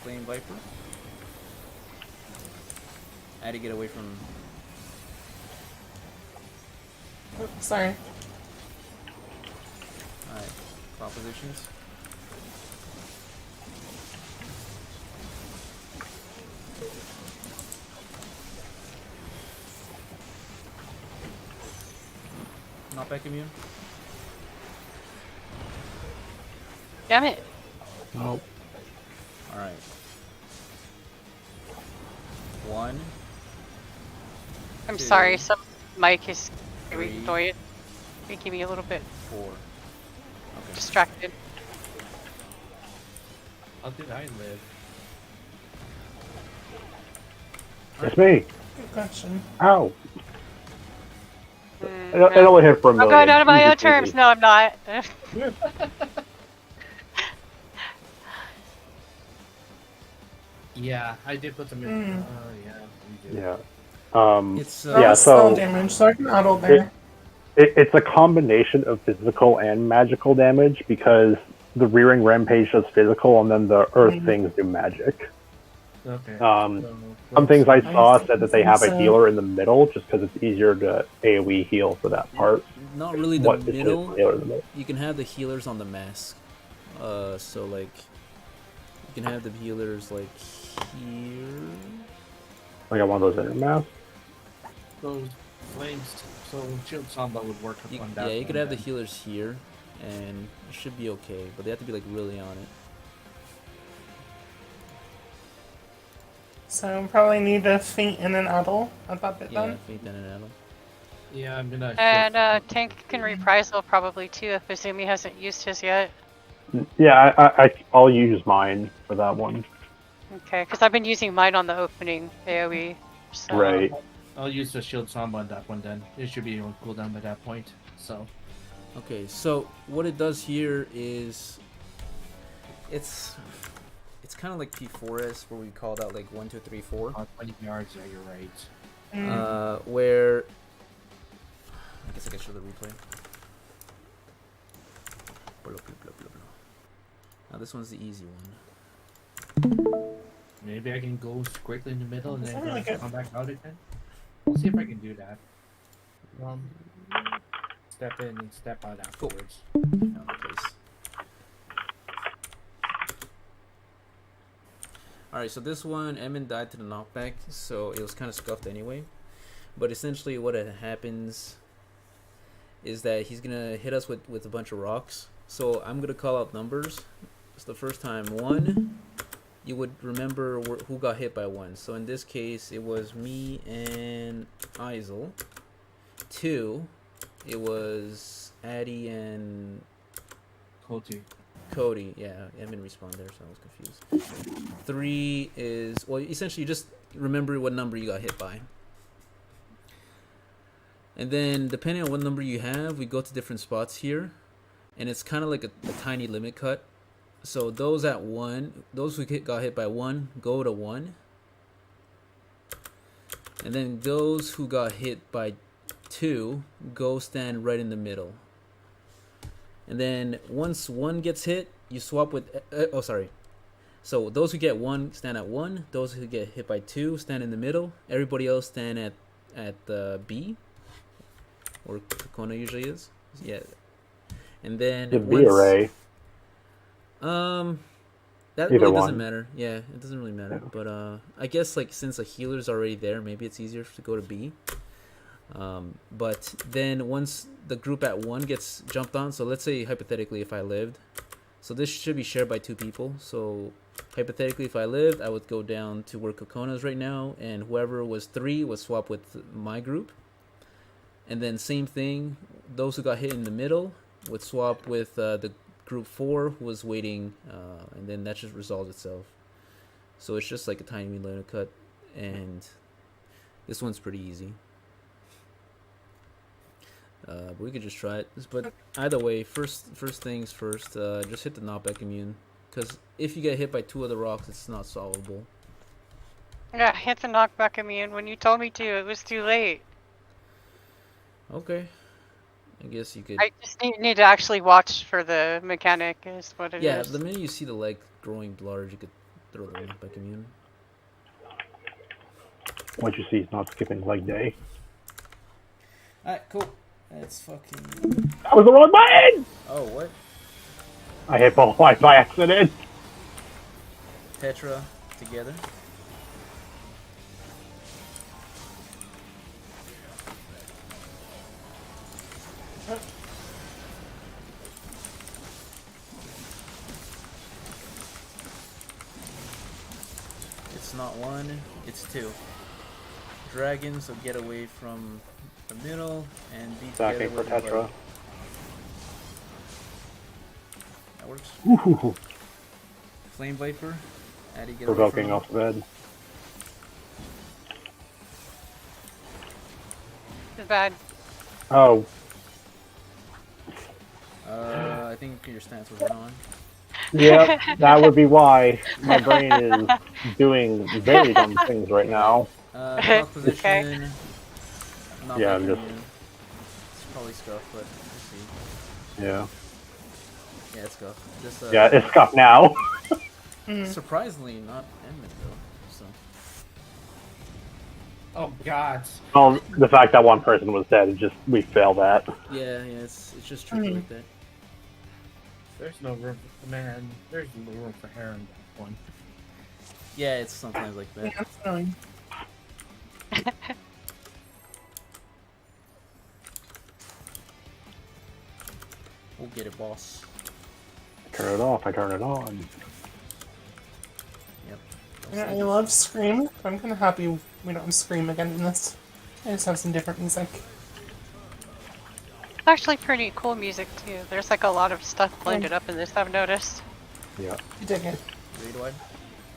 [SPEAKER 1] Flame Viper. I had to get away from...
[SPEAKER 4] Oh, sorry.
[SPEAKER 1] Alright, claw positions. Not back immune.
[SPEAKER 5] Damn it.
[SPEAKER 3] Nope.
[SPEAKER 1] Alright. 1.
[SPEAKER 5] I'm
[SPEAKER 1] 2,
[SPEAKER 5] sorry, some mic is
[SPEAKER 1] 3,
[SPEAKER 5] annoying, making me a little bit
[SPEAKER 1] 4. Okay.
[SPEAKER 5] distracted.
[SPEAKER 2] How did I live?
[SPEAKER 3] It's me!
[SPEAKER 4] Good question.
[SPEAKER 3] Ow!
[SPEAKER 5] Mm.
[SPEAKER 3] It only hit for a
[SPEAKER 5] I'm
[SPEAKER 3] million.
[SPEAKER 5] going out of my
[SPEAKER 3] Easy
[SPEAKER 5] own
[SPEAKER 3] peasy.
[SPEAKER 5] terms. No, I'm not.
[SPEAKER 2] Yeah, I did put them in.
[SPEAKER 4] Mm.
[SPEAKER 2] Yeah, we did.
[SPEAKER 3] Yeah.
[SPEAKER 1] It's
[SPEAKER 4] That
[SPEAKER 3] Yeah,
[SPEAKER 4] was
[SPEAKER 3] so-
[SPEAKER 4] spell damage, so I can auto there.
[SPEAKER 3] It's a combination of physical and magical damage because the Rearing Rampage does physical and then the Earth
[SPEAKER 4] Mhm.
[SPEAKER 3] things do magic.
[SPEAKER 2] Okay.
[SPEAKER 3] Some
[SPEAKER 2] So,
[SPEAKER 3] things I
[SPEAKER 4] I
[SPEAKER 3] saw
[SPEAKER 4] think
[SPEAKER 3] said that they have a
[SPEAKER 4] so.
[SPEAKER 3] healer in the middle just because it's easier to AoE heal for that part.
[SPEAKER 1] not really the
[SPEAKER 3] What is
[SPEAKER 1] middle.
[SPEAKER 3] the healer in the middle?
[SPEAKER 1] You can have the healers on the mask. So like, you can have the healers like here.
[SPEAKER 3] Like on one of those inner masks?
[SPEAKER 2] those flames. So Shield Samba would work
[SPEAKER 1] You,
[SPEAKER 2] on that.
[SPEAKER 1] yeah, you could
[SPEAKER 2] one
[SPEAKER 1] have the
[SPEAKER 2] then.
[SPEAKER 1] healers here, and it should be okay. But they have to be like really on it.
[SPEAKER 4] So probably need a feint and an auto at that bit
[SPEAKER 1] Yeah,
[SPEAKER 4] then.
[SPEAKER 1] Faith and an Addle.
[SPEAKER 2] Yeah, I'm gonna.
[SPEAKER 5] And Tank can reprisal probably too if Izumi hasn't used his yet.
[SPEAKER 3] Yeah, I'll use mine for that one.
[SPEAKER 5] Okay, because I've been using mine on the opening AoE. So.
[SPEAKER 3] Right.
[SPEAKER 2] I'll use the Shield Samba on that one then. It should be on cooldown by that point. So.
[SPEAKER 1] Okay, so what it does here is it's kind of like P4S where we called out like 1, 2, 3, 4.
[SPEAKER 2] 20 yards, yeah, you're right.
[SPEAKER 1] Where I guess I can show the replay. Blah, blah, blah, blah, blah. Now this one's the easy one.
[SPEAKER 2] Maybe I can go quickly in the middle and
[SPEAKER 4] That's
[SPEAKER 2] then
[SPEAKER 4] not really good.
[SPEAKER 2] come back out again. We'll see if I can do that. Step in and step out afterwards.
[SPEAKER 1] Found the place. Alright, so this one, Emin died to the knockback, so it was kind of scuffed anyway. But essentially what happens is that he's going to hit us with a bunch of rocks. So I'm going to call out numbers. So the first time, 1, you would remember who got hit by 1. So in this case, it was me and Isel. 2, it was Addy and Cody. Yeah, Emin respawned there, so I was confused. 3 is, well, essentially you just remember what number you got hit by. And then depending on what number you have, we go to different spots here. And it's kind of like a tiny limit cut. So those at 1, those who got hit by 1, go to 1. And then those who got hit by 2, go stand right in the middle. And then once 1 gets hit, you swap with, so those who get 1 stand at 1, those who get hit by 2 stand in the middle, everybody else stand at B, or Kona usually is. Yeah. And then
[SPEAKER 3] The B array.
[SPEAKER 1] that
[SPEAKER 3] Either
[SPEAKER 1] really doesn't
[SPEAKER 3] one.
[SPEAKER 1] matter. Yeah, it doesn't really matter.
[SPEAKER 3] Yeah.
[SPEAKER 1] But I guess like since a healer's already there, maybe it's easier to go to B. But then once the group at 1 gets jumped on, so let's say hypothetically if I lived, so this should be shared by 2 people. So hypothetically if I lived, I would go down to where Kokona's right now, and whoever was 3 would swap with my group. And then same thing, those who got hit in the middle would swap with the group 4 who was waiting, and then that just resolves itself. So it's just like a tiny limit cut, and this one's pretty easy. But we could just try it. But either way, first things first, just hit the knockback immune. Because if you get hit by 2 other rocks, it's not solvable.
[SPEAKER 5] Yeah, hit the knockback immune. When you told me to, it was too late.
[SPEAKER 1] Okay. I guess you could...
[SPEAKER 5] I just need to actually watch for the mechanic is what it is.
[SPEAKER 1] Yeah, the minute you see the leg growing large, you could throw the knockback immune.
[SPEAKER 3] Once you see he's not skipping leg day.
[SPEAKER 1] Alright, cool. That's fucking...
[SPEAKER 3] That was the wrong button!
[SPEAKER 1] Oh, what?
[SPEAKER 3] I hit both lines by accident.
[SPEAKER 1] Tetra together. It's not 1, it's 2. Dragons will get away from the middle and be together
[SPEAKER 3] Backing for
[SPEAKER 1] with everybody.
[SPEAKER 3] Tetra.
[SPEAKER 1] That works.
[SPEAKER 3] Ooh,
[SPEAKER 1] Flame Viper. Addy, get away
[SPEAKER 3] provoking
[SPEAKER 1] from
[SPEAKER 3] off the bed.
[SPEAKER 5] It's bad.
[SPEAKER 3] Oh,
[SPEAKER 1] I think your stance was on.
[SPEAKER 3] yep, that would be why my brain is doing very dumb things right now.
[SPEAKER 1] Clock
[SPEAKER 5] Okay.
[SPEAKER 1] position. Not
[SPEAKER 3] Yeah,
[SPEAKER 1] back
[SPEAKER 3] I'm just
[SPEAKER 1] immune. It's probably scuff, but we'll see.
[SPEAKER 3] yeah,
[SPEAKER 1] Yeah, it's scuff. This
[SPEAKER 3] yeah. It's scuffed now.
[SPEAKER 1] surprisingly not Edmund though. So
[SPEAKER 2] Oh God.
[SPEAKER 3] Well, the fact that one person was dead, it just we failed that.
[SPEAKER 1] yeah, it's just tricky like that.
[SPEAKER 2] There's no room, man. There's no room for hair in that one.
[SPEAKER 1] Yeah, it's sometimes like that.
[SPEAKER 4] Yeah, it's annoying.
[SPEAKER 1] We'll get it, boss.
[SPEAKER 3] Turn it off. I turn it on.
[SPEAKER 1] Yep.
[SPEAKER 4] Yeah, I love Scream. I'm kind of happy we don't have Scream again in this. I just have some different music.
[SPEAKER 5] It's actually pretty cool music too. There's like a lot of stuff blended up in this, I've noticed.
[SPEAKER 3] Yeah.
[SPEAKER 4] You dig it.
[SPEAKER 1] Read wide.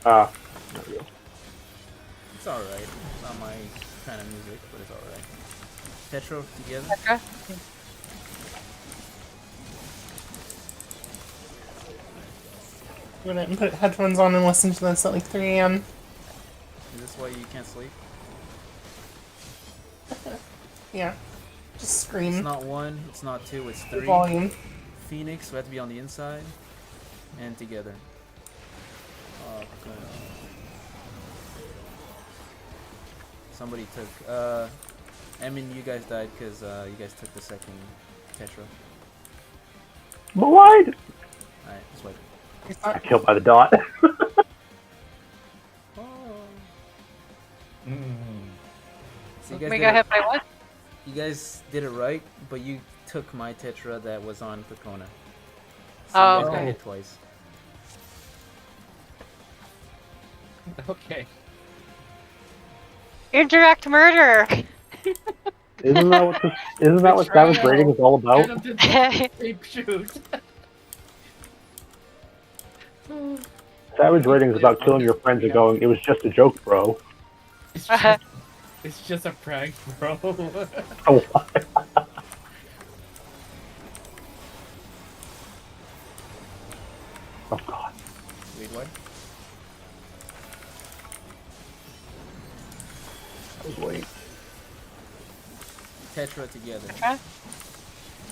[SPEAKER 3] There we go.
[SPEAKER 1] It's alright. It's not my kind of music, but it's alright. Petro together.
[SPEAKER 5] Petra?
[SPEAKER 4] I'm gonna put headphones on and listen to this at like 3 a.m.
[SPEAKER 1] Is this why you can't sleep?
[SPEAKER 4] Yeah. Just
[SPEAKER 1] It's
[SPEAKER 4] Scream.
[SPEAKER 1] not 1, it's not 2, it's 3.
[SPEAKER 4] Volume.
[SPEAKER 1] Phoenix, we have to be on the inside. And together. Oh, God. Somebody took, I mean, you guys died because you guys took the second Tetra.
[SPEAKER 3] But why?
[SPEAKER 1] Alright, let's wait.
[SPEAKER 4] It's
[SPEAKER 3] I
[SPEAKER 4] not-
[SPEAKER 3] killed by the dot.
[SPEAKER 1] Oh.
[SPEAKER 2] Mm.
[SPEAKER 1] So you guys
[SPEAKER 5] We
[SPEAKER 1] did
[SPEAKER 5] got
[SPEAKER 1] it-
[SPEAKER 5] hit by what?
[SPEAKER 1] You guys did it right, but you took my Tetra that was on Picona. So
[SPEAKER 5] Oh,
[SPEAKER 1] you guys got
[SPEAKER 2] okay.
[SPEAKER 1] hit twice.
[SPEAKER 2] Okay.
[SPEAKER 5] Indirect murder!
[SPEAKER 3] Isn't that what Savage
[SPEAKER 2] Betrayal.
[SPEAKER 3] Rating is all about?
[SPEAKER 2] Get him to tape shoot.
[SPEAKER 3] Savage Rating is about killing your friends and going, "It was just a joke, bro."
[SPEAKER 2] It's just a prank, bro.
[SPEAKER 3] Oh, oh God.
[SPEAKER 1] Wait, what?
[SPEAKER 3] Wait.
[SPEAKER 1] Tetra together.
[SPEAKER 5] Okay.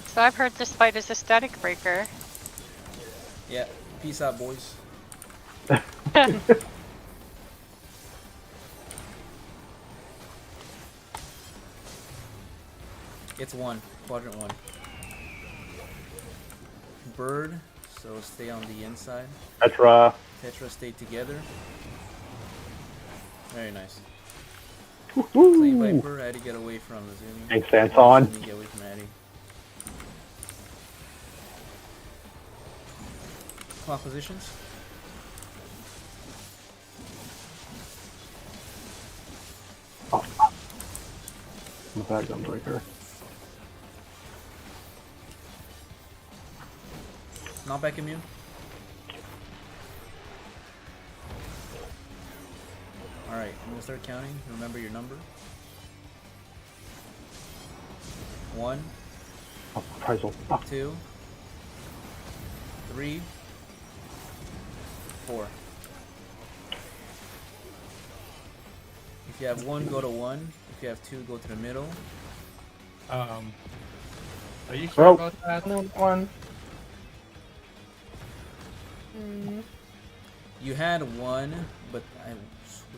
[SPEAKER 5] So I've heard this fight is a static breaker.
[SPEAKER 1] Yeah, peace out, boys. It's 1, quadrant 1. Bird, so stay on the inside.
[SPEAKER 3] Petra.
[SPEAKER 1] Tetra, stay together. Very nice.
[SPEAKER 3] Woo.
[SPEAKER 1] Flame Viper, Addy, get away from Azumi.
[SPEAKER 3] Thanks, Anton.
[SPEAKER 1] Azumi, get away from Addy. Clock positions.
[SPEAKER 3] I'm a bad gunbreaker.
[SPEAKER 1] Not back immune. Alright, I'm gonna start counting. Remember your number. 1,
[SPEAKER 3] Oh, Prizel. Fuck.
[SPEAKER 1] 2, 3, 4. If you have 1, go to 1. If you have 2, go to the middle.
[SPEAKER 2] Are you sure
[SPEAKER 3] Oh.
[SPEAKER 2] about that?
[SPEAKER 4] One.
[SPEAKER 1] You had 1, but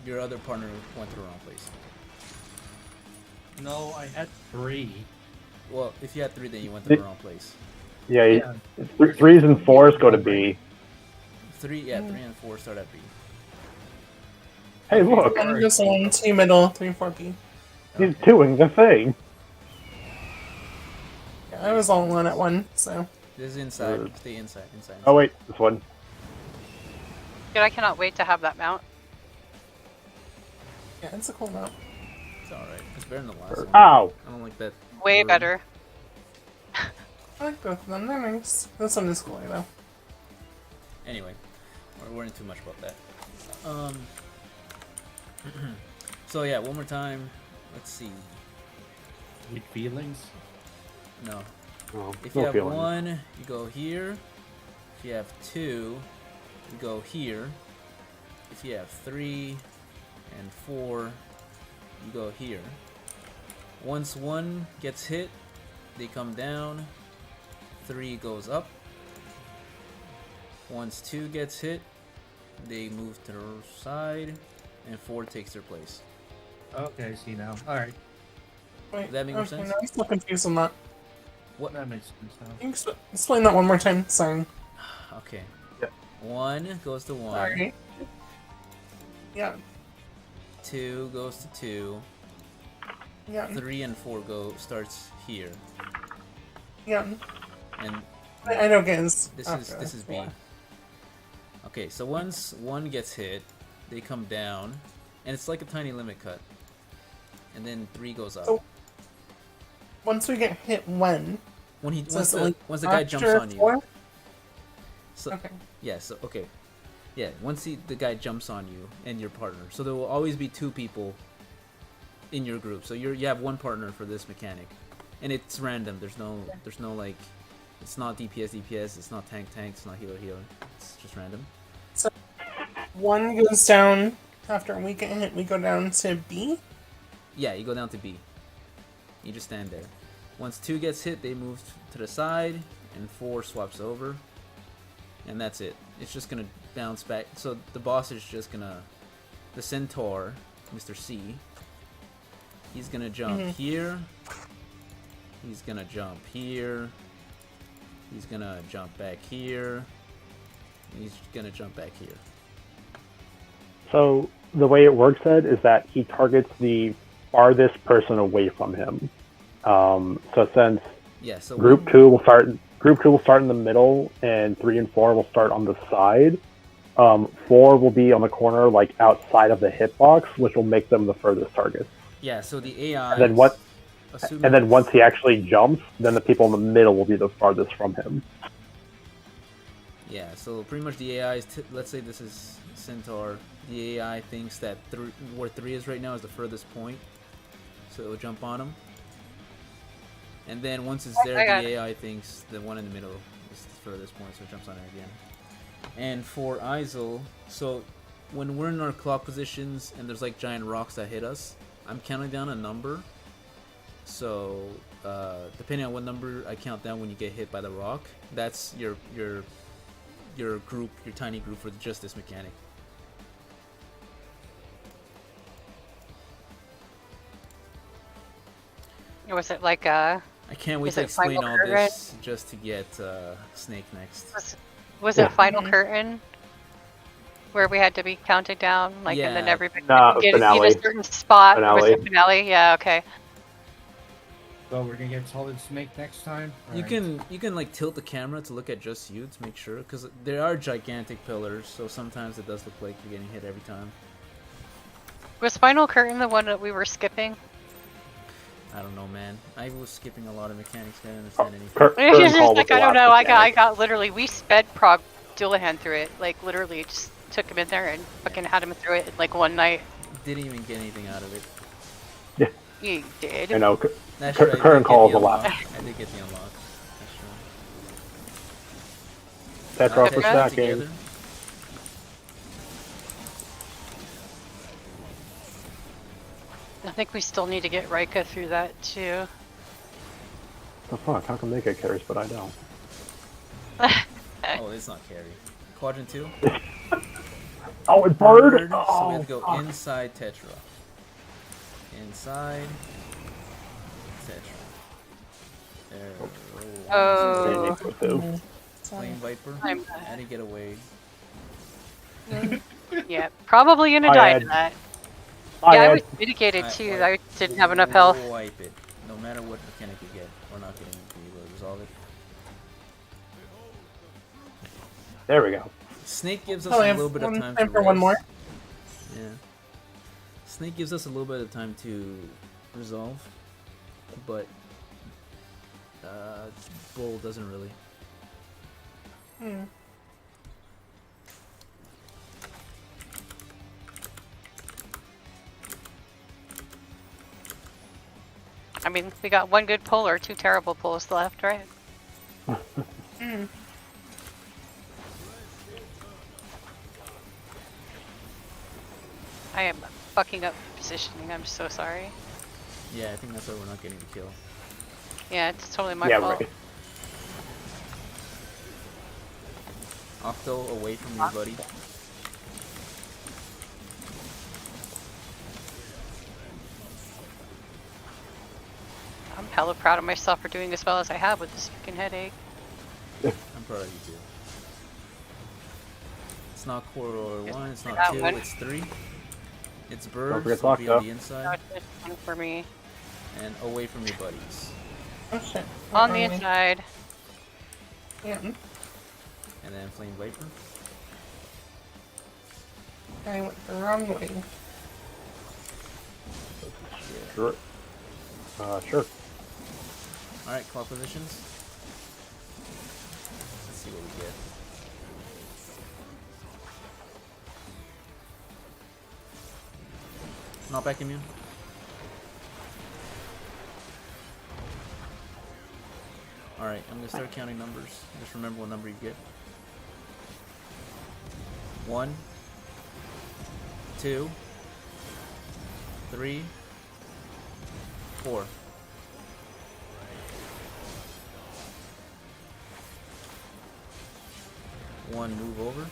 [SPEAKER 1] your other partner went to the wrong place.
[SPEAKER 2] No, I had 3.
[SPEAKER 1] Well, if you had 3, then you went to the wrong place.
[SPEAKER 3] Yeah,
[SPEAKER 2] Yeah.
[SPEAKER 3] 3s and 4s go to B.
[SPEAKER 1] 3, yeah, 3 and 4 start at B.
[SPEAKER 3] Hey, look,
[SPEAKER 4] One goes on, 2 middle, 3, 4 B.
[SPEAKER 3] he's doing the thing.
[SPEAKER 4] Yeah, I was all in at 1, so.
[SPEAKER 1] This is inside. Stay inside. Inside.
[SPEAKER 3] Oh wait, this one.
[SPEAKER 5] Dude, I cannot wait to have that mount.
[SPEAKER 4] Yeah, it's a cool map.
[SPEAKER 1] It's alright. It's better than the last one.
[SPEAKER 3] Ow!
[SPEAKER 1] I don't like that.
[SPEAKER 5] Way
[SPEAKER 1] bird.
[SPEAKER 5] better.
[SPEAKER 4] I like both of them, they're nice. This one is cooler though.
[SPEAKER 1] Anyway, we're worrying too much about that. So yeah, one more time. Let's see.
[SPEAKER 2] Sweet feelings.
[SPEAKER 1] No.
[SPEAKER 3] Oh,
[SPEAKER 1] If
[SPEAKER 3] no
[SPEAKER 1] you have
[SPEAKER 3] feeling.
[SPEAKER 1] 1, you go here. If you have 2, you go here. If you have 3 and 4, you go here. Once 1 gets hit, they come down. 3 goes up. Once 2 gets hit, they move to the side, and 4 takes their place.
[SPEAKER 2] Okay, I see now. Alright,
[SPEAKER 4] Wait,
[SPEAKER 1] Does that make more
[SPEAKER 4] okay,
[SPEAKER 1] sense?
[SPEAKER 4] now I'm still confused on that.
[SPEAKER 2] that makes sense now.
[SPEAKER 4] Can you explain that one more time? Sorry.
[SPEAKER 1] Okay.
[SPEAKER 3] Yep.
[SPEAKER 1] 1 goes to 1.
[SPEAKER 4] Sorry. Yeah.
[SPEAKER 1] 2 goes to 2.
[SPEAKER 4] Yeah.
[SPEAKER 1] 3 and 4 starts here.
[SPEAKER 4] Yeah.
[SPEAKER 1] And
[SPEAKER 4] I know, guys.
[SPEAKER 1] this is B.
[SPEAKER 4] Yeah.
[SPEAKER 1] Okay, so once 1 gets hit, they come down, and it's like a tiny limit cut. And then 3 goes up.
[SPEAKER 4] So, once we get hit, when? So
[SPEAKER 1] Once
[SPEAKER 4] is it, like,
[SPEAKER 1] the guy jumps
[SPEAKER 4] after
[SPEAKER 1] on you.
[SPEAKER 4] 4?
[SPEAKER 1] So,
[SPEAKER 4] Okay.
[SPEAKER 1] yeah, so okay. Yeah, once the guy jumps on you and your partner. So there will always be 2 people in your group. So you have 1 partner for this mechanic. And it's random. There's no like it's not DPS, it's not tank, it's not healer. It's just random.
[SPEAKER 4] So, 1 goes down after we get hit. We go down to B.
[SPEAKER 1] Yeah, you go down to B. You just stand there. Once 2 gets hit, they move to the side, and 4 swaps over. And that's it. It's just gonna bounce back. So the boss is just gonna... The Centaur, Mr. C, he's gonna jump here. He's gonna jump here. He's gonna jump back here. And he's gonna jump back here.
[SPEAKER 3] So the way it works, Ed, is that he targets the farthest person away from him. So since
[SPEAKER 1] Yeah, so
[SPEAKER 3] Group 2 will start in the middle, and 3 and 4 will start on the side. 4 will be on the corner, like outside of the hitbox, which will make them the furthest targets.
[SPEAKER 1] Yeah, so the AI...
[SPEAKER 3] And then once he actually jumps, then the people in the middle will be the farthest from him.
[SPEAKER 1] Yeah, so pretty much the AI is... let's say this is Centaur. The AI thinks that where 3 is right now is the furthest point. So it'll jump on him. And then once it's there, the AI thinks the one in the middle is the furthest point, so it jumps on it again. And for Isel, so when we're in our clock positions and there's like giant rocks that hit us, I'm counting down a number. So depending on what number I count down when you get hit by the rock, that's your group, your tiny group for just this mechanic.
[SPEAKER 5] Was it like
[SPEAKER 1] I can't wait
[SPEAKER 5] Is
[SPEAKER 1] to
[SPEAKER 5] it
[SPEAKER 1] explain
[SPEAKER 5] Final
[SPEAKER 1] all
[SPEAKER 5] Curtain?
[SPEAKER 1] this just to get Snake next.
[SPEAKER 5] was it Final Curtain? Where we had to be counted down, like, and then
[SPEAKER 1] Yeah.
[SPEAKER 5] everybody
[SPEAKER 3] Nah,
[SPEAKER 5] could get
[SPEAKER 3] finale.
[SPEAKER 5] a certain spot. Was
[SPEAKER 3] Finale.
[SPEAKER 5] it finale? Yeah. Okay.
[SPEAKER 2] So we're gonna get Solid Snake next time?
[SPEAKER 1] You
[SPEAKER 2] Alright.
[SPEAKER 1] can like tilt the camera to look at just you to make sure, because there are gigantic pillars, so sometimes it does look like you're getting hit every time.
[SPEAKER 5] Was Final Curtain the one that we were skipping?
[SPEAKER 1] I don't know, man. I was skipping a lot of mechanics. I didn't understand anything.
[SPEAKER 5] It's
[SPEAKER 3] Curtain
[SPEAKER 5] just
[SPEAKER 3] Call was
[SPEAKER 5] like
[SPEAKER 3] the
[SPEAKER 5] I don't
[SPEAKER 3] last
[SPEAKER 5] know. I
[SPEAKER 3] mechanic.
[SPEAKER 5] got literally we sped prog Dullahan through it. Like literally just took him in there and fucking had him through it in like one night.
[SPEAKER 1] Didn't even get anything out of it.
[SPEAKER 5] You did.
[SPEAKER 3] I know.
[SPEAKER 1] That's true. I did
[SPEAKER 3] Curtain
[SPEAKER 1] get
[SPEAKER 3] Call
[SPEAKER 1] the
[SPEAKER 3] is the last.
[SPEAKER 1] unlock. I did get the unlock. That's
[SPEAKER 3] Tetra
[SPEAKER 1] true.
[SPEAKER 3] for
[SPEAKER 5] Okay.
[SPEAKER 3] stacking.
[SPEAKER 1] Together.
[SPEAKER 5] I think we still need to get Rika through that too.
[SPEAKER 3] The fuck? How come they get carries but I don't?
[SPEAKER 1] Oh, it's not carry. Quadrant 2?
[SPEAKER 3] Oh, it's bird.
[SPEAKER 1] So we
[SPEAKER 3] Oh,
[SPEAKER 1] have to go
[SPEAKER 3] fuck.
[SPEAKER 1] inside Tetra. Inside Tetra. There.
[SPEAKER 5] Oh.
[SPEAKER 3] Two.
[SPEAKER 1] Flame Viper.
[SPEAKER 5] I'm-
[SPEAKER 1] How do you get away?
[SPEAKER 5] Yeah, probably gonna
[SPEAKER 3] I
[SPEAKER 5] die
[SPEAKER 3] had-
[SPEAKER 5] to that.
[SPEAKER 3] I
[SPEAKER 5] Yeah, I
[SPEAKER 3] had-
[SPEAKER 5] was mitigated too.
[SPEAKER 1] wipe-
[SPEAKER 5] I didn't have enough health.
[SPEAKER 1] Wipe it. No matter what mechanic you get, we're not getting to be able to resolve it.
[SPEAKER 3] There we go.
[SPEAKER 1] Snake gives us
[SPEAKER 4] Oh, we
[SPEAKER 1] a
[SPEAKER 4] have
[SPEAKER 1] little bit of
[SPEAKER 4] one
[SPEAKER 1] time
[SPEAKER 4] time
[SPEAKER 1] to
[SPEAKER 4] for one
[SPEAKER 1] rest.
[SPEAKER 4] more.
[SPEAKER 1] Yeah. Snake gives us a little bit of time to resolve, but Bull doesn't really.
[SPEAKER 4] Hmm.
[SPEAKER 5] I mean, we got one good pull or two terrible pulls left, right?
[SPEAKER 4] Mm.
[SPEAKER 5] I am fucking up positioning. I'm so sorry.
[SPEAKER 1] Yeah, I think that's why we're not getting the kill.
[SPEAKER 5] Yeah, it's totally my
[SPEAKER 3] Yeah,
[SPEAKER 5] fault.
[SPEAKER 3] right.
[SPEAKER 1] Octo, away from me, buddy.
[SPEAKER 5] I'm hella proud of myself for doing as well as I have with this freaking headache.
[SPEAKER 1] I'm proud of you too. It's not corridor 1, it's not
[SPEAKER 5] That
[SPEAKER 1] 2,
[SPEAKER 5] one.
[SPEAKER 1] it's 3. It's
[SPEAKER 3] Don't
[SPEAKER 1] birds,
[SPEAKER 3] forget
[SPEAKER 1] so be on
[SPEAKER 3] Octo.
[SPEAKER 1] the
[SPEAKER 5] No,
[SPEAKER 1] inside.
[SPEAKER 5] it's just one for me.
[SPEAKER 1] And away from your buddies.
[SPEAKER 4] Oh shit.
[SPEAKER 5] On the
[SPEAKER 4] Wrong way.
[SPEAKER 5] inside.
[SPEAKER 4] Yeah.
[SPEAKER 1] And then Flame Viper.
[SPEAKER 4] I went the wrong way.
[SPEAKER 3] Sure. Sure.
[SPEAKER 1] Alright, claw positions. Let's see what we get. Not back immune. Alright, I'm gonna start counting numbers. Just remember what number you get. 1, 2, 3, 4. One, move over.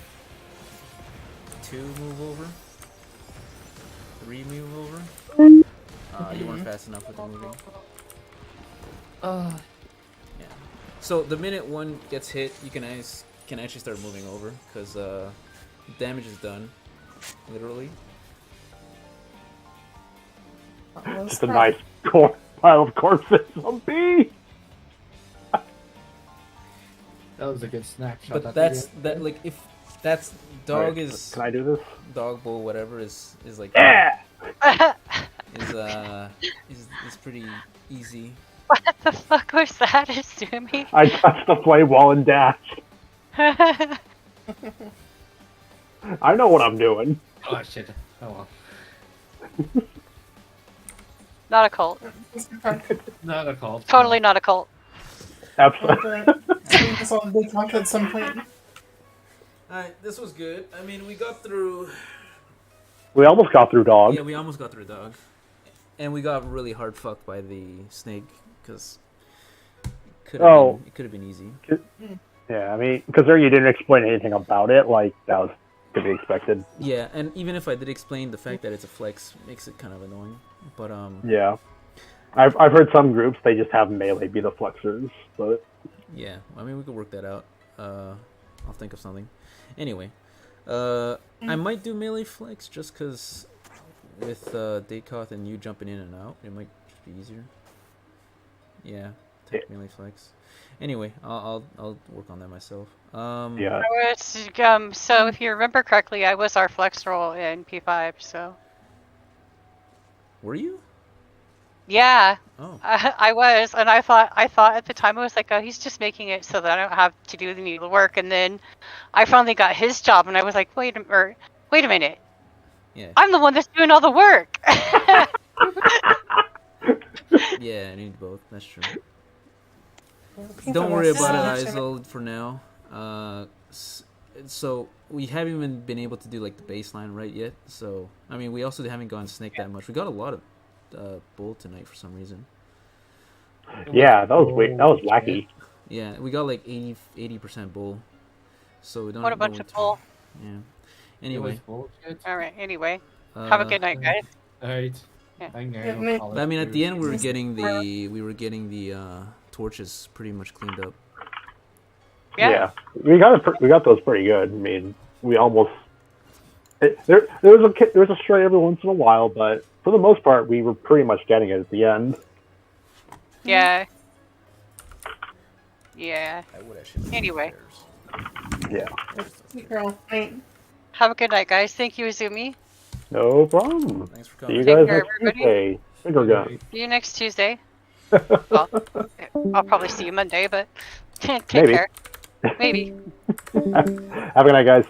[SPEAKER 1] 2, move over. 3, move over. You weren't fast enough with the moving. Yeah. So the minute one gets hit, you can actually start moving over because damage is done, literally.
[SPEAKER 3] Just a nice pile of corpses on B.
[SPEAKER 2] That was a good snapshot.
[SPEAKER 1] But that's that like if that's dog
[SPEAKER 3] Alright,
[SPEAKER 1] is
[SPEAKER 3] Can I do this?
[SPEAKER 1] dog bull whatever is like
[SPEAKER 3] Yeah.
[SPEAKER 1] is pretty easy.
[SPEAKER 5] What the fuck was that, Izumi?
[SPEAKER 3] I touched the flame wall and dashed. I know what I'm doing.
[SPEAKER 2] Oh shit. Oh well.
[SPEAKER 5] Not a cult.
[SPEAKER 2] Not a call.
[SPEAKER 5] Totally not a cult.
[SPEAKER 3] Absolutely.
[SPEAKER 4] I think this all big talk at some point.
[SPEAKER 1] Alright, this was good. I mean, we got through.
[SPEAKER 3] We almost got through dog.
[SPEAKER 1] Yeah, we almost got through dog, and we got really hard fucked by the snake because it could have been easy.
[SPEAKER 3] Yeah, I mean, because there you didn't explain anything about it. Like that was to be expected.
[SPEAKER 1] Yeah, and even if I did explain, the fact that it's a flex makes it kind of annoying. But
[SPEAKER 3] Yeah, I've heard some groups they just have melee be the flexors, but
[SPEAKER 1] yeah, I mean we could work that out. I'll think of something. Anyway, I might do melee flex just because with Dakoth and you jumping in and out, it might just be easier. Yeah, take melee flex. Anyway, I'll work on that myself.
[SPEAKER 3] yeah,
[SPEAKER 5] So if you remember correctly, I was our flex roll in P5, so.
[SPEAKER 1] Were you?
[SPEAKER 5] Yeah,
[SPEAKER 1] Oh,
[SPEAKER 5] I was, and I thought at the time I was like, oh, he's just making it so that I don't have to do any of the work. And then I finally got his job, and I was like, wait a minute,
[SPEAKER 1] yeah,
[SPEAKER 5] I'm the one that's doing all the work.
[SPEAKER 1] yeah. I need both. That's true.
[SPEAKER 4] People
[SPEAKER 1] Don't worry
[SPEAKER 4] will
[SPEAKER 1] about it,
[SPEAKER 4] snitch and-
[SPEAKER 1] Isold, for now. So we haven't even been able to do like the baseline right yet. So I mean, we also haven't gone snake that much. We got a lot of bull tonight for some reason.
[SPEAKER 3] yeah. That was wacky.
[SPEAKER 1] Yeah, we got like 80% bull. So we don't.
[SPEAKER 5] What a bunch
[SPEAKER 1] go
[SPEAKER 5] of
[SPEAKER 1] into-
[SPEAKER 5] bull.
[SPEAKER 1] Yeah.
[SPEAKER 2] It
[SPEAKER 1] Anyway,
[SPEAKER 2] was bullshit.
[SPEAKER 5] All right. Anyway, have a good night, guys.
[SPEAKER 2] Alright.
[SPEAKER 5] Yeah.
[SPEAKER 2] I know.
[SPEAKER 4] Yeah, mate.
[SPEAKER 1] I mean, at the end we were getting the torches pretty much cleaned up.
[SPEAKER 5] Yeah.
[SPEAKER 3] We got those pretty good. I mean, we almost there was a stray every once in a while, but for the most part, we were pretty much getting it at the end.
[SPEAKER 5] Yeah. Yeah.
[SPEAKER 1] I would actually.
[SPEAKER 5] Anyway.
[SPEAKER 3] Yeah,
[SPEAKER 4] Hey, girl. Night.
[SPEAKER 5] Have a good night, guys. Thank you, Izumi.
[SPEAKER 3] no problem.
[SPEAKER 1] Thanks for
[SPEAKER 3] See
[SPEAKER 1] coming.
[SPEAKER 3] you
[SPEAKER 5] Take
[SPEAKER 3] guys
[SPEAKER 5] care,
[SPEAKER 3] next
[SPEAKER 5] everybody.
[SPEAKER 3] Tuesday. Finger gun.
[SPEAKER 5] See you next Tuesday. Well, I'll probably see you Monday, but take
[SPEAKER 3] Maybe.
[SPEAKER 5] care. Maybe.
[SPEAKER 3] Have a good night, guys.